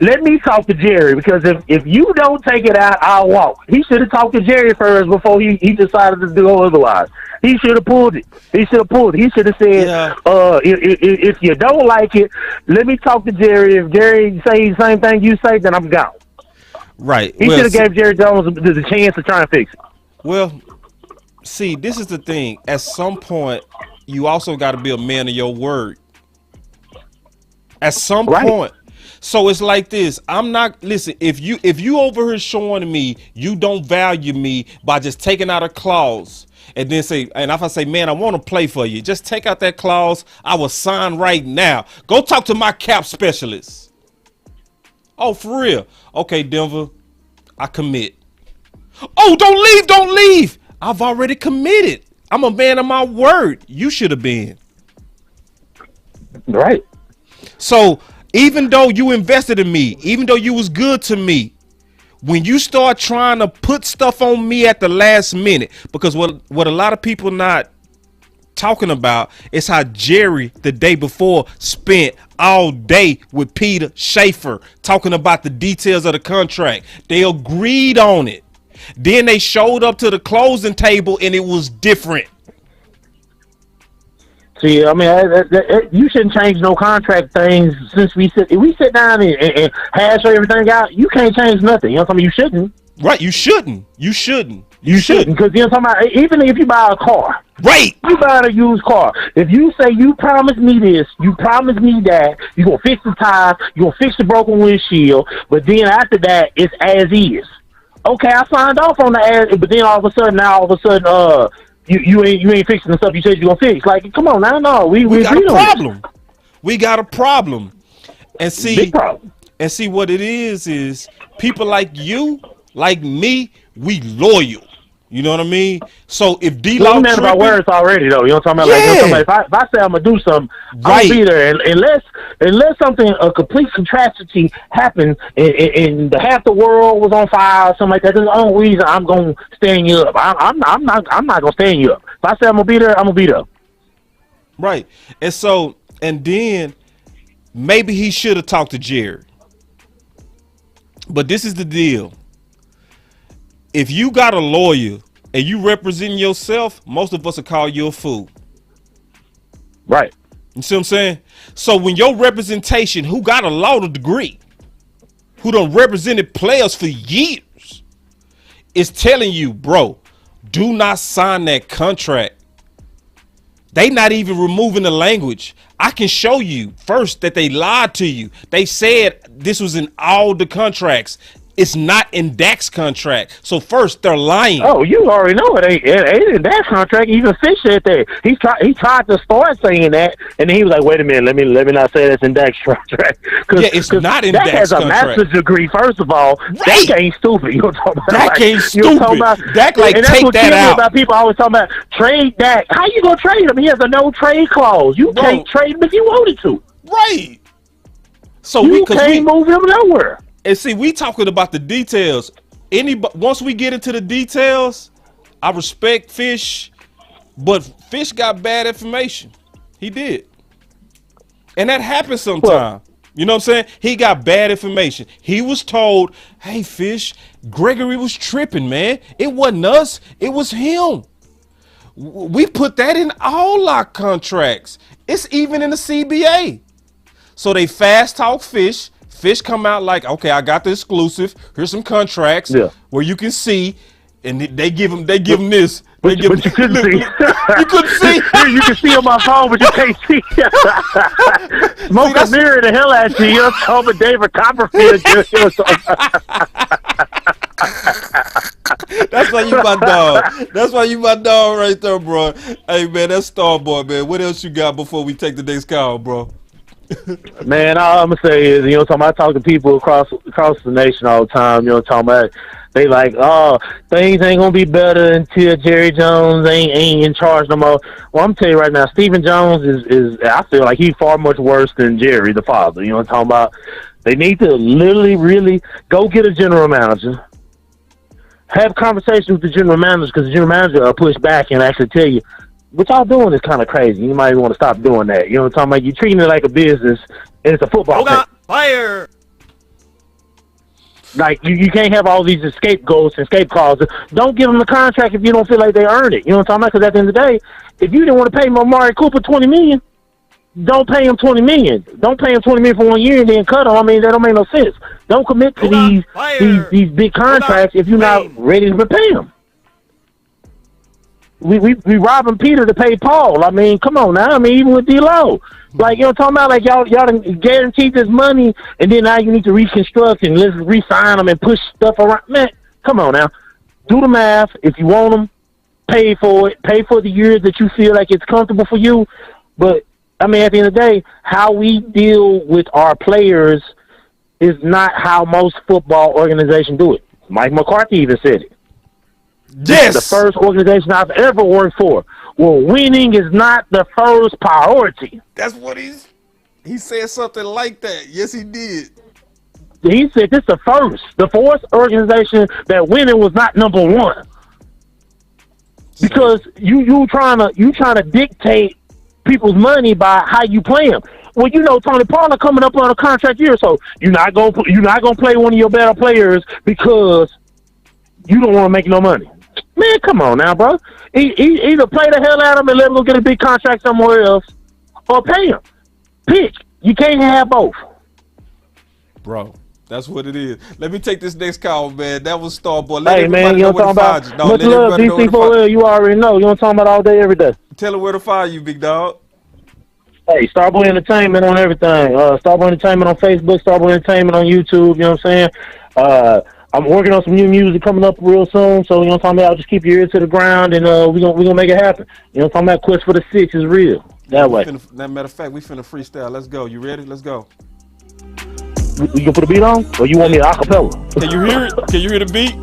Let me talk to Jerry, because if you don't take it out, I'll walk. He should have talked to Jerry first before he decided to do otherwise. He should have pulled it. He should have said, if you don't like it, let me talk to Jerry. If Jerry say the same thing you say, then I'm gone. Right. He should have gave Jerry Jones the chance to try and fix it. Well, see, this is the thing. At some point, you also got to be a man of your word. At some point. So it's like this. I'm not, listen, if you over here showing me you don't value me by just taking out a clause and then say, and if I say, man, I want to play for you, just take out that clause. I will sign right now. Go talk to my cap specialist. Oh, for real? Okay, Denver, I commit. Oh, don't leave. I've already committed. I'm a man of my word. You should have been. Right. So even though you invested in me, even though you was good to me, when you start trying to put stuff on me at the last minute, because what a lot of people not talking about is how Jerry the day before spent all day with Peter Schaffer talking about the details of the contract. They agreed on it. Then they showed up to the closing table and it was different. See, I mean, you shouldn't change no contract things since we sit down and hash everything out. You can't change nothing. You know what I'm saying? You shouldn't. Right? You shouldn't. You shouldn't, because you know what I'm talking about. Even if you buy a car, right? You buy a used car. If you say you promised me this, you promised me that, you gonna fix the tires, you gonna fix the broken windshield, but then after that, it's as is. Okay, I signed off on the as, but then all of a sudden, You ain't fixing the stuff you said you're gonna fix. Like, come on now, no, we got a problem. We got a problem. And see, big problem. And see what it is people like you, like me, we loyal. You know what I mean? So if D-Law man about words already though, you know what I'm talking about? Yeah. Like, if I say I'm gonna do something, I'll be there. Unless something, a complete catastrophe happened and half the world was on fire or something like that, that's the only reason I'm gonna stand you up. I'm not gonna stand you up. If I say I'm gonna be there, I'm gonna be there. Right. And then maybe he should have talked to Jared. But this is the deal. If you got a lawyer and you represent yourself, most of us will call you a fool. Right. You see what I'm saying? So when your representation, who got a law degree, who done represented players for years, is telling you, bro, do not sign that contract. They not even removing the language. I can show you first that they lied to you. They said this was in all the contracts. It's not in Dak's contract. So first, they're lying. Oh, you already know it ain't in that contract. Even Fish said that. He tried to start saying that, and then he was like, "Wait a minute, let me not say that's in Dak's contract." Yeah, it's not in Dak Dak's has a contract. master's degree. First of all, Right. Dak ain't stupid. You know what I'm talking about? Dak ain't stupid. Dak, like, and that's take what that kills me out. about people always talking about trade Dak. How you gonna trade him? He has a no trade clause. You can't trade him if you wanted to. Right. So you can't move him nowhere. And see, we talking about the details. Once we get into the details, I respect Fish, but Fish got bad information. He did. And that happens sometimes. You know what I'm saying? He got bad information. He was told, hey, Fish, Gregory was tripping, man. It wasn't us. It was him. We put that in all our contracts. It's even in the CBA. So they fast talk Fish. Fish come out like, okay, I got the exclusive. Here's some contracts where you can see, and they give him this. But you couldn't see. You couldn't see. You can see on my phone, but you can't see. Smoke a mirror the hell out you. You're talking David Copperfield. That's why you my dog. That's why you my dog right there, bro. Hey, man, that's Starboy, man. What else you got before we take the next call, bro? Man, all I'm gonna say is, I talk to people across the nation all the time. Talking about they like, oh, things ain't gonna be better until Jerry Jones ain't in charge no more. Well, I'm telling you right now, Stephen Jones is I feel like he's far much worse than Jerry, the father. You know what I'm talking about? They need to literally, really go get a general manager, have conversations with the general manager, because the general manager will push back and actually tell you, what y'all doing is kind of crazy. You might want to stop doing that. You know what I'm talking about? You're treating it like a business, and it's a football thing. Fire! Like, you can't have all these escape goals and escape clauses. Don't give them the contract if you don't feel like they earned it. You know what I'm talking about? Because at the end of the day, if you didn't want to pay Amari Cooper $20 million, don't pay him $20 million. Don't pay him $20 million for 1 year and then cut him. I mean, that don't make no sense. Don't commit to these big contracts if you're not ready to pay them. We robbing Peter to pay Paul. I mean, come on now. I mean, even with D-Lo. Like, you know what I'm talking about? Like, y'all done guaranteed this money, and then now you need to reconstruct and let's re-sign them and push stuff around. Man, come on now. Do the math. If you want them, pay for it. Pay for the years that you feel like it's comfortable for you. But, I mean, at the end of the day, how we deal with our players is not how most football organizations do it. Mike McCarthy even said it. Yes. The first organization I've ever worked for. Well, winning is not the first priority. That's what he said something like that. Yes, he did. He said this the fourth organization that winning was not number one. Because you trying to dictate people's money by how you play them. Well, Tony Pollard coming up on a contract year, so you're not gonna play one of your better players because you don't want to make no money. Man, come on now, bro. Either play the hell out of him and let him go get a big contract somewhere else, or pay him. Pick. You can't have both. Bro, that's what it is. Let me take this next call, man. That was Starboy. Let Hey, man, everybody you know know where what to I'm find talking you. about? No, Much let love, everybody know where to find DC4L. You already know. You know what I'm talking about all day, every day. Tell them where to find you, big dog. Hey, Starboy Entertainment on everything. Starboy Entertainment on Facebook, Starboy Entertainment on YouTube, you know what I'm saying? I'm working on some new music coming up real soon, so you know what I'm talking about? I'll just keep your ear to the ground, and we're gonna make it happen. You know what I'm talking about? Quest for the Six is real. That way. Matter of fact, we finna freestyle. Let's go. You ready? Let's go. You gonna put a beat on, or you want me to acapella? Can you hear it? Can you hear the beat?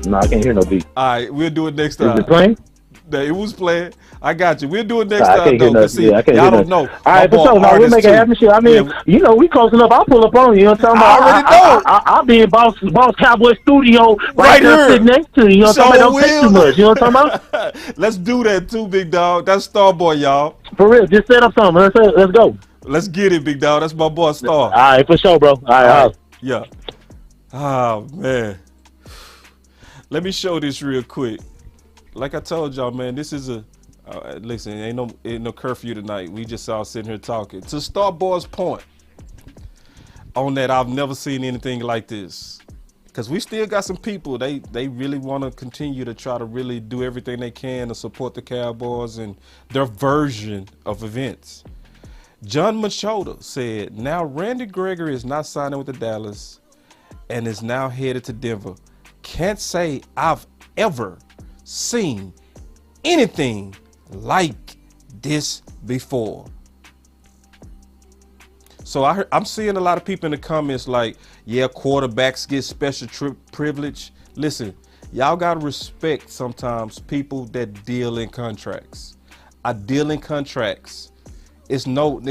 No, I can't hear no beat. All right, we'll do it next time. Is it playing? It was playing. I got you. We'll do it next I time, can't hear though. nothing. See, I can't y'all hear don't know. All right, for sure. No, we'll make it happen. Shit. I mean, we closing up. I'll pull up on you. You know what I'm talking about? I already know. I'll be in Boss Cowboy studio right there here. sitting next to you. You know what I'm talking about? Don't take too much. You know what I'm talking about? Let's do that too, big dog. That's Starboy, y'all. For real. Just set up something. Let's go. Let's get it, big dog. That's my boy, Star. All right, for sure, bro. All right. Yeah. Oh, man. Let me show this real quick. Like I told y'all, man, this is a listen, ain't no curfew tonight. We just all sitting here talking. To Starboy's point on that, I've never seen anything like this. Because we still got some people, they really want to continue to try to really do everything they can to support the Cowboys and their version of events. John Machota said, now Randy Gregory is not signing with the Dallas and is now headed to Denver. Can't say I've ever seen anything like this before. So I'm seeing a lot of people in the comments like, yeah, quarterbacks get special privilege. Listen, y'all got to respect sometimes people that deal in contracts. I deal in contracts. It's not,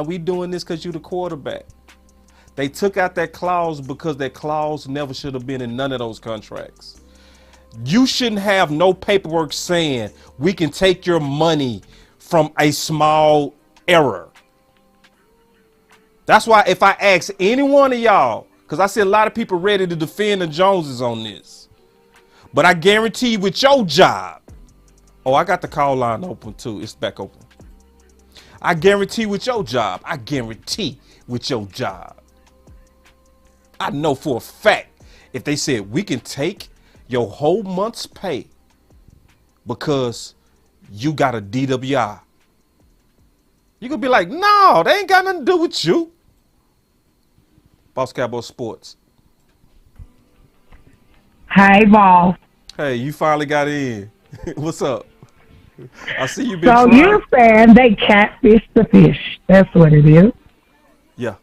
we doing this because you the quarterback. They took out that clause because that clause never should have been in none of those contracts. You shouldn't have no paperwork saying we can take your money from a small error. That's why if I ask any one of y'all, because I see a lot of people ready to defend the Joneses on this, but I guarantee with your job, oh, I got the call line open too. It's back open. I guarantee with your job, I know for a fact, if they said we can take your whole month's pay because you got a DWI, you gonna be like, no, they ain't got nothing to do with you. Boss Cowboy Sports. Hey, boss. Hey, you finally got in. What's up? I see you been So trying. you're saying they catfish the fish. That's what it is. Yeah.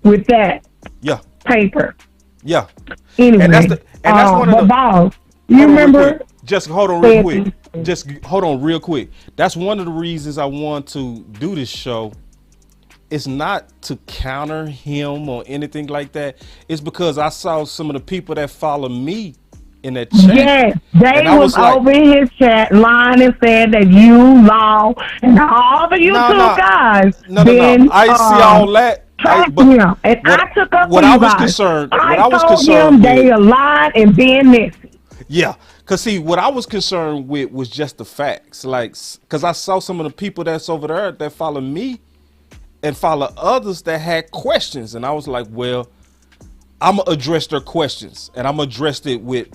With that Yeah. paper. Yeah. Anyway, And that's one of the boss, you remember? Just hold on real quick. Just hold on real quick. That's one of the reasons I want to do this show. It's not to counter him or anything like that. It's because I saw some of the people that follow me in that chat. Yes, they was like, over in his chat line and said that you, Law, and all the YouTube guys. No. I see all that. I took up what for I you was guys. concerned. I What I was told concerned him they with, aligned and being messy. yeah, cause see, what I was concerned with was just the facts. Like, cause I saw some of the people that's over there that follow me and follow others that had questions, and I was like, well, I'm gonna address their questions, and I'm gonna address it with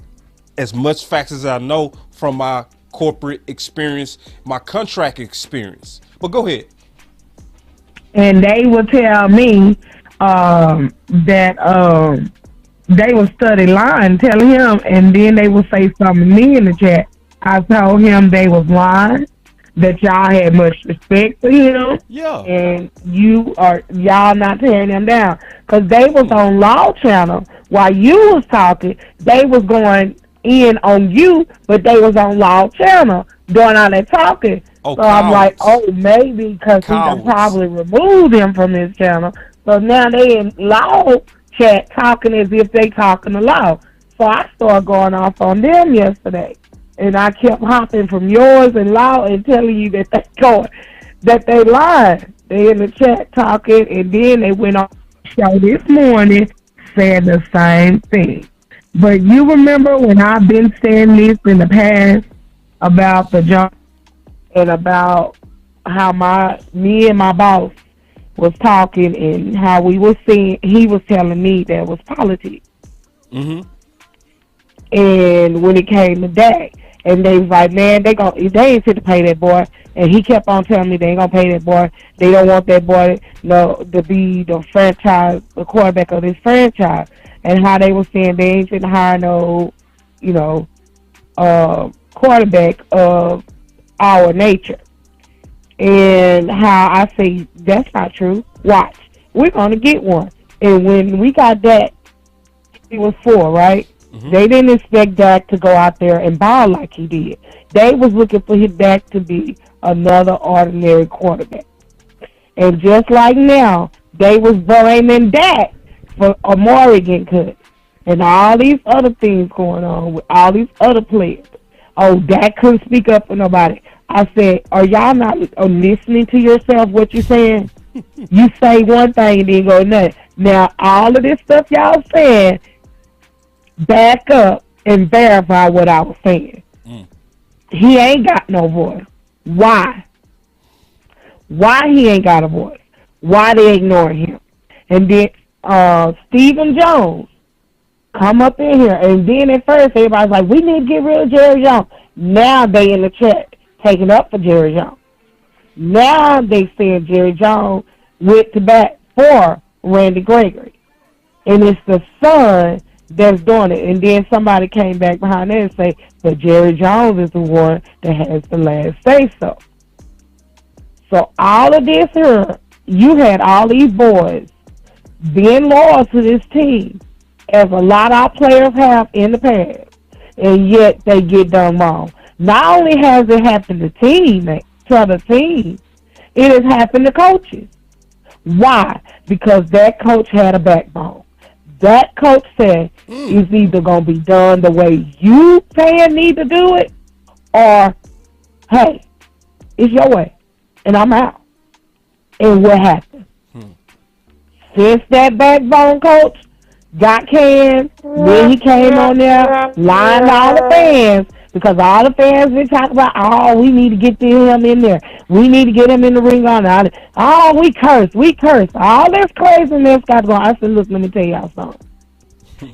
as much facts as I know from my corporate experience, my contract experience. But go ahead. And they would tell me that they would study lying, tell him, and then they would say something to me in the chat. I told him they was lying, that y'all had much respect for him. Yeah. And y'all not tearing them down. Because they was on Law Channel while you was talking. They was going in on you, but they was on Law Channel doing all that talking. Oh, so I'm like, oh, maybe because he can probably remove them from his channel. So now they in Law chat talking as if they talking to Law. So I started going off on them yesterday. And I kept hopping from yours and Law and telling you that they lied. They in the chat talking, and then they went on the show this morning saying the same thing. But you remember when I've been saying this in the past about the jump and about how me and my boss was talking and how we were seeing, he was telling me that was politics. Mm-hmm. And when it came to that, and they was like, man, they ain't fit to pay that boy. And he kept on telling me they ain't gonna pay that boy. They don't want that boy to be the quarterback of this franchise. And how they were saying they ain't fit to hire no, quarterback of our nature. And how I say that's not true. Watch, we're gonna get one. And when we got that, it was 4, right? Mm-hmm. They didn't expect Dak to go out there and ball like he did. They was looking for his Dak to be another ordinary quarterback. And just like now, they was blaming Dak for Amari getting cut. And all these other things going on with all these other players. Oh, Dak couldn't speak up for nobody. I said, are y'all not listening to yourself, what you're saying? You say one thing and then go nothing. Now, all of this stuff y'all saying, back up and verify what I was saying. He ain't got no voice. Why? Why he ain't got a voice? Why they ignoring him? And then Stephen Jones come up in here. And then at first, everybody's like, we need to get rid of Jerry Jones. Now they in the chat taking up for Jerry Jones. Now they saying Jerry Jones went to bat for Randy Gregory. And it's the son that's doing it. And then somebody came back behind there and say, but Jerry Jones is the one that has the last say-so. So all of this here, you had all these boys being loyal to this team, as a lot of our players have in the past, and yet they get done wrong. Not only has it happened to the team, it has happened to coaches. Why? Because that coach had a backbone. That coach said it's either going to be done the way you fan need to do it, or, hey, it's your way, and I'm out. And what happened? Since that backbone coach got canned, then he came on there, lying to all the fans, because all the fans been talking about, oh, we need to get him in there. We need to get him in the ring on it. Oh, we cursed. All this craziness got going. I said, look, let me tell y'all something.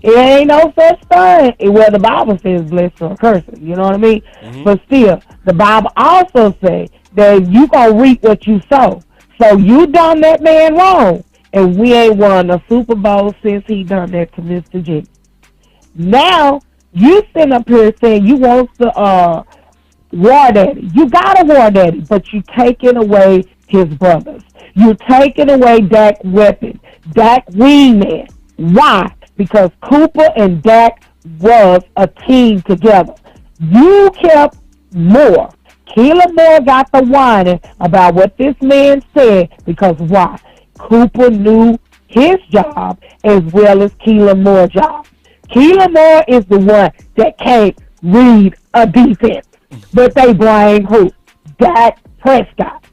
It ain't no such thing where the Bible says blessed or cursed. You know what I mean? But still, the Bible also says that you going to reap what you sow. So you done that man wrong. And we ain't won a Super Bowl since he done that to Mr. G. Now, you sitting up here saying you want the war daddy. You got a war daddy, but you taking away his brothers. You taking away Dak weapon, Dak wingman. Why? Because Cooper and Dak was a team together. You kept Moore. Keelan Moore got the whining about what this man said, because why? Cooper knew his job as well as Keelan Moore's job. Keelan Moore is the one that can't read a defense, but they blame who? Dak Prescott.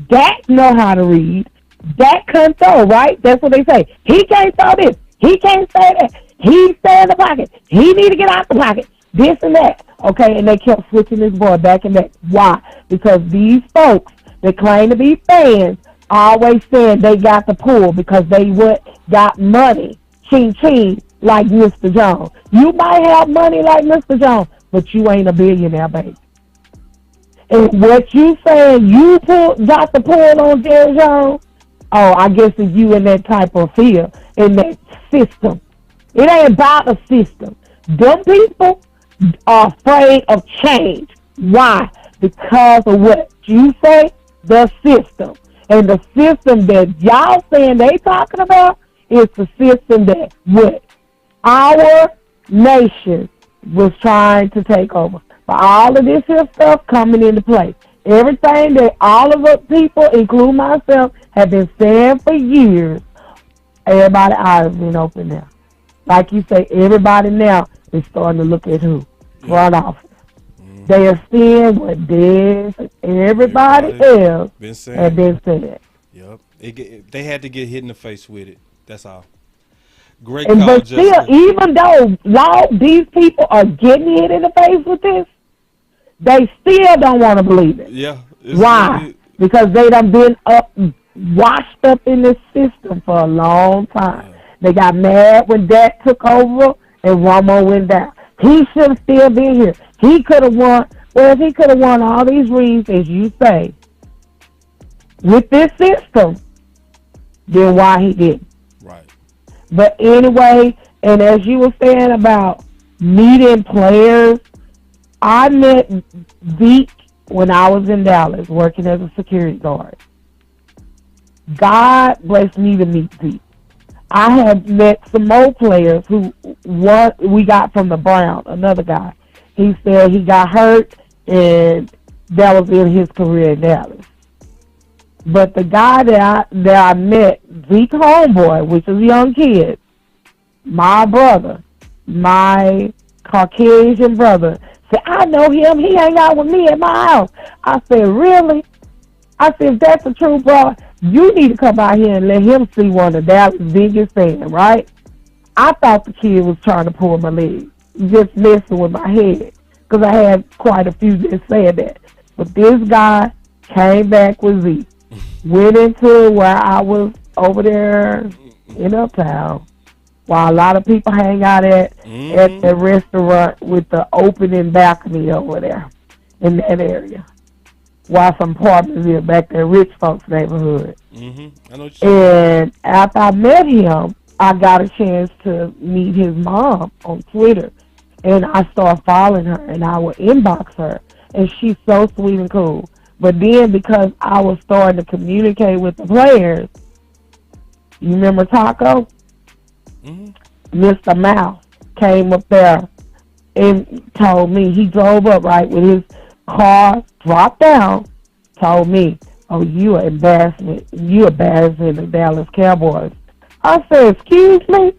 Dak know how to read. Dak can't throw, right? That's what they say. He can't throw this. He can't say that. He stay in the pocket. He need to get out the pocket. This and that. Okay, and they kept switching this boy back and back. Why? Because these folks that claim to be fans always saying they got the pull because they got money. Ching ching. Like Mr. Jones. You might have money like Mr. Jones, but you ain't a billionaire, baby. And what you saying you got the pull on Jerry Jones, oh, I guess if you in that type of field, in that system. It ain't about a system. Them people are afraid of change. Why? Because of what you say, the system. And the system that y'all saying they talking about is the system that what our nation was trying to take over. But all of this here stuff coming into play. Everything that all of the people, including myself, have been saying for years, everybody's eyes been open now. Like you say, everybody now is starting to look at who? Front office. They are seeing what this and everybody else have been saying. Yep. They had to get hit in the face with it. That's all. Great and call, but still, even though these people are getting hit in the face with this, they still don't want to believe it. Yeah. Why? Because they done been washed up in this system for a long time. Yeah. They got mad when Dak took over and Romo went down. He should have still been here. He could have won. Well, if he could have won all these rings, as you say, with this system, then why he didn't? Right. But anyway, and as you were saying about meeting players, I met Zeke when I was in Dallas working as a security guard. God blessed me to meet Zeke. I had met some more players who we got from the Browns, another guy. He said he got hurt and that was in his career in Dallas. But the guy that I met, Zeke Homeboy, which is a young kid, my brother, my Caucasian brother, said, I know him. He hang out with me at my house. I said, really? I said, if that's a true bro, you need to come out here and let him see one of Dallas' biggest fans, right? I thought the kid was trying to pull my leg, just messing with my head, because I had quite a few that said that. But this guy came back with Zeke, went into where I was over there in Uptown, while a lot of people hang out at the restaurant with the opening balcony over there in that area. While some apartments are back there, rich folks' neighborhood. I know what you're And after I met him, I got a chance to meet his mom on Twitter. And I started following her, and I would inbox her. And she's so sweet and cool. But then because I was starting to communicate with the players, you remember Taco? Mr. Mouse came up there and told me, he drove up, right, with his car, dropped down, told me, oh, you are embarrassing the Dallas Cowboys. I said, excuse me?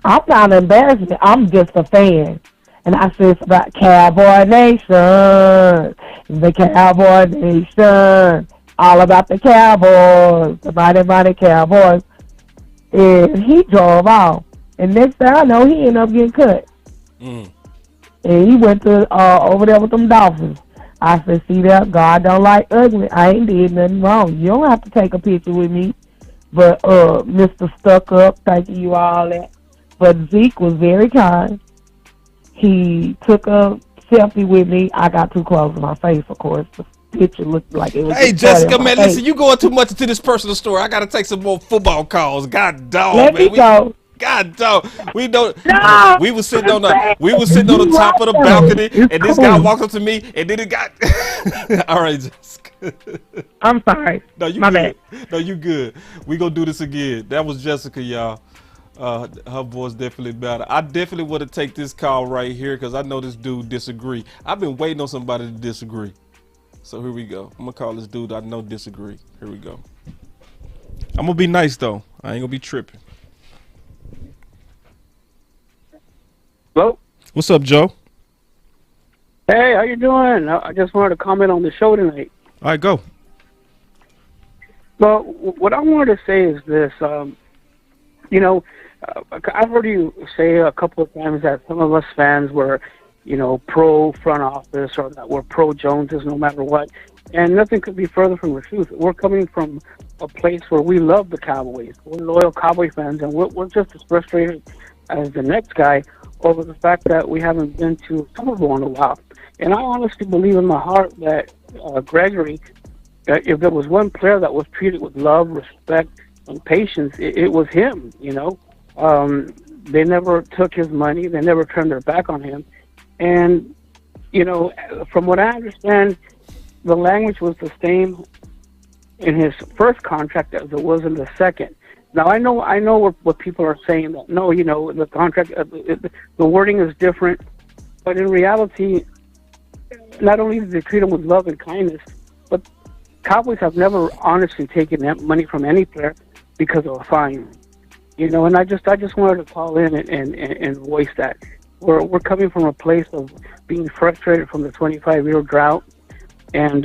I'm not embarrassing. I'm just a fan. And I said, it's about Cowboy Nation. The Cowboy Nation. All about the Cowboys. The mighty, mighty Cowboys. And he drove off. And next thing I know, he ended up getting cut. And he went to over there with them Dolphins. I said, see that? God don't like ugly. I ain't did nothing wrong. You don't have to take a picture with me. But Mr. Stuck Up, thank you all that. But Zeke was very kind. He took a selfie with me. I got too close to my face, of course. The picture looked like it was. Hey, Jessica, man, listen, you going too much into this personal story. I got to take some more football calls. God dog, Let man. me go. God dog. We don't. No, we was sitting on the top of the balcony, and this guy walked up to me, and then it got. All right, Jessica. I'm sorry. No, you My good. bad. No, you good. We gonna do this again. That was Jessica, y'all. Her voice definitely better. I definitely want to take this call right here because I know this dude disagree. I've been waiting on somebody to disagree. So here we go. I'm gonna call this dude I know disagree. Here we go. I'm gonna be nice though. I ain't gonna be tripping. Hello? What's up, Joe? Hey, how you doing? I just wanted to comment on the show tonight. All right, go. Well, what I wanted to say is this. I've heard you say a couple of times that some of us fans were, pro front office or that we're pro Joneses no matter what. And nothing could be further from the truth. We're coming from a place where we love the Cowboys. We're loyal Cowboy fans, and we're just as frustrated as the next guy over the fact that we haven't been to Super Bowl in a while. And I honestly believe in my heart that Gregory, if there was one player that was treated with love, respect, and patience, it was him, They never took his money. They never turned their back on him. And, from what I understand, the language was the same in his first contract as it was in the second. Now, I know what people are saying, that, no, the contract, the wording is different. But in reality, not only did they treat him with love and kindness, but Cowboys have never honestly taken that money from any player because of a fine. And I just wanted to call in and voice that. We're coming from a place of being frustrated from the 25-year drought, and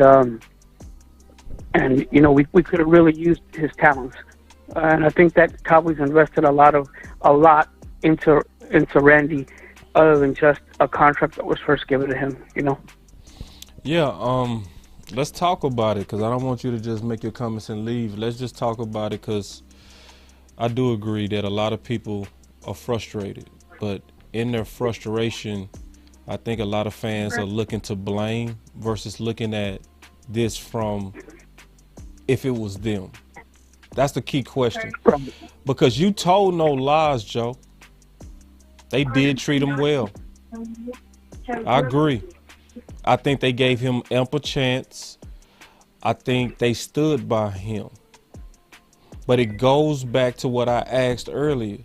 we could have really used his talents. And I think that Cowboys invested a lot into Randy, other than just a contract that was first given to him. Yeah. Let's talk about it because I don't want you to just make your comments and leave. Let's just talk about it because I do agree that a lot of people are frustrated, but in their frustration, I think a lot of fans are looking to blame versus looking at this from if it was them. That's the key question. Because you told no lies, Joe. They did treat him well. I agree. I think they gave him ample chance. I think they stood by him. But it goes back to what I asked earlier.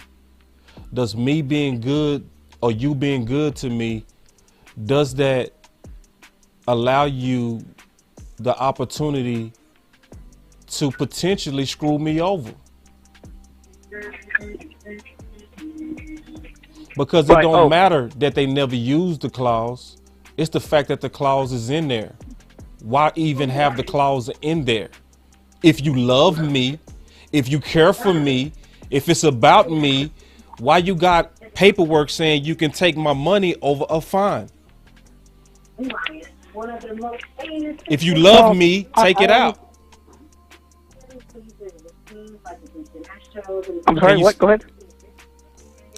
Does me being good or you being good to me, does that allow you the opportunity to potentially screw me over? Because it don't matter that they never used the clause. It's the fact that the clause is in there. Why even have the clause in there? If you love me, if you care for me, if it's about me, why you got paperwork saying you can take my money over a fine? If you love me, take it out. I'm sorry, what? Go ahead.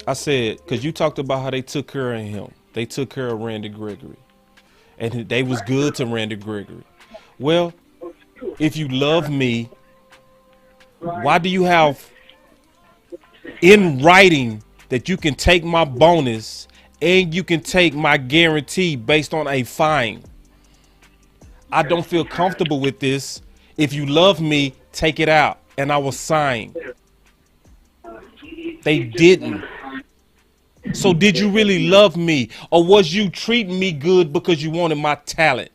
I said, because you talked about how they took care of him. They took care of Randy Gregory. And they was good to Randy Gregory. Well, if you love me, why do you have in writing that you can take my bonus and you can take my guarantee based on a fine? I don't feel comfortable with this. If you love me, take it out. And I will sign. They didn't. So did you really love me, or was you treating me good because you wanted my talent?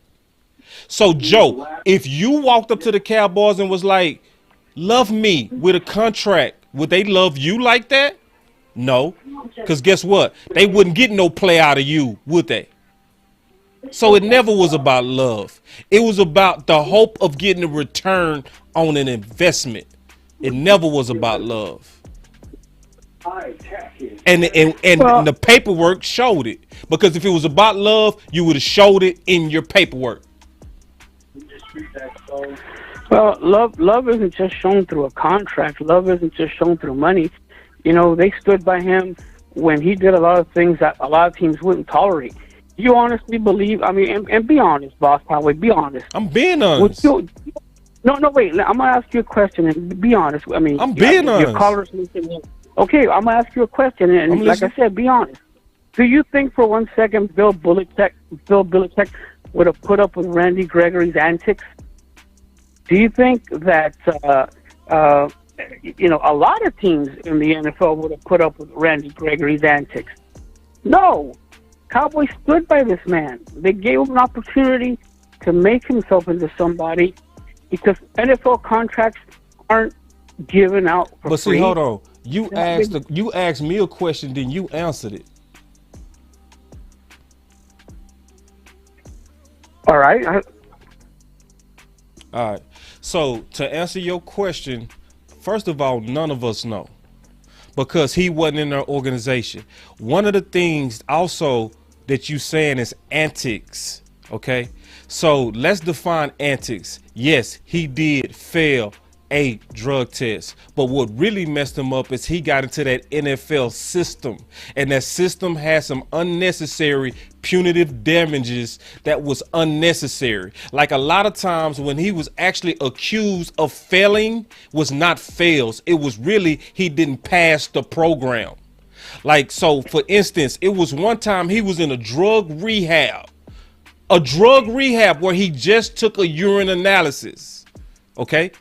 So Joe, if you walked up to the Cowboys and was like, love me with a contract, would they love you like that? No, because guess what? They wouldn't get no play out of you, would they? So it never was about love. It was about the hope of getting a return on an investment. It never was about love. And the paperwork showed it. Because if it was about love, you would have showed it in your paperwork. Well, love isn't just shown through a contract. Love isn't just shown through money. You know, they stood by him when he did a lot of things that a lot of teams wouldn't tolerate. You honestly believe? I mean, and be honest, Boss Cowboy. Be honest. I'm being honest. No, wait. I'm gonna ask you a question and be honest. I mean, I'm being honest. Your callers listen. Okay, I'm gonna ask you a question, and like I said, be honest. Do you think for 1 second Bill Belichick would have put up with Randy Gregory's antics? Do you think that you know, a lot of teams in the NFL would have put up with Randy Gregory's antics? No. Cowboys stood by this man. They gave him an opportunity to make himself into somebody, because NFL contracts aren't given out for But see, free. hold on. You asked me a question, then you answered it. All right. All right. So to answer your question, first of all, none of us know, because he wasn't in our organization. One of the things also that you saying is antics. Okay. So let's define antics. Yes, he did fail a drug test, but what really messed him up is he got into that NFL system, and that system had some unnecessary punitive damages that was unnecessary. Like a lot of times when he was actually accused of failing was not fails, it was really he didn't pass the program. Like, so for instance, it was one time he was in a drug rehab where he just took a urine analysis. Okay.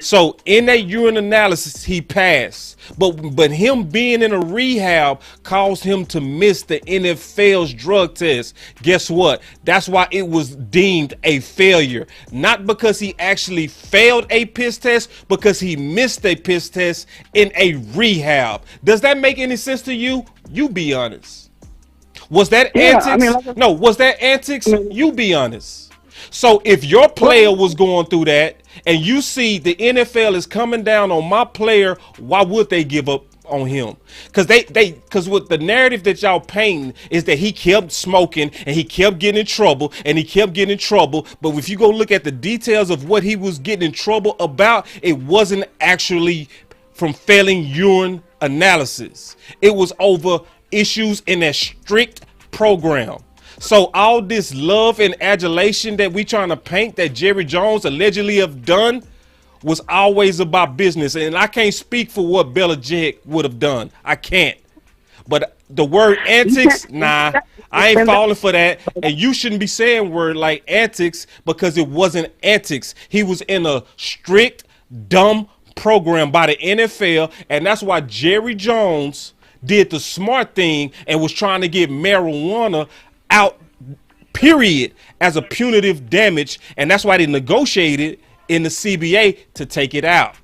So in that urine analysis, he passed, but him being in a rehab caused him to miss the NFL's drug test. Guess what? That's why it was deemed a failure, not because he actually failed a piss test, because he missed a piss test in a rehab. Does that make any sense to you? You be honest. Was that antics? I mean, no, was that antics? You be honest. So if your player was going through that and you see the NFL is coming down on my player, why would they give up on him? Because what the narrative that y'all painting is that he kept smoking and he kept getting in trouble and he kept getting in trouble. But if you go look at the details of what he was getting in trouble about, it wasn't actually from failing urine analysis. It was over issues in that strict program. So all this love and adulation that we trying to paint that Jerry Jones allegedly have done was always about business. And I can't speak for what Belichick would have done. I can't. But the word antics, nah, I ain't falling for that. And you shouldn't be saying word like antics, because it wasn't antics. He was in a strict, dumb program by the NFL. And that's why Jerry Jones did the smart thing and was trying to get marijuana out, period, as a punitive damage, and that's why they negotiated in the CBA to take it out.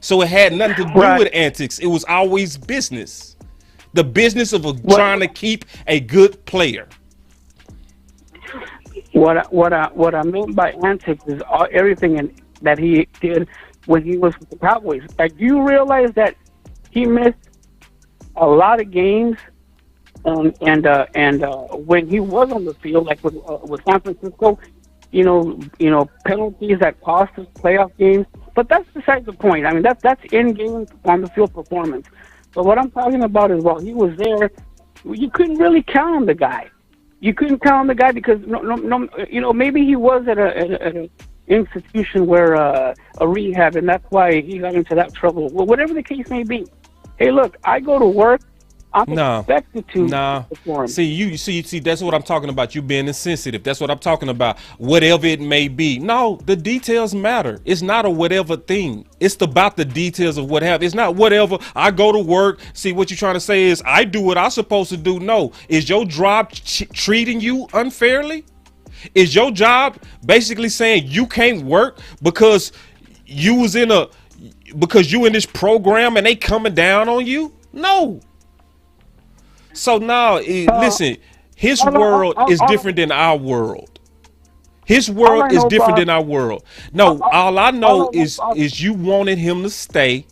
So it had nothing to do with antics. It was always business, the business of trying to keep a good player. What I meant by antics is everything that he did when he was with the Cowboys. Like, do you realize that he missed a lot of games? And when he was on the field, like with San Francisco, you know, penalties that cost us playoff games. But that's besides the point. I mean, that's in-game on the field performance. But what I'm talking about is while he was there, you couldn't really count on the guy. You couldn't count on the guy because no, maybe he was at an institution where a rehab, and that's why he got into that trouble. Well, whatever the case may be. Hey, look, I go to work. I'm expected to perform. See, that's what I'm talking about. You being insensitive. That's what I'm talking about. Whatever it may be. No, the details matter. It's not a whatever thing. It's about the details of what happened. It's not whatever. I go to work. See, what you're trying to say is I do what I'm supposed to do. No. Is your job treating you unfairly? Is your job basically saying you can't work because you in this program and they coming down on you? No. So now, listen, his world is different than our world. His world is different than our world. No, all I know is you wanted him to stay.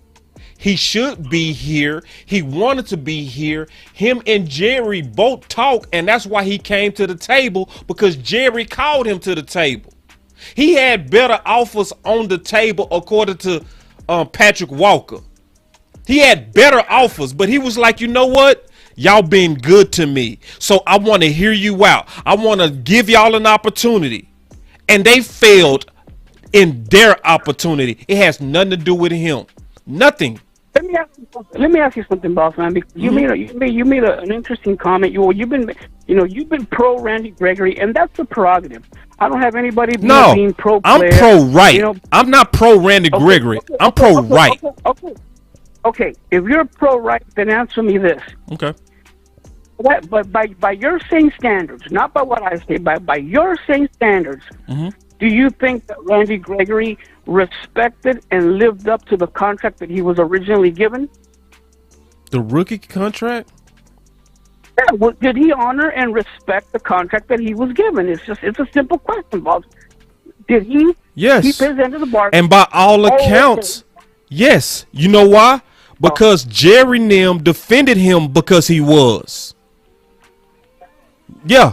He should be here. He wanted to be here. Him and Jerry both talk, and that's why he came to the table, because Jerry called him to the table. He had better offers on the table, according to Patrick Walker. He had better offers, but he was like, you know what? Y'all been good to me, so I want to hear you out. I want to give y'all an opportunity. And they failed in their opportunity. It has nothing to do with him. Nothing. Let me ask you something, boss man. Because you made an interesting comment. You've been pro Randy Gregory, and that's a prerogative. I don't have anybody being pro player. I'm pro right. I'm not pro Randy Gregory. I'm pro right. Okay. If you're pro right, then answer me this. Okay. But by your same standards, not by what I say, by your same standards, do you think that Randy Gregory respected and lived up to the contract that he was originally given? The rookie contract? Yeah. Well, did he honor and respect the contract that he was given? It's a simple question, boss. Did he keep his end of the bargain? And by all accounts, yes. You know why? Because Jerry Nim defended him because he was. Yeah.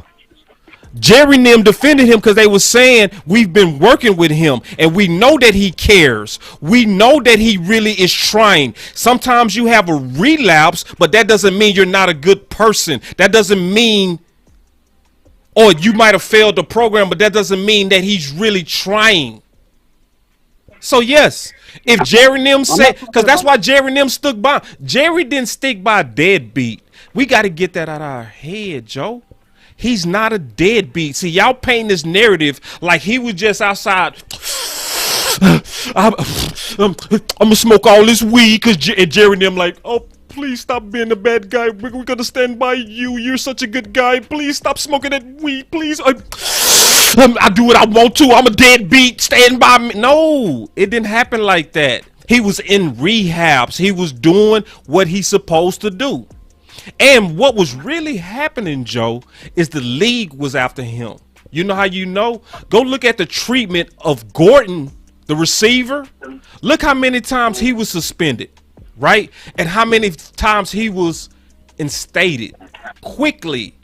Jerry Nim defended him because they were saying we've been working with him and we know that he cares. We know that he really is trying. Sometimes you have a relapse, but that doesn't mean you're not a good person. That doesn't mean, or you might have failed the program, but that doesn't mean that he's really trying. So yes, if Jerry Nim said, because that's why Jerry Nim stuck by. Jerry didn't stick by a deadbeat. We got to get that out of our head, Joe. He's not a deadbeat. See, y'all paint this narrative like he was just outside. I'm gonna smoke all this weed because Jerry Nim like, oh, please stop being a bad guy. We're gonna stand by you. You're such a good guy. Please stop smoking that weed. Please. I do what I want to. I'm a deadbeat. Stand by me. No, it didn't happen like that. He was in rehabs. He was doing what he's supposed to do. And what was really happening, Joe, is the league was after him. You know how you know? Go look at the treatment of Gordon, the receiver. Look how many times he was suspended, right? And how many times he was instated quickly.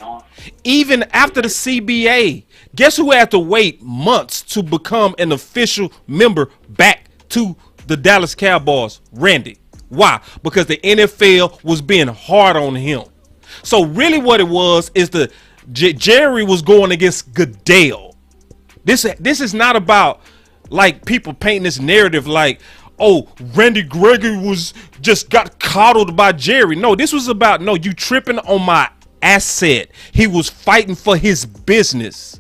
Even after the CBA, guess who had to wait months to become an official member back to the Dallas Cowboys? Randy. Why? Because the NFL was being hard on him. So really what it was is Jerry was going against Goodell. This is not about like people painting this narrative like, oh, Randy Gregory was just got coddled by Jerry. No, this was about, no, you tripping on my asset. He was fighting for his business.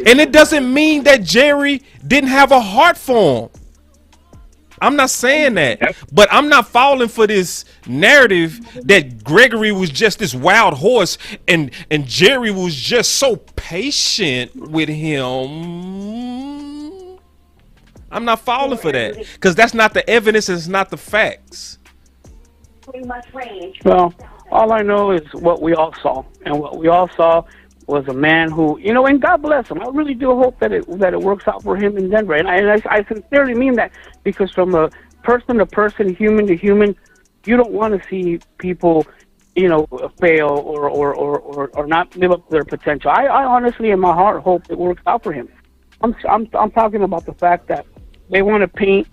And it doesn't mean that Jerry didn't have a heart for him. I'm not saying that, but I'm not falling for this narrative that Gregory was just this wild horse and Jerry was just so patient with him. I'm not falling for that because that's not the evidence. It's not the facts. Well, all I know is what we all saw, and what we all saw was a man who, and God bless him. I really do hope that it works out for him in Denver, and I sincerely mean that, because from a person to person, human to human, you don't want to see people, fail or not live up to their potential. I honestly, in my heart, hope it works out for him. I'm talking about the fact that They want to paint,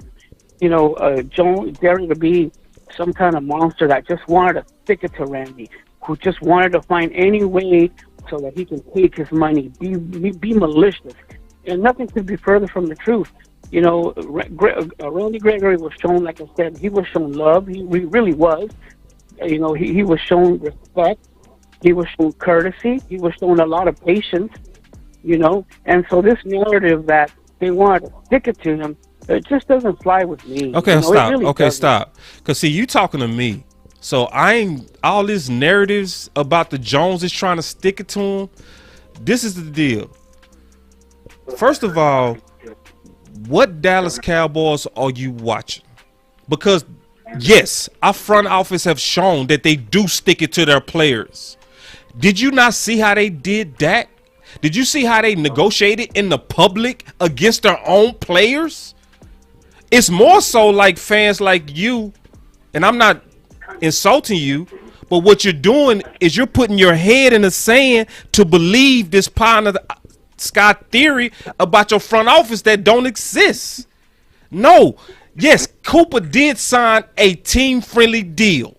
Jerry to be some kind of monster that just wanted to stick it to Randy, who just wanted to find any way so that he can take his money, be malicious. And nothing could be further from the truth. Randy Gregory was shown, like I said, he was shown love. He really was. He was shown respect. He was shown courtesy. He was shown a lot of patience, And so this narrative that they wanted to stick it to him, it just doesn't fly with me. Okay, stop. Really Okay, doesn't. stop. Because, see, you talking to me. So I ain't all these narratives about the Joneses trying to stick it to him. This is the deal. First of all, what Dallas Cowboys are you watching? Because, yes, our front office have shown that they do stick it to their players. Did you not see how they did that? Did you see how they negotiated in the public against their own players? It's more so like fans like you, and I'm not insulting you, but what you're doing is you're putting your head in the sand to believe this pie in the sky theory about your front office that don't exist. No. Yes, Cooper did sign a team-friendly deal.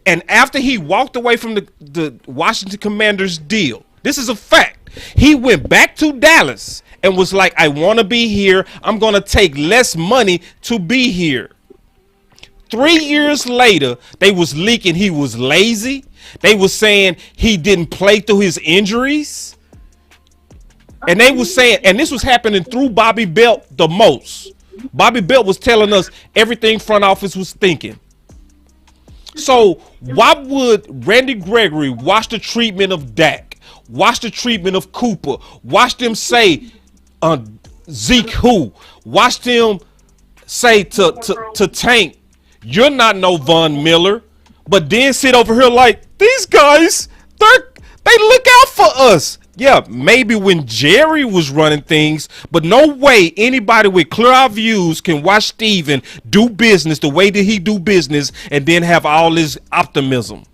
And after he walked away from the Washington Commanders deal, this is a fact. He went back to Dallas and was like, I want to be here. I'm going to take less money to be here. 3 years later, they was leaking he was lazy. They was saying he didn't play through his injuries. And they was saying, and this was happening through Bobby Belt the most. Bobby Belt was telling us everything front office was thinking. So why would Randy Gregory watch the treatment of Dak, watch the treatment of Cooper, watch them say Zeke who, watch them say to Tank, you're not no Von Miller, but then sit over here like, these guys, they look out for us. Yeah, maybe when Jerry was running things, but no way anybody with clear views can watch Steven do business the way that he do business and then have all this optimism.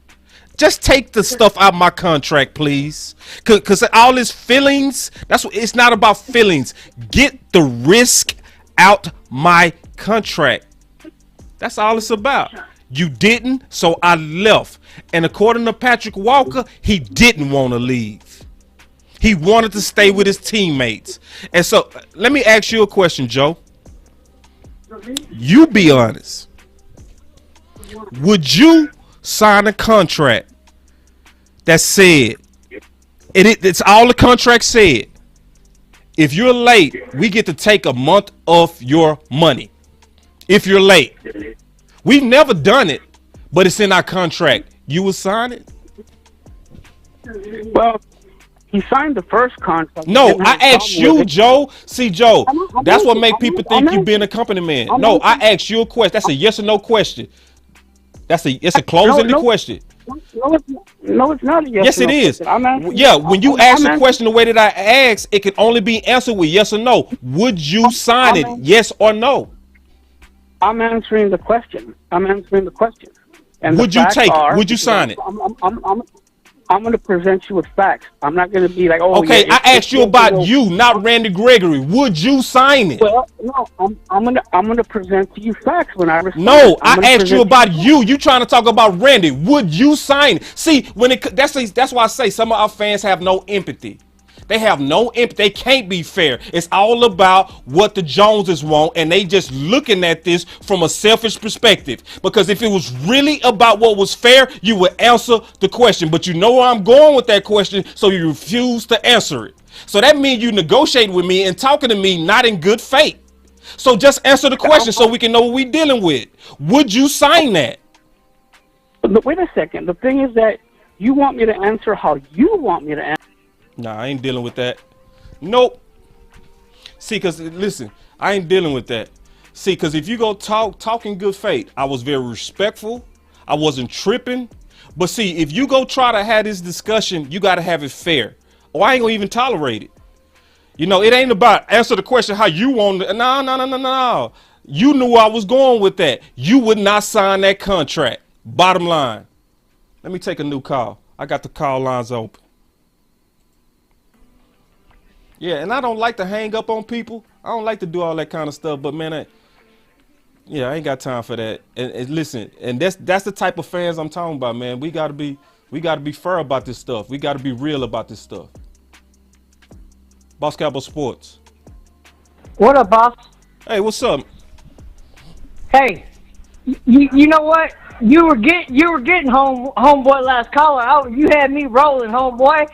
Just take the stuff out of my contract, please. Because all his feelings, that's what, it's not about feelings. Get the risk out my contract. That's all it's about. You didn't, so I left. And according to Patrick Walker, he didn't want to leave. He wanted to stay with his teammates. And so let me ask you a question, Joe. You be honest. Would you sign a contract that said, it's all the contract said, if you're late, we get to take a month off your money. If you're late. We've never done it, but it's in our contract. You would sign it? Well, he signed the first contract. No, I asked you, Joe. See, Joe, that's what make people think you being a company man. No, I asked you a question. That's a yes or no question. It's a close-ended question. No, it's not a yes. Yes, it is. Yeah, when you ask the question the way that I asked, it can only be answered with yes or no. Would you sign it? Yes or no? I'm answering the question. And would you take it? Would you sign it? I'm going to present you with facts. I'm not going to be like, oh, okay. Yeah, I asked you about you, not Randy Gregory. Would you sign it? Well, no, I'm going to present to you facts when I respond. No, I asked you about you. You trying to talk about Randy? Would you sign it? See, that's why I say some of our fans have no empathy. They have no empathy. They can't be fair. It's all about what the Joneses want, and they just looking at this from a selfish perspective. Because if it was really about what was fair, you would answer the question. But you know where I'm going with that question, so you refuse to answer it. So that means you negotiate with me and talking to me not in good faith. So just answer the question so we can know what we're dealing with. Would you sign that? But wait a second. The thing is that you want me to answer how you want me to answer. Nah, I ain't dealing with that. Nope. See, because, listen, I ain't dealing with that. See, because if you go talk in good faith, I was very respectful. I wasn't tripping. But see, if you go try to have this discussion, you got to have it fair. Or I ain't going to even tolerate it. You know, it ain't about answer the question how you want it. No. You knew I was going with that. You would not sign that contract. Bottom line. Let me take a new call. I got the call lines open. Yeah, and I don't like to hang up on people, I don't like to do all that kind of stuff, but man, I ain't got time for that. And listen, and that's the type of fans I'm talking about, man. We gotta be fair about this stuff. We gotta be real about this stuff. Boss Cowboy Sports. What up, boss? Hey, what's up? Hey, you know what? You were getting homeboy last caller. You had me rolling, homeboy.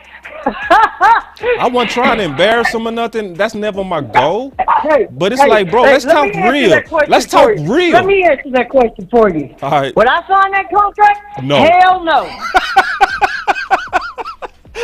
I wasn't trying to embarrass him or nothing. That's never my goal. Hey, but it's like, bro, let's talk real. Let's talk real. Let me answer that question for you. All right. Would I sign that contract? No. Hell no.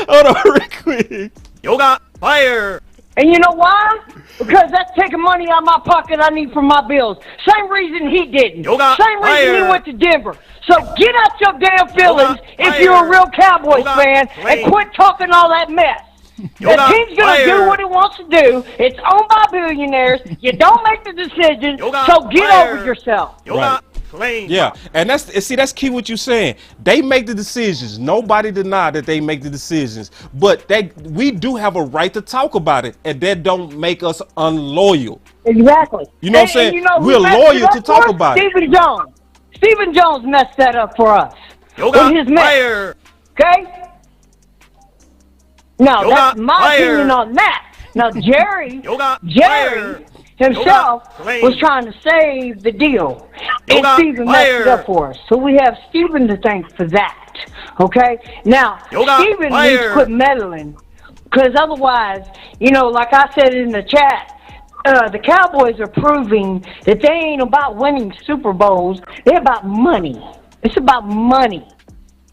Hold on, real quick. Yoga fire. And you know why? Because that's taking money out of my pocket I need for my bills. Same reason he didn't. Same reason he went to Denver. So get out your damn feelings if you're a real Cowboys fan and quit talking all that mess. The team's going to do what it wants to do. It's owned by billionaires. You don't make the decision, so get over yourself. Right. Yeah, and that's key what you're saying. They make the decisions. Nobody deny that they make the decisions, but we do have a right to talk about it, and that don't make us unloyal. Exactly. You know what I'm saying? You know we're loyal to talk about it. Stephen Jones. Stephen Jones messed that up for us. With his mess. Okay? Now, that's my opinion on that. Now, Jerry himself was trying to save the deal. And Stephen messed it up for us. So we have Stephen to thank for that. Okay? Now, Stephen needs to quit meddling. Because otherwise, like I said in the chat, the Cowboys are proving that they ain't about winning Super Bowls. They're about money. It's about money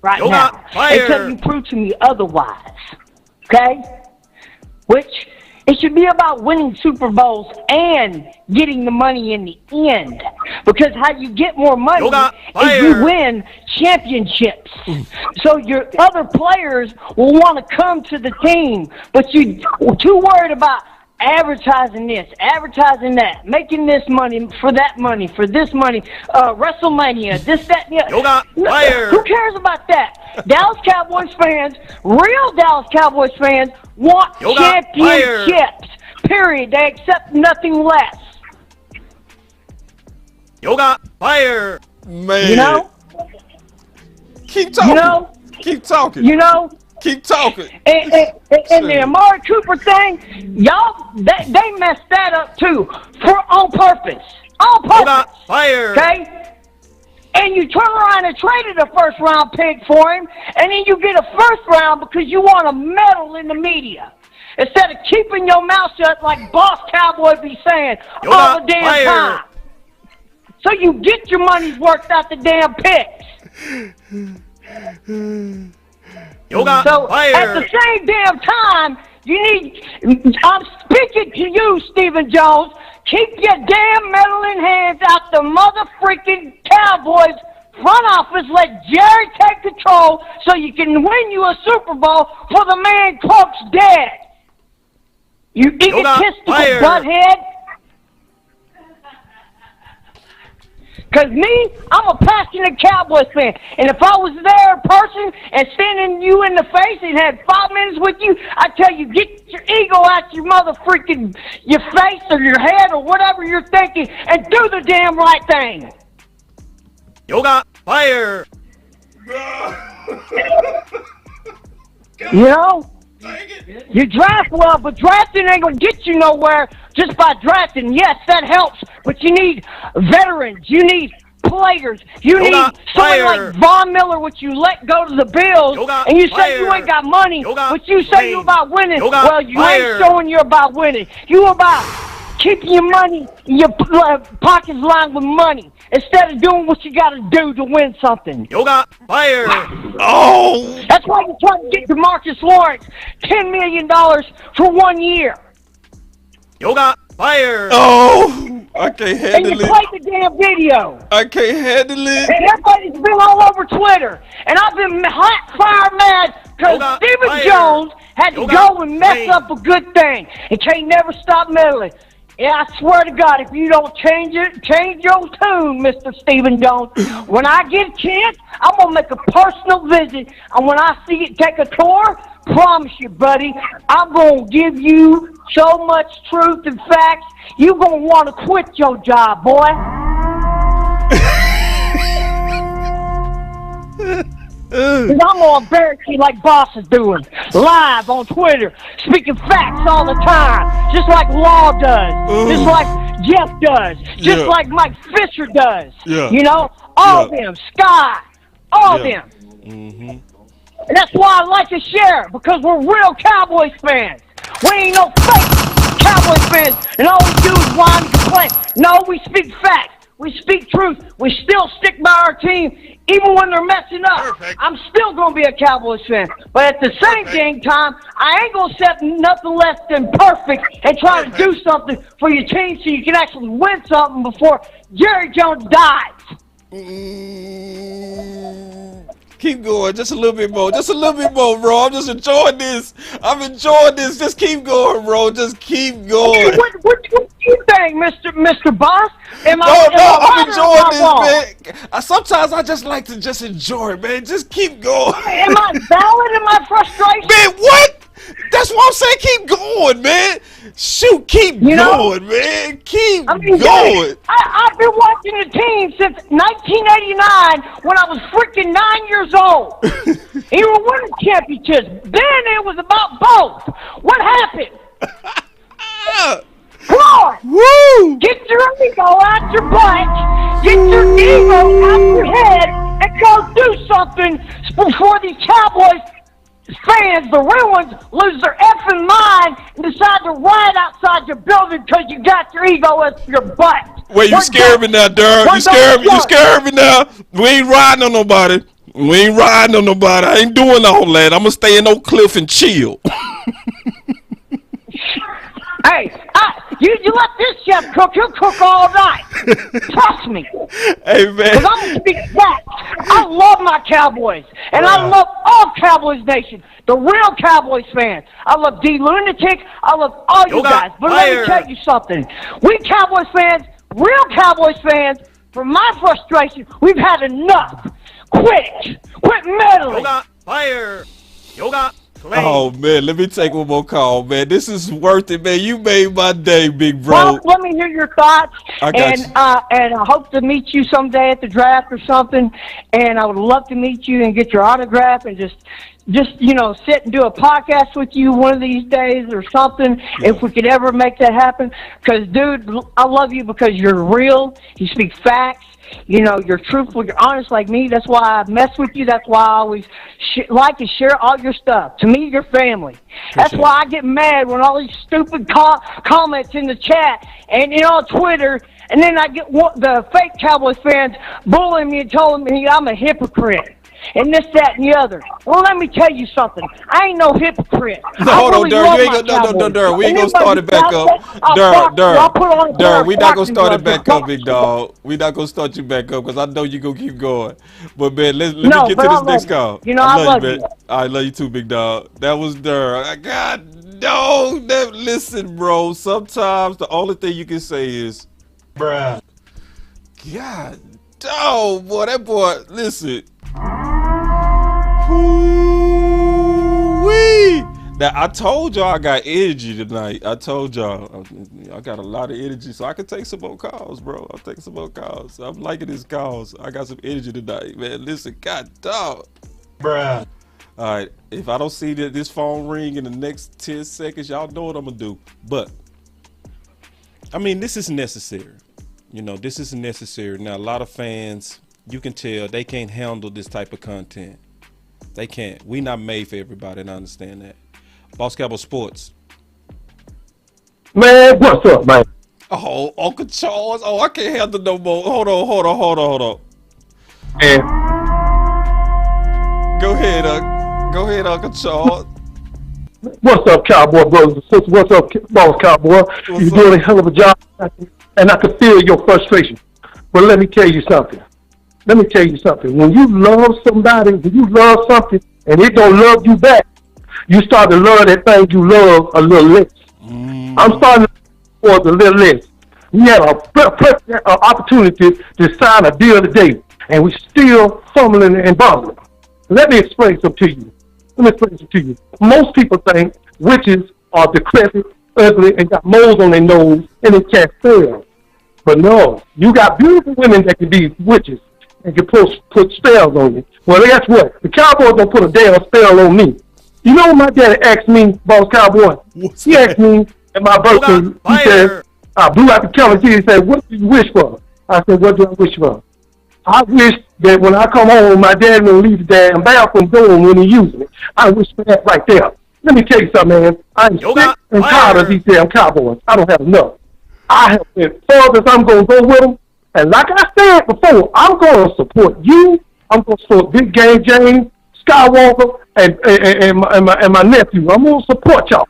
right now. Until you prove to me otherwise. Okay? Which, it should be about winning Super Bowls and getting the money in the end. Because how you get more money is you win championships. So your other players will want to come to the team. But you're too worried about advertising this, advertising that, making this money, for this money, WrestleMania, this, that, and the other. Who cares about that? Dallas Cowboys fans, real Dallas Cowboys fans, want championships. Period. They accept nothing less. Yoga fire. Man. Keep talking. Keep talking. Keep talking. And the Amari Cooper thing, y'all, they messed that up too, on purpose. On purpose. Fire. Okay? And you turn around and traded a first-round pick for him, and then you get a first round because you want to meddle in the media. Instead of keeping your mouth shut like Boss Cowboy be saying all the damn time. So you get your money's worth out the damn picks. So at the same damn time, I'm speaking to you, Stephen Jones. Keep your damn meddling hands out the mother freaking Cowboys front office. Let Jerry take control so you can win you a Super Bowl for the man Clark's dead. You egotistical butthead. Because me, I'm a passionate Cowboys fan. And if I was there in person and standing you in the face and had 5 minutes with you, I'd tell you, get your ego out your mother freaking your face or your head or whatever you're thinking and do the damn right thing. Yoga fire. You draft well, but drafting ain't going to get you nowhere just by drafting. Yes, that helps, but you need veterans. You need players. You need someone like Von Miller, which you let go to the Bills, and you say you ain't got money, but you say you about winning. Well, you ain't showing you're about winning. You about keeping your money, your pockets lined with money, instead of doing what you got to do to win something. Yoga fire. Oh! That's why you're trying to get DeMarcus Lawrence $10 million for 1 year. Yoga fire. Oh! I can't handle it. And you played the damn video. I can't handle it. And everybody's been all over Twitter. And I've been hot fire mad because Stephen Jones had to go and mess up a good thing. And can't never stop meddling. Yeah, I swear to God, if you don't change your tune, Mr. Stephen Jones, when I get a chance, I'm going to make a personal visit. And when I see it, take a tour, promise you, buddy, I'm going to give you so much truth and facts, you're going to want to quit your job, boy. Because I'm going to embarrass you like Boss is doing, live on Twitter, speaking facts all the time, just like Law does, just like Jeff does, just like Mike Fisher does. You know, all of them, Sky, all of them. And that's why I like to share, because we're real Cowboys fans. We ain't no fake Cowboys fans, and all we do is whine and complain. No, we speak facts. We speak truth. We still stick by our team, even when they're messing up. I'm still going to be a Cowboys fan. But at the same dang time, I ain't going to set nothing less than perfect and try to do something for your team so you can actually win something before Jerry Jones dies. Keep going, just a little bit more, bro. I'm just enjoying this. I'm enjoying this. Just keep going, bro. Just keep going. What do you think, Mr. Boss? I'm enjoying this, man. Sometimes I just like to just enjoy it, man. Just keep going. Am I valid in my frustration? Man, what? That's what I'm saying. Keep going, man. Shoot, keep going, man. Keep going. I've been watching the team since 1989 when I was freaking 9 years old. He was winning championships. Then it was about both. What happened? Come on. Woo. Get your ego out your butt. Get your ego out your head and go do something before these Cowboys fans, the real ones, lose their effing mind and decide to ride outside your building because you got your ego up your butt. Wait, you scared me now, Dirk. You scared me now. We ain't riding on nobody. I ain't doing all that. I'm going to stay in Oak Cliff and chill. Hey, you let this chef cook. He'll cook all night. Trust me. Hey, man. Because I'm going to speak facts. I love my Cowboys. And I love all Cowboys Nation. The real Cowboys fans. I love D Lunatic. I love all you guys. But let me tell you something. We Cowboys fans, real Cowboys fans, from my frustration, we've had enough. Quit meddling. Yoga, fire. Yoga. Oh, man, let me take one more call, man. This is worth it, man. You made my day, big bro. Well, let me hear your thoughts. I got you. And I hope to meet you someday at the draft or something. And I would love to meet you and get your autograph and just sit and do a podcast with you one of these days or something, if we could ever make that happen. Because, dude, I love you because you're real. You speak facts. You're truthful, you're honest like me. That's why I mess with you. That's why I always like to share all your stuff. To me, you're family. That's why I get mad when all these stupid comments in the chat and on Twitter, and then I get the fake Cowboys fans bullying me and telling me I'm a hypocrite. And this, that, and the other. Well, let me tell you something. I ain't no hypocrite. Hold on, Dirk. No, we ain't gonna start it back up. Dirk, we not gonna start it back up, big dog. We not gonna start you back up because I know you gonna keep going. But man, let me get to this next call. I love you, man. I love you too, big dog. That was Dirk. God, no. Listen, bro. Sometimes the only thing you can say is, bruh. God, dog, boy. That boy. Listen. Woo-wee. Now, I told y'all I got energy tonight. I told y'all I got a lot of energy, so I can take some more calls, bro. I'll take some more calls. I'm liking these calls. I got some energy tonight, man. Listen, God dog. Bruh. All right, if I don't see this phone ring in the next 10 seconds, y'all know what I'm going to do. But, I mean, this is necessary. This is necessary. Now, a lot of fans, you can tell they can't handle this type of content. They can't. We not made for everybody, and I understand that. Boss Cowboy Sports. Man, what's up, man? Oh, Uncle Charles. Oh, I can't handle no more. Hold on. Man. Go ahead, Uncle Charles. What's up, Cowboy brothers and sisters? What's up, Boss Cowboy? You're doing a hell of a job, and I can feel your frustration. But let me tell you something. When you love somebody, when you love something, and it don't love you back, you start to love that thing you love a little less. I'm starting to for the little less. We had an opportunity to sign a deal today, and we still fumbling and bumbling. Let me explain something to you. Let me explain it to you. Most people think witches are decrepit, ugly, and got moles on their nose, and they can't spell. But no, you got beautiful women that can be witches and can put spells on you. Well, guess what? The Cowboys don't put a damn spell on me. You know what my daddy asked me, Boss Cowboy? He asked me at my birthday, he said, I blew out the calendar, he said, what do you wish for? I said, what do I wish for? I wish that when I come home, my dad will leave the damn bathroom door when he uses it. I wish for that right there. Let me tell you something, man. I'm sick and tired of these damn Cowboys. I don't have enough. I have been further as I'm going to go with them. And like I said before, I'm going to support you. I'm going to support Big Game James, Skywalker, and my nephew. I'm going to support y'all.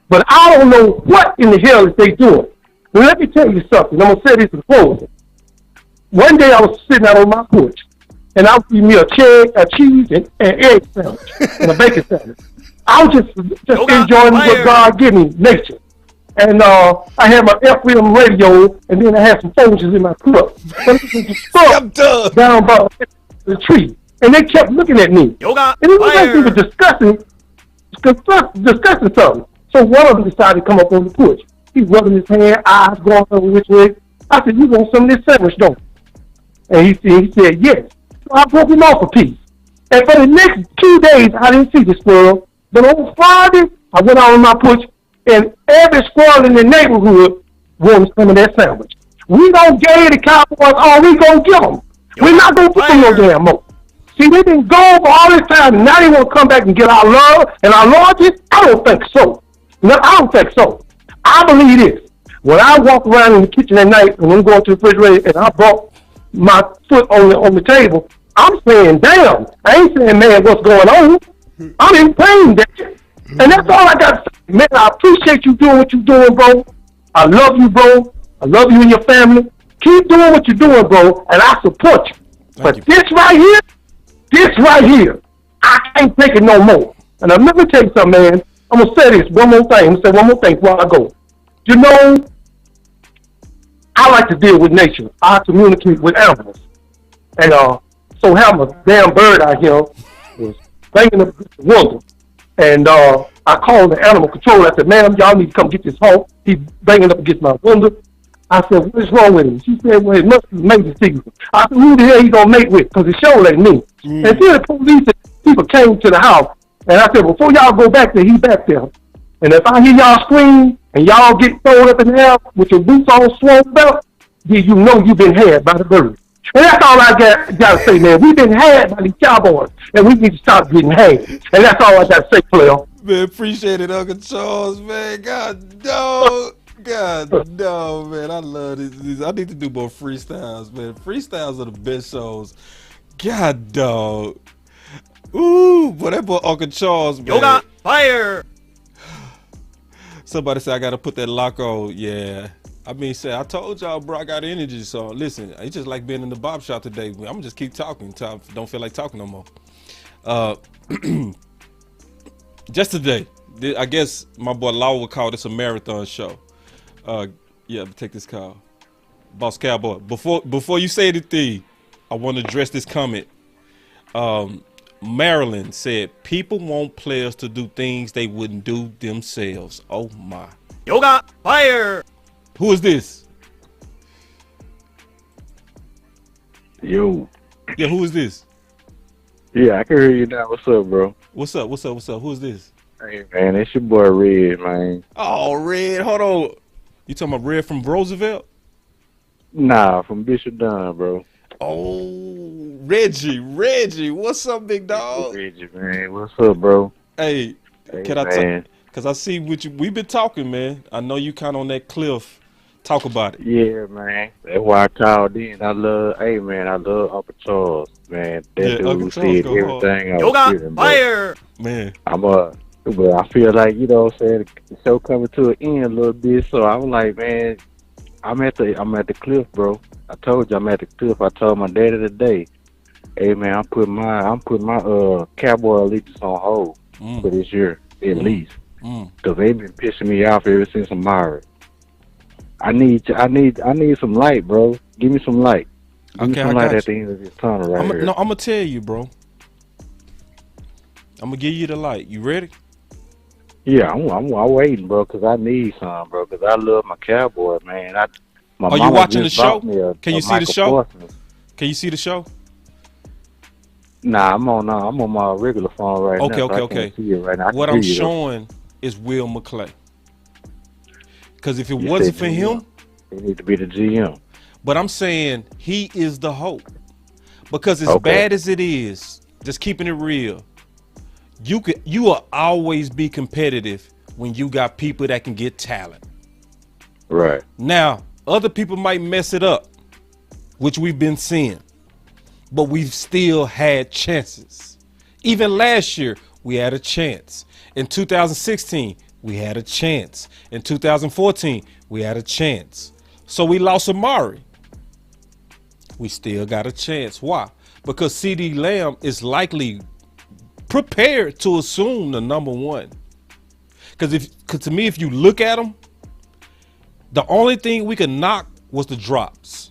But I don't know what in the hell is they doing. Well, let me tell you something. I'm going to say this in closing. One day I was sitting out on my porch, and I was eating me a cheese and egg sandwich and a bacon sandwich. I was just enjoying what God gave me, nature. And I had my FM radio, and then I had some soldiers in my cup. But it was down by the tree, and they kept looking at me. And it was like they were discussing something. So one of them decided to come up on the porch. He's rubbing his hand, eyes going over which way. I said, you want some of this sandwich, don't you? And he said, yes. So I broke him off a piece. And for the next 2 days, I didn't see the squirrel. But on Friday, I went out on my porch, and every squirrel in the neighborhood wanted some of that sandwich. We don't give the Cowboys all we gonna give them. We're not gonna give them no damn more. See, they didn't go over all this time, and now they want to come back and get our love and our loyalty? I don't think so. No, I don't think so. I believe this. When I walk around in the kitchen at night, and I'm going to the refrigerator, and I brought my foot on the table, I'm saying, damn. I ain't saying, man, what's going on? I'm in pain, that. And that's all I got to say. Man, I appreciate you doing what you're doing, bro. I love you, bro. I love you and your family. Keep doing what you're doing, bro, and I support you. But this right here, I can't take it no more. And I'm going to tell you something, man. I'm going to say this one more thing. I'm going to say one more thing before I go. You know, I like to deal with nature. I communicate with animals. And so have a damn bird out here was banging up the window. And I called the animal control. I said, ma'am, y'all need to come get this hawk. He's banging up against my window. I said, what is wrong with him? She said, well, it must be mating season. I said, who the hell he gonna mate with? Because it sure ain't me. And then the police and people came to the house. And I said, before y'all go back there, he back there. And if I hear y'all scream and y'all get thrown up in the air with your boots all swung about, then you know you've been had by the bird. And that's all I got to say, man. We've been had by these Cowboys, and we need to stop getting had. And that's all I got to say, player. Man, appreciate it, Uncle Charles, man. God, no. God, no, man. I love this. I need to do more freestyles, man. Freestyles are the best shows. God, dog. Ooh, boy, that boy Uncle Charles, man. Yoga fire. Somebody said I got to put that lock on. Yeah. I mean, say, I told y'all, bro, I got energy. So listen, it's just like being in the barber shop today. I'm gonna just keep talking until I don't feel like talking no more. Just today, I guess my boy Law would call this a marathon show. Yeah, take this call, Boss Cowboy. Before you say anything, I want to address this comment. Maryland said people want players to do things they wouldn't do themselves. Oh my. Yoga fire. Who is this? Yo. Yeah, who is this? Yeah, I can hear you now. What's up, bro? What's up? Who is this? Hey, man, it's your boy Red, man. Oh, Red. Hold on. You talking about Red from Roosevelt? Nah, from Bishop Dunn, bro. Oh, Reggie. What's up, big dog? Reggie, man. What's up, bro? Hey, can I talk? Because I see what we've been talking, man. I know you kind of on that cliff. Talk about it. Yeah, man. That's why I called in. I love Uncle Charles, man. That dude said everything I was feeling, fire. Man. But I feel like, you know what I'm saying, the show coming to an end a little bit, so I was like, man, I'm at the cliff, bro. I told you I'm at the cliff. I told my daddy today, hey man, I'm putting my Cowboy allegiance on hold for this year at least. Because they've been pissing me off ever since Amari. I need some light, bro. Give me some light. Give me some light at the end of this tunnel right here. No, I'm gonna tell you, bro. I'm gonna give you the light. You ready? Yeah, I'm waiting, bro, because I need some, bro, because I love my Cowboy, man. My Are you mama watching the just bought show? me a Can you see the Micah show? Parsons. Can you see the show? Nah, I'm on my regular phone right Okay, now. okay, so I okay. can't see it right now. I What can I'm hear you, though. showing is Will McClay. Because if it You wasn't said for GM. him, He need to be the GM. but I'm saying he is the hope. Because as Okay. bad as it is, just keeping it real, you will always be competitive when you got people that can get talent. Right. Now, other people might mess it up, which we've been seeing, but we've still had chances. Even last year, we had a chance. In 2016, we had a chance. In 2014, we had a chance. So we lost Amari. We still got a chance. Why? Because CeeDee Lamb is likely prepared to assume the number one. Because to me, if you look at him, the only thing we could knock was the drops.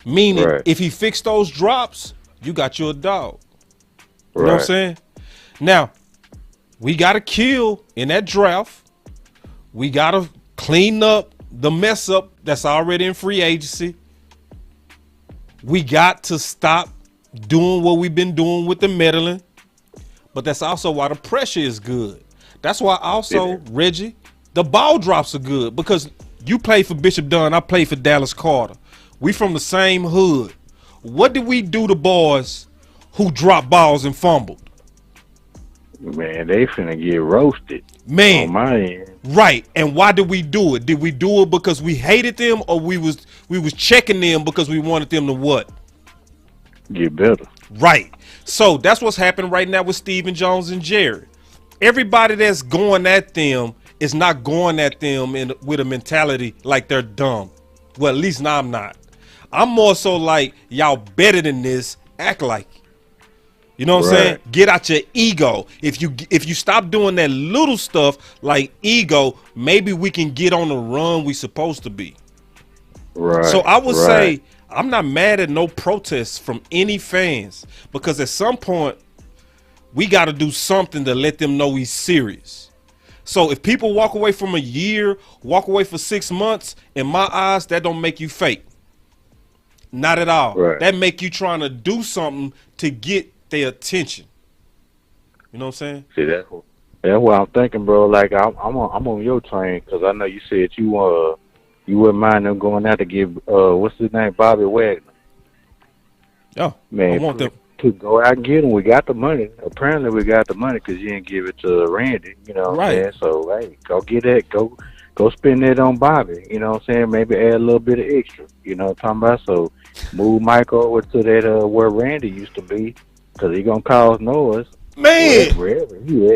Meaning, Right. if he fixed those drops, you got your dog. You know what I'm Right. saying? Now, we got to kill in that draft. We got to clean up the mess up that's already in free agency. We got to stop doing what we've been doing with the meddling. But that's also why the pressure is good. That's why also, Reggie, the ball drops are good. Because you play for Bishop Dunn, I play for Dallas Carter. We from the same hood. What did we do to boys who dropped balls and fumbled? Man, they finna get roasted. Man. On my end. Right. And why did we do it? Did we do it because we hated them, or we was checking them because we wanted them to what? Get better. Right. So that's what's happening right now with Stephen Jones and Jerry. Everybody that's going at them is not going at them with a mentality like they're dumb. Well, at least now I'm not. I'm more so like, y'all better than this, act like it. You know what I'm saying? Get out your ego. If you stop doing that little stuff like ego, maybe we can get on the run we supposed to be. Right. So I would say I'm not mad at no protests from any fans, because at some point we got to do something to let them know we serious. So if people walk away from a year, walk away for 6 months, in my eyes, that don't make you fake. Not at all. Right. That make you trying to do something to get their attention. You know what I'm saying? See, that's what I'm thinking, bro. Like I'm on your train, because I know you said you wouldn't mind them going out to give what's his name, Bobby Wagner. Oh, man, I want them to go out and get him. We got the money. Apparently, we got the money because you didn't give it to Randy. You know what I'm saying? So hey, go get that. Go spend that on Bobby. You know what I'm saying? Maybe add a little bit of extra. You know what I'm talking about? So move Mike over to that where Randy used to be, because he gonna cause noise. Man, wherever he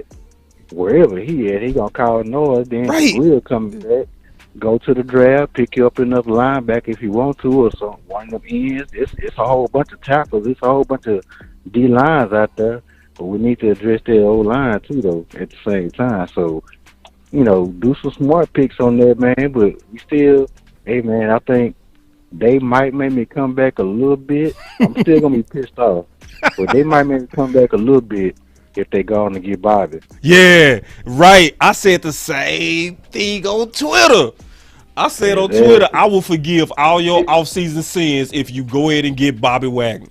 at, he gonna cause noise. Then Will come back, go to the draft, pick you up enough linebacker if you want to, or some one of them ends. It's a whole bunch of tackles. It's a whole bunch of D lines out there, but we need to address that O line too, though. At the same time, so you know, do some smart picks on that, man. But we still, hey man, I think they might make me come back a little bit. I'm still gonna be pissed off, but they might make me come back a little bit if they go on and get Bobby. Yeah, right. I said the same thing on Twitter. I said on Twitter, I will forgive all your offseason sins if you go ahead and get Bobby Wagner.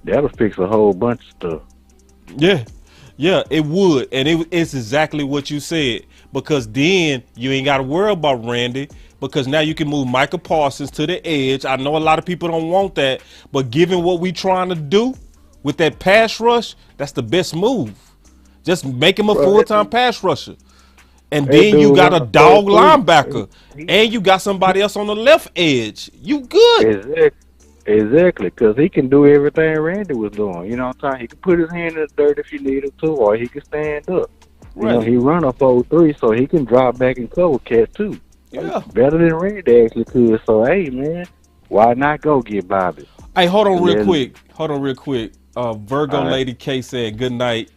That'll fix a whole bunch of stuff. Yeah, it would. And it's exactly what you said. Because then you ain't got to worry about Randy, because now you can move Micah Parsons to the edge. I know a lot of people don't want that, but given what we trying to do with that pass rush, that's the best move. Just make him a full-time pass rusher. And then you got a dog linebacker, and you got somebody else on the left edge. You good. Exactly, because he can do everything Randy was doing. You know what I'm saying? He can put his hand in the dirt if you need him to, or he can stand up. You know, he run a 4-3, so he can drop back and cover cat too. Yeah. Better than Randy actually could. So, hey, man, why not go get Bobby? Hey, hold on real quick. Virgo Lady K said, good night.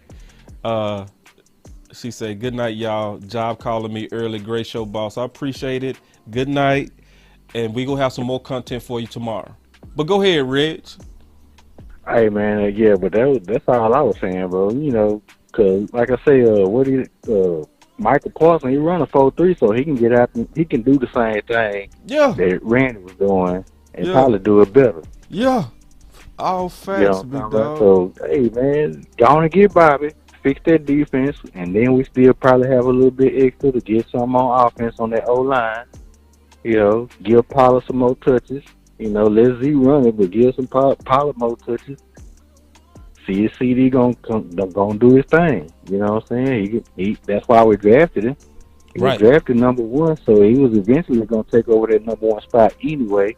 She said, good night, y'all. Job calling me early. Great show, boss. I appreciate it. Good night. And we going to have some more content for you tomorrow. But go ahead, Reg. Hey, man, yeah, but that's all I was saying, bro. You know, Cause like I say, Micah Parsons, he run a 4-3, so he can get out and he can do the same thing that Randy was doing and probably do it better. Yeah. All facts, big dog. So, hey, man, go on and get Bobby, fix that defense, and then we still probably have a little bit extra to get some on offense on that O-line. You know, give Pollard some more touches. You know, let Z run it, but give some Pollard more touches. See if CD gonna do his thing. You know what I'm saying? He that's why we drafted him. He was drafted number 1, so he was eventually gonna take over that number 1 spot anyway.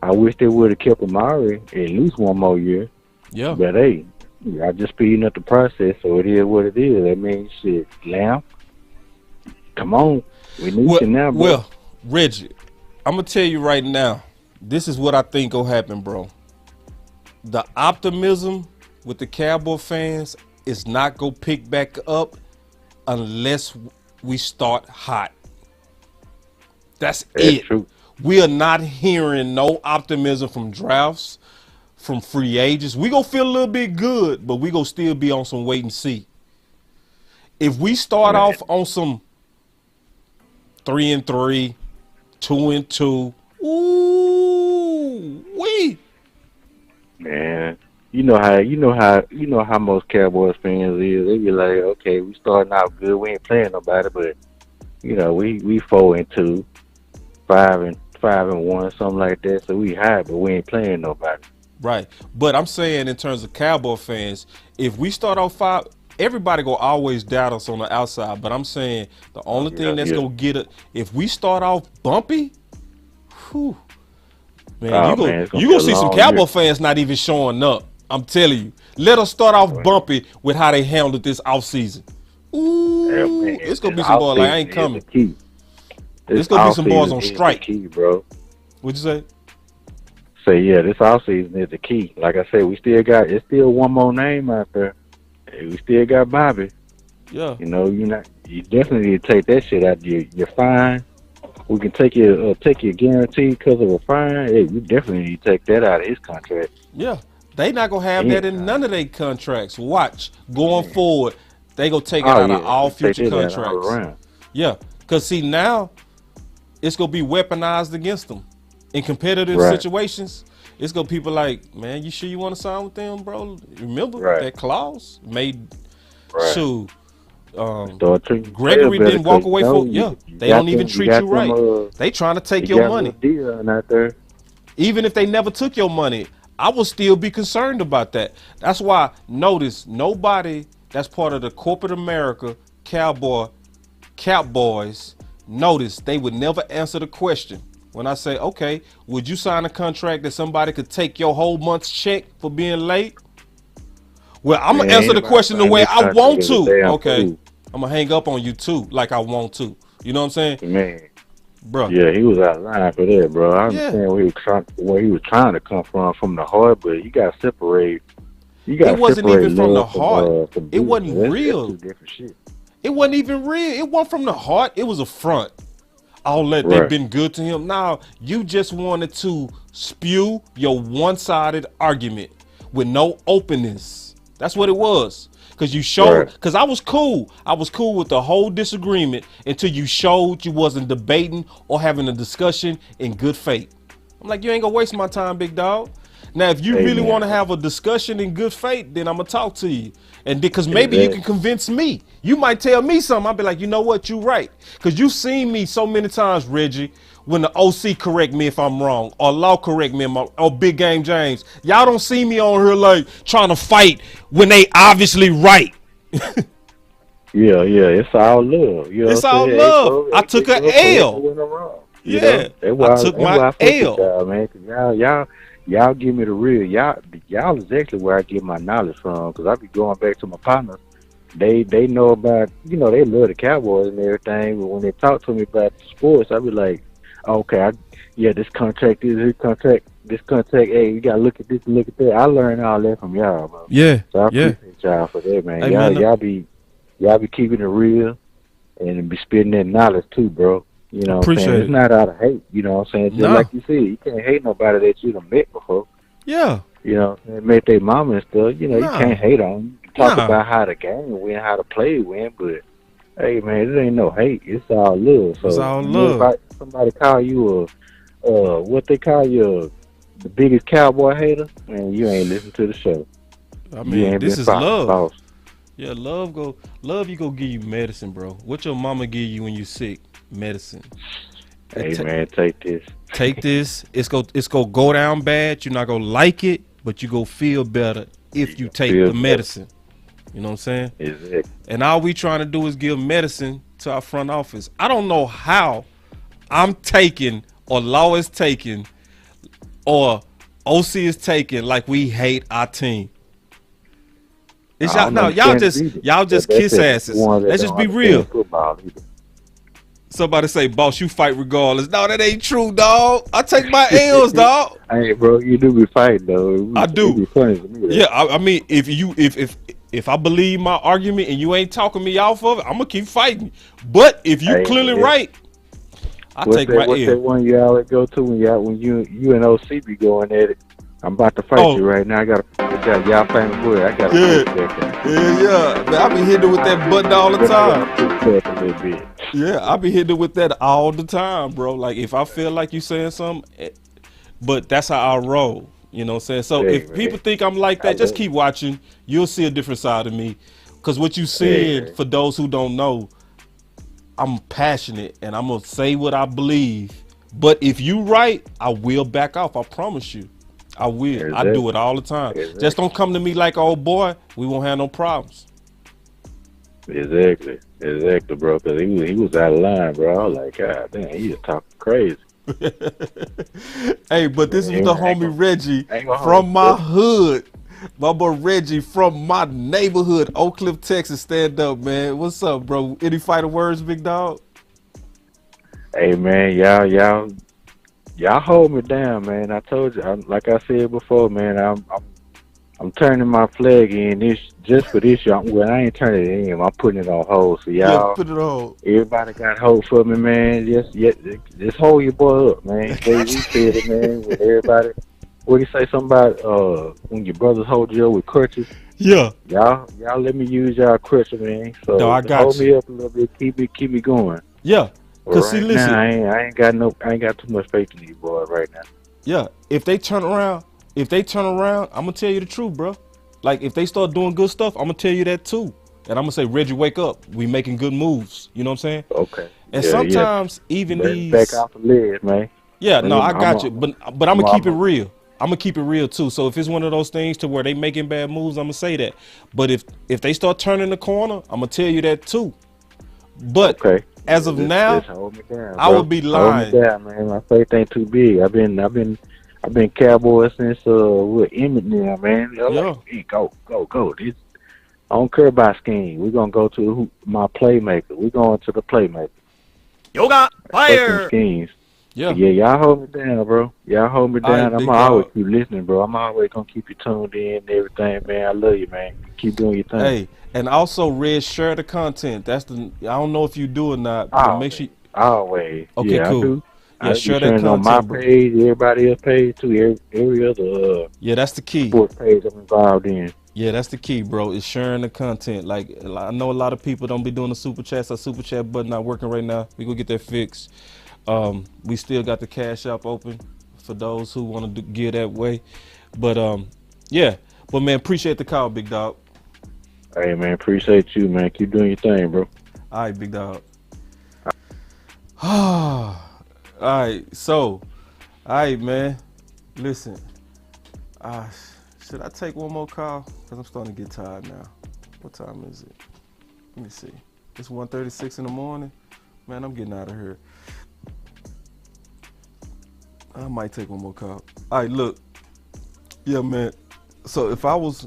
I wish they would have kept Amari at least 1 more year. Yeah. But hey, I just speeding up the process, so it is what it is. That means shit, Lamb. Come on, we need you now, bro. Well, Reggie, I'm gonna tell you right now. This is what I think will happen, bro. The optimism with the Cowboy fans is not gonna pick back up unless we start hot. That's it. True. We are not hearing no optimism from drafts, from free agents. We gonna feel a little bit good, but we gonna still be on some wait and see. If we start off on some 3-3, 2-2, ooh, man, you know how most Cowboys fans is. They be like, okay, we starting out good, we ain't playing nobody, but you know, we 4-2, 5-1, something like that. So we high, but we ain't playing nobody. Right, but I'm saying in terms of Cowboy fans, if we start off 5, everybody gonna always doubt us on the outside. But I'm saying the only thing that's gonna get it, if we start off bumpy, whew, man, you gonna see some Cowboy fans not even showing up. I'm telling you. Let us start off bumpy with how they handled this offseason. Ooh, it's gonna be some boys like I ain't coming. It's gonna be some boys on strike, key, bro. What'd you say? This offseason is the key. Like I said, it's still one more name out there. We still got Bobby. Yeah. You know, you definitely need to take that shit out. You're fine. We can take your guarantee because of a fine. Hey, you definitely need to take that out of his contract. Yeah. They not gonna have that in none of their contracts. Watch going forward, they gonna take it out of all future contracts. Yeah, because see now, it's gonna be weaponized against them in competitive situations. It's gonna people like, man, you sure you want to sign with them, bro? Remember that clause made. Shoot, Gregory didn't walk away from. They don't even treat you right. They trying to take your money. Even if they never took your money, I will still be concerned about that. That's why, notice, nobody that's part of the corporate America, Cowboys, notice they would never answer the question. When I say, okay, would you sign a contract that somebody could take your whole month's check for being late? Well, I'm going to answer the question the way I want to. Okay, I'm going to hang up on you too, like I want to. You know what I'm saying? Man. Bro. Yeah, he was out of line for that, bro. I understand where he was trying to come from the heart, but you got to separate. It wasn't even from the heart. It wasn't real. Different shit. It wasn't even real. It wasn't from the heart. It was a front. All that they've been good to him. Now, you just wanted to spew your one-sided argument with no openness. That's what it was. Because you showed, because I was cool. I was cool with the whole disagreement until you showed you wasn't debating or having a discussion in good faith. I'm like, you ain't gonna waste my time, big dog. Now, if you really want to have a discussion in good faith, then I'm gonna talk to you. And because maybe you can convince me. You might tell me something. I'll be like, you know what, you right. Because you've seen me so many times, Reggie, when the OC correct me if I'm wrong, or Law correct me, or Big Game James. Y'all don't see me on here like trying to fight when they obviously right. Yeah, it's all love. You know it's all love. I took an L. Yeah, I took my L. Y'all, man, cause y'all give me the real. Y'all exactly where I get my knowledge from. Cause I be going back to my partners. They know about, they love the Cowboys and everything. But when they talk to me about sports, I be like, okay, this contract is his contract. This contract, hey, you gotta look at this and look at that. I learned all that from y'all, bro. Yeah, so I appreciate y'all for that, man. Hey, y'all be keeping it real and be spitting that knowledge too, bro. You know what I'm saying? It's not out of hate. You know what I'm saying? Just like you said, you can't hate nobody that you done met before. Yeah. You know what I'm saying? Met their mama and stuff. You can't hate on them. You talk Nah. about how the game went, how the play went, but hey, man, it ain't no hate. It's all love. So It's all love. if somebody call you what they call you, the biggest Cowboy hater, man, you ain't listen to the show. I You mean, ain't this been is following love. boss. Yeah, love you go give you medicine, bro. What your mama give you when you sick? Medicine. Hey, man, take this. Take this. It's go down bad. You're not gonna like it, but you go feel better if you take feel the better. medicine. You know what I'm saying? Exactly. And all we trying to do is give medicine to our front office. I don't know how I'm taking or Law is taking or OC is taking like we hate our team. It's I don't y'all understand just either. y'all just That's kiss the asses. one that Let's just don't be understand real. football either. Somebody say, boss, you fight regardless. No, that ain't true, dog. I take my L's, dog. Hey, bro, you do be fighting though. I do. It be funny to me. Yeah, I mean, if I believe my argument and you ain't talking me off of it, I'm gonna keep fighting. But if you Hey, clearly man. right, I What's take that, my what's that L. one you always go to when you and OC be going at it? I'm about to fight you right now. I got y'all famous word. I got Yeah. that. Yeah. Man, I be hitting with that button all the time. A little bit. Yeah, I be hitting with that all the time, bro. Like if I feel like you saying something, but that's how I roll. You know what I'm saying? So Hey, if man. people think I'm like that, just keep watching. You'll see a different side of me. Cause what you seeing, man. for those who don't know, I'm passionate and I'm gonna say what I believe. But if you right, I will back off. I promise you. I will. I do it all the time. Just don't come to me like, oh boy, we won't have no problems. Exactly, bro. Because he was out of line, bro. I was like, God damn, he just talking crazy. Hey, but this is the homie Reggie gonna from my hood. My boy Reggie from my neighborhood, Oak Cliff, Texas. Stand up, man. What's up, bro? Any fighter words, big dog? Hey, man, y'all hold me down, man. I told you, like I said before, man. I'm turning my flag in this just for this year. Well, I ain't turning it in. I'm putting it on hold. So y'all, put it on. Everybody got hope for me, man. Just hold your boy up, man. They said it, man. With everybody, what do you say? Something about when your brothers hold you up with crutches. Yeah. Y'all let me use y'all crutches, man. So No, I got hold you. me up a little bit. Keep me going. Yeah. Cause right see, listen. now, I ain't got too much faith in these boys right now. Yeah. If they turn around, I'm gonna tell you the truth, bro. Like if they start doing good stuff, I'm gonna tell you that too. And I'm gonna say, Reggie, wake up. We making good moves. You know what I'm saying? Okay. And sometimes even these back off the lid, man. Yeah, no, I got you. But I'm gonna keep it real. I'm gonna keep it real too. So if it's one of those things to where they making bad moves, I'm gonna say that. But if they start turning the corner, I'm gonna tell you that too. But as of now, hold me down, I would be lying. Hold me down, man. My faith ain't too big. I've been Cowboy since with Emmett now, man. They're like, hey, go. This, I don't care about scheme. We're gonna go to my playmaker. We're going to the playmaker. Yoga fire. Schemes. Yeah, y'all hold me down, bro. Y'all hold me down. Big I'm always dog. keep listening, bro. I'm always gonna keep you tuned in and everything, man. I love you, man. Keep doing your thing. Hey, and also, Red, share the content. That's I don't know if you do or not, but make sure. Always. Okay, yeah, cool. I do. Yeah, I share be that sharing on content, my bro. page, everybody else page too, every other Yeah, that's the key. sports page I'm involved in. Yeah, that's the key, bro. Is sharing the content. Like I know a lot of people don't be doing the super chats. Our super chat button not working right now. We gonna get that fixed. We still got the Cash App open for those who want to give that way. But yeah. But man, appreciate the call, big dog. Hey man, appreciate you, man. Keep doing your thing, bro. All right, big dog. All right, so, all right, man. Listen, should I take one more call? Because I'm starting to get tired now. What time is it? Let me see. It's 1:36 in the morning. Man, I'm getting out of here. I might take one more call. All right, look. Yeah, man. So if I was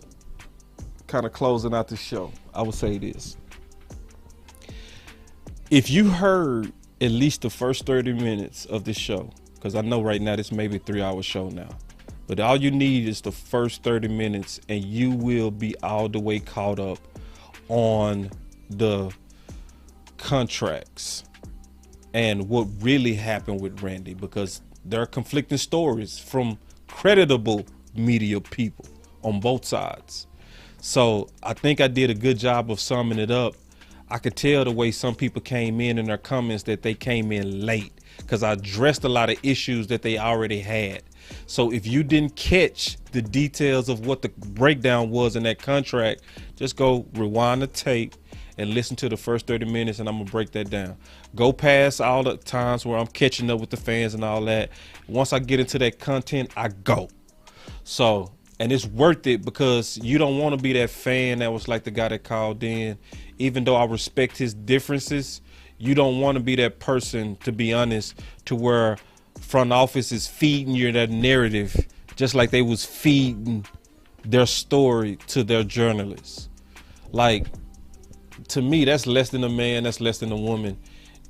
kind of closing out the show, I would say this. If you heard at least the first 30 minutes of this show, because I know right now this may be a 3-hour show now, but all you need is the first 30 minutes and you will be all the way caught up on the contracts and what really happened with Randy, because there are conflicting stories from creditable media people on both sides. So I think I did a good job of summing it up. I could tell the way some people came in their comments that they came in late because I addressed a lot of issues that they already had. So if you didn't catch the details of what the breakdown was in that contract, just go rewind the tape and listen to the first 30 minutes and I'm gonna break that down. Go past all the times where I'm catching up with the fans and all that. Once I get into that content, I go. So, and it's worth it because you don't want to be that fan that was like the guy that called in. Even though I respect his differences, you don't want to be that person, to be honest, to where front office is feeding you that narrative just like they was feeding their story to their journalists. Like, to me, that's less than a man, that's less than a woman.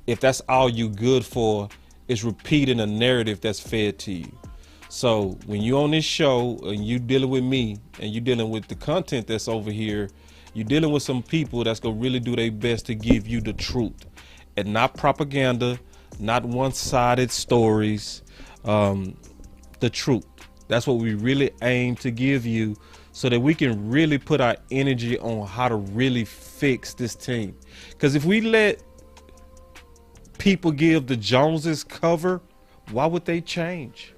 If that's all you good for, is repeating a narrative that's fed to you. So when you on this show and you dealing with me and you dealing with the content that's over here, you dealing with some people that's gonna really do their best to give you the truth and not propaganda, not one-sided stories, the truth. That's what we really aim to give you so that we can really put our energy on how to really fix this team. Because if we let people give the Joneses cover, why would they change?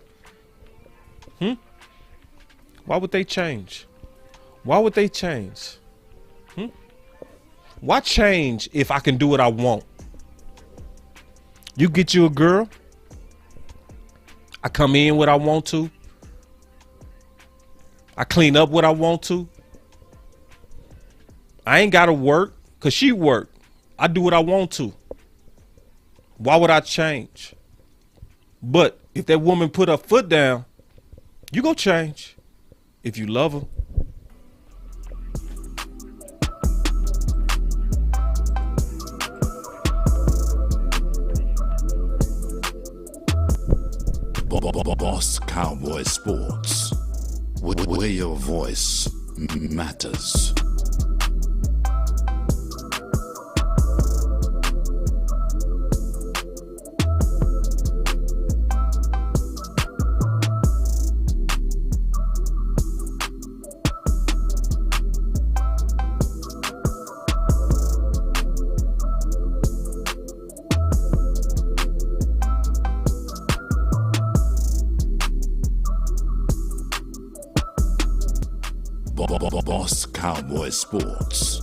Why would they change? Why would they change? Why change if I can do what I want? You get you a girl, I come in what I want to, I clean up what I want to, I ain't gotta work because she work. I do what I want to. Why would I change? But if that woman put her foot down, you go change if you love her. Boss Cowboy Sports, where your voice matters. Boss Cowboy Sports.